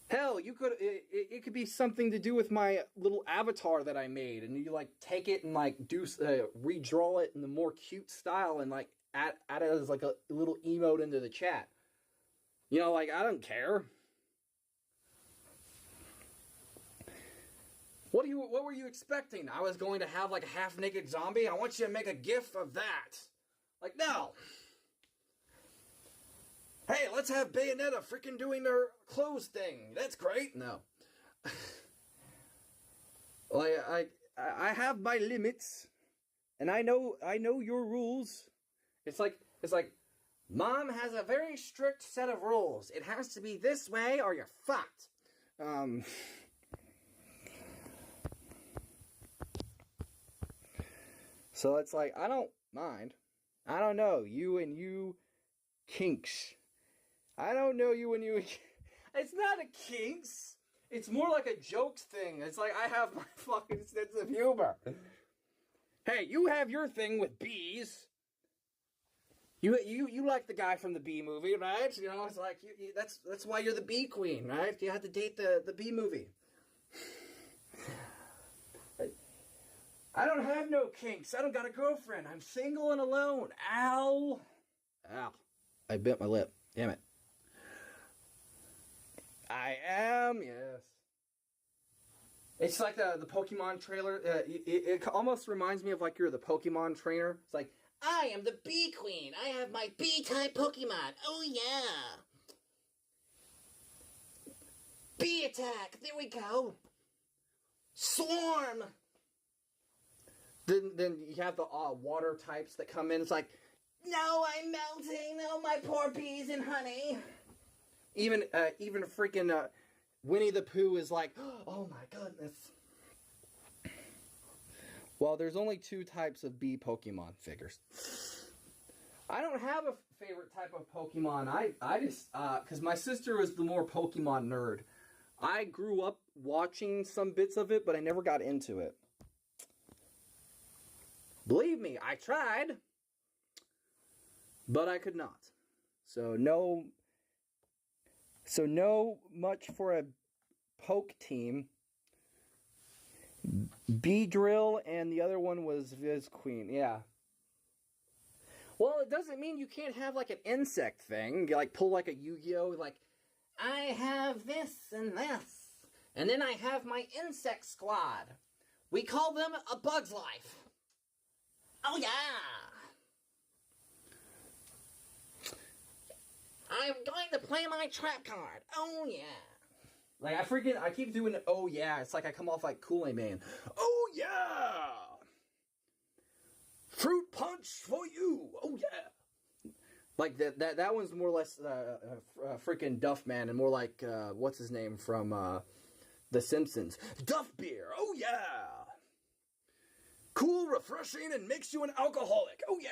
Speaker 3: Hell, you could. It could be something to do with my little avatar that I made, and you like take it and like do redraw it in the more cute style and like add it as like a little emote into the chat. You know, like I don't care. What were you expecting? I was going to have like a half-naked zombie? I want you to make a GIF of that. Like, no. Hey, let's have Bayonetta freaking doing their clothes thing. That's great. No. Like, I have my limits, and I know your rules. It's like, Mom has a very strict set of rules. It has to be this way or you're fucked. So it's like, I don't mind. I don't know. You and you kinks. I don't know you and you. It's not a kinks. It's more like a jokes thing. It's like I have my fucking sense of humor. Hey, you have your thing with bees. You like the guy from the Bee Movie, right? You know, it's like that's why you're the Bee Queen, right? You had to date the Bee Movie. I don't have no kinks. I don't got a girlfriend. I'm single and alone. Ow. Ow. I bit my lip. Damn it. I am, yes. It's like the Pokemon trailer. It almost reminds me of like you're the Pokemon trainer. It's like, I am the Bee Queen. I have my Bee-type Pokemon. Oh, yeah. Bee attack. There we go. Swarm. Then you have the water types that come in. It's like, no, I'm melting. No, my poor bees and honey. Even freaking Winnie the Pooh is like, oh my goodness. Well, there's only 2 types of bee Pokemon figures. I don't have a favorite type of Pokemon. I just, because my sister was the more Pokemon nerd. I grew up watching some bits of it, but I never got into it. Believe me, I tried, but I could not. So no much for a poke team. Beedrill and the other one was Viz Queen. Yeah. Well, it doesn't mean you can't have like an insect thing. You like pull like a Yu-Gi-Oh! Like, I have this and this. And then I have my insect squad. We call them a Bug's Life. Oh yeah! I'm going to play my trap card. Oh yeah! Like I keep doing oh yeah. It's like I come off like Kool-Aid-Man. Oh yeah! Fruit punch for you. Oh yeah! Like that one's more or less freaking Duff Man and more like what's his name from The Simpsons? Duff Beer. Oh yeah! Cool, refreshing, and makes you an alcoholic. Oh yeah!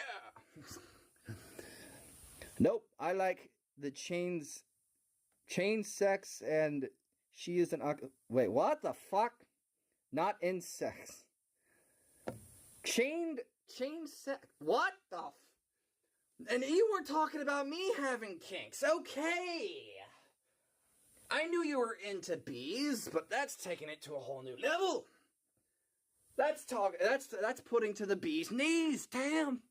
Speaker 3: Nope, I like the chain sex, and she is an wait, what the fuck? Not insects. Chain sex. What the and you were talking about me having kinks. Okay. I knew you were into bees, but that's taking it to a whole new level. That's putting to the bee's knees. Damn.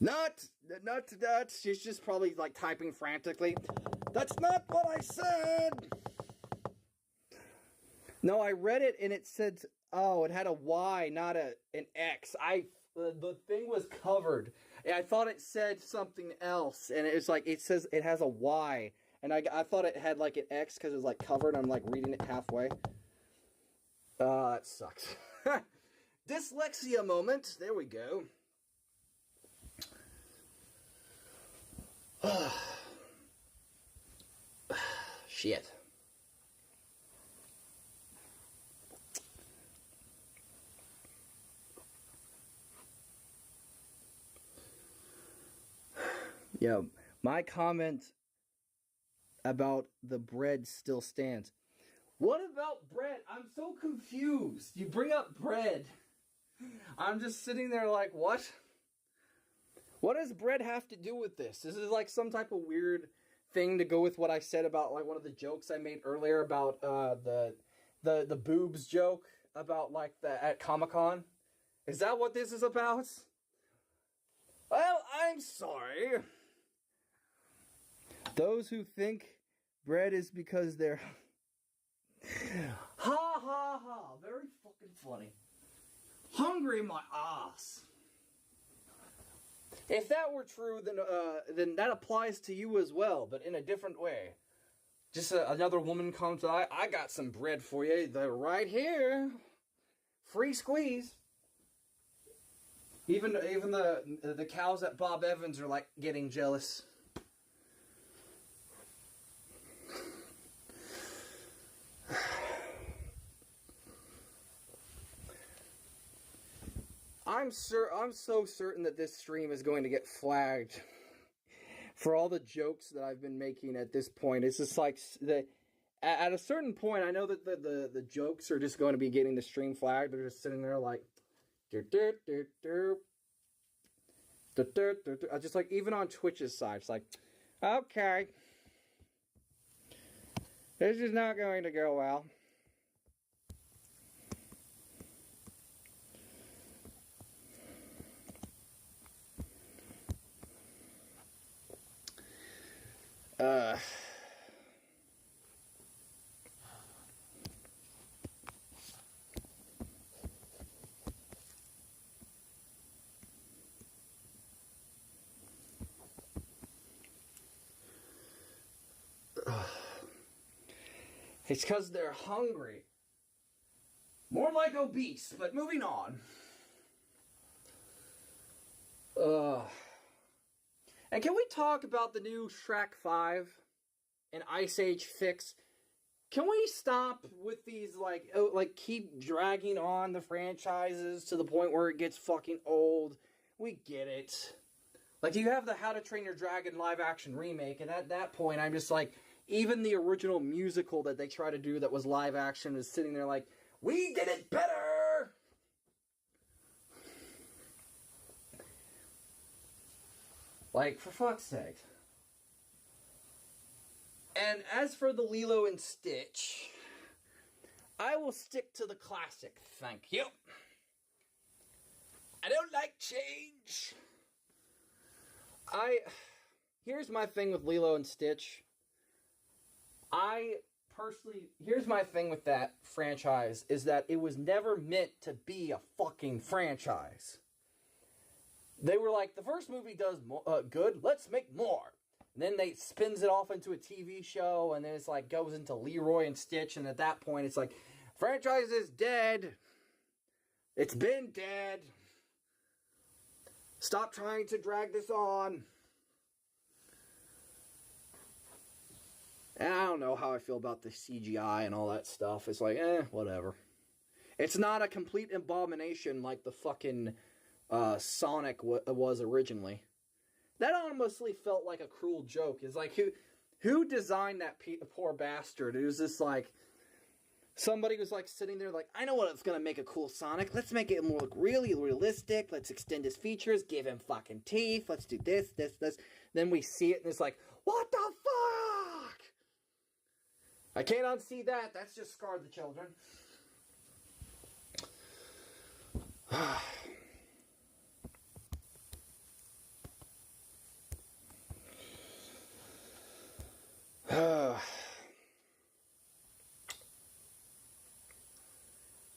Speaker 3: Not that. She's just probably like typing frantically. That's not what I said. No, I read it and it said, oh, it had a Y, not an X. The thing was covered. I thought it said something else, and it's like it says it has a Y, and I thought it had like an X because it was like covered. I'm like reading it halfway. That sucks. Dyslexia moment. There we go. Shit. Yeah, my comment about the bread still stands. What about bread? I'm so confused. You bring up bread. I'm just sitting there like, what? What does bread have to do with this? This is like some type of weird thing to go with what I said about like one of the jokes I made earlier about the boobs joke about like at Comic-Con. Is that what this is about? Well, I'm sorry. Those who think bread is because they're ha ha ha, very fucking funny. Hungry my ass. If that were true, then that applies to you as well, but in a different way. Just another woman comes, I got some bread for you. They're right here. Free squeeze. Even the cows at Bob Evans are like getting jealous. I'm so certain that this stream is going to get flagged for all the jokes that I've been making at this point. It's just like at a certain point, I know that the jokes are just going to be getting the stream flagged. They're just sitting there like, just like even on Twitch's side, it's like, okay, this is not going to go well. It's because they're hungry. More like obese, but moving on. And can we talk about the new Shrek 5 and Ice Age fix? Can we stop with these, like keep dragging on the franchises to the point where it gets fucking old? We get it. Like, you have the How to Train Your Dragon live-action remake, and at that point, I'm just like, even the original musical that they try to do that was live-action is sitting there like, we did it better! Like, for fuck's sake. And as for the Lilo and Stitch, I will stick to the classic, thank you. I don't like change. Here's my thing with Lilo and Stitch. Here's my thing with that franchise, is that it was never meant to be a fucking franchise. They were like, the first movie does good, let's make more. And then they spins it off into a TV show, and then it's like, goes into Leroy and Stitch, and at that point it's like, franchise is dead. It's been dead. Stop trying to drag this on. And I don't know how I feel about the CGI and all that stuff. It's like, whatever. It's not a complete abomination like the fucking Sonic was originally. That honestly felt like a cruel joke. It's like, who designed that poor bastard? It was just like, somebody was like sitting there like, I know what's gonna make a cool Sonic. Let's make it look really realistic. Let's extend his features. Give him fucking teeth. Let's do this. Then we see it and it's like, what the fuck? I can't unsee that. That's just scarred the children.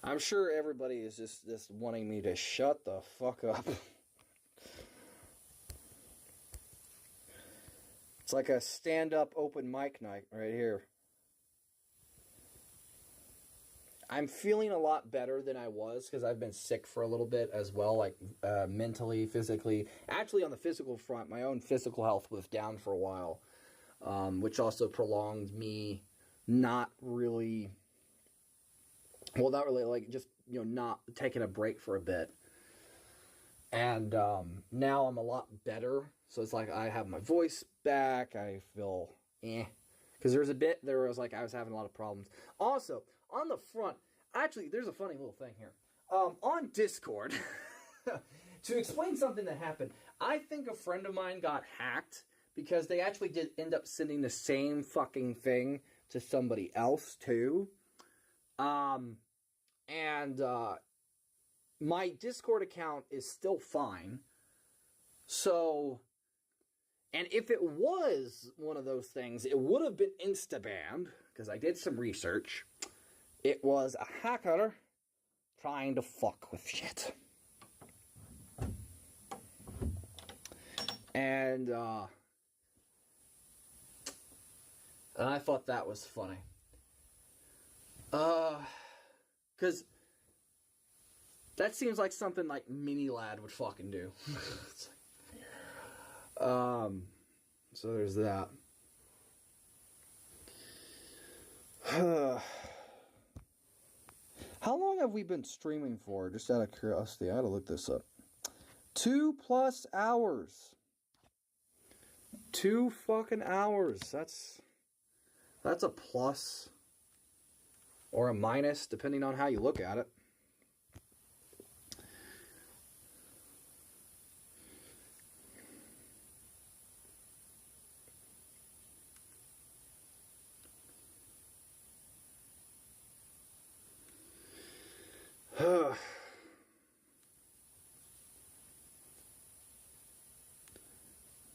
Speaker 3: I'm sure everybody is just wanting me to shut the fuck up. It's like a stand-up open mic night right here. I'm feeling a lot better than I was because I've been sick for a little bit as well, like mentally, physically. Actually, on the physical front, my own physical health was down for a while, which also prolonged me not really, like just, not taking a break for a bit. And now I'm a lot better, so it's like I have my voice back, I feel because there was like, I was having a lot of problems. Also, on the front, actually, there's a funny little thing here. On Discord, to explain something that happened, I think a friend of mine got hacked because they actually did end up sending the same fucking thing to somebody else, too. And my Discord account is still fine. So, and if it was one of those things, it would have been insta-banned, because I did some research. It was a hacker trying to fuck with shit. And I thought that was funny. Because that seems like something like Mini Lad would fucking do. So there's that. How long have we been streaming for? Just out of curiosity, I had to look this up. 2+ hours. 2 fucking hours. That's a plus. Or a minus, depending on how you look at it.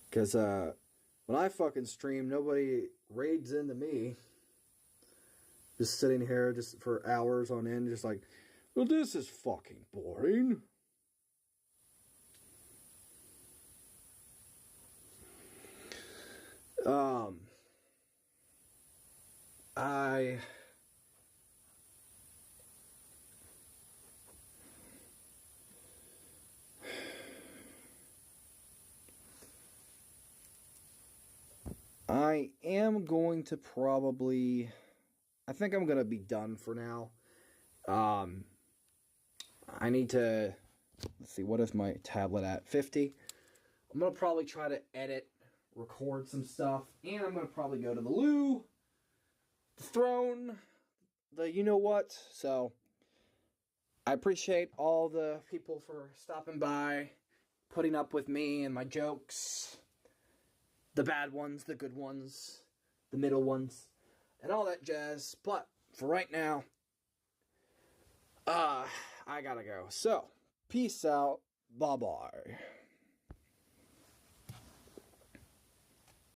Speaker 3: Because when I fucking stream, nobody raids into me. Just sitting here just for hours on end, just like, well, this is fucking boring. I am going to probably... I think I'm going to be done for now. I need to... Let's see, what is my tablet at? 50. I'm going to probably try to edit, record some stuff, and I'm going to probably go to the loo, the throne, the you-know-what. So, I appreciate all the people for stopping by, putting up with me and my jokes. The bad ones, the good ones, the middle ones, and all that jazz. But, for right now, I gotta go. So, peace out. Bye-bye.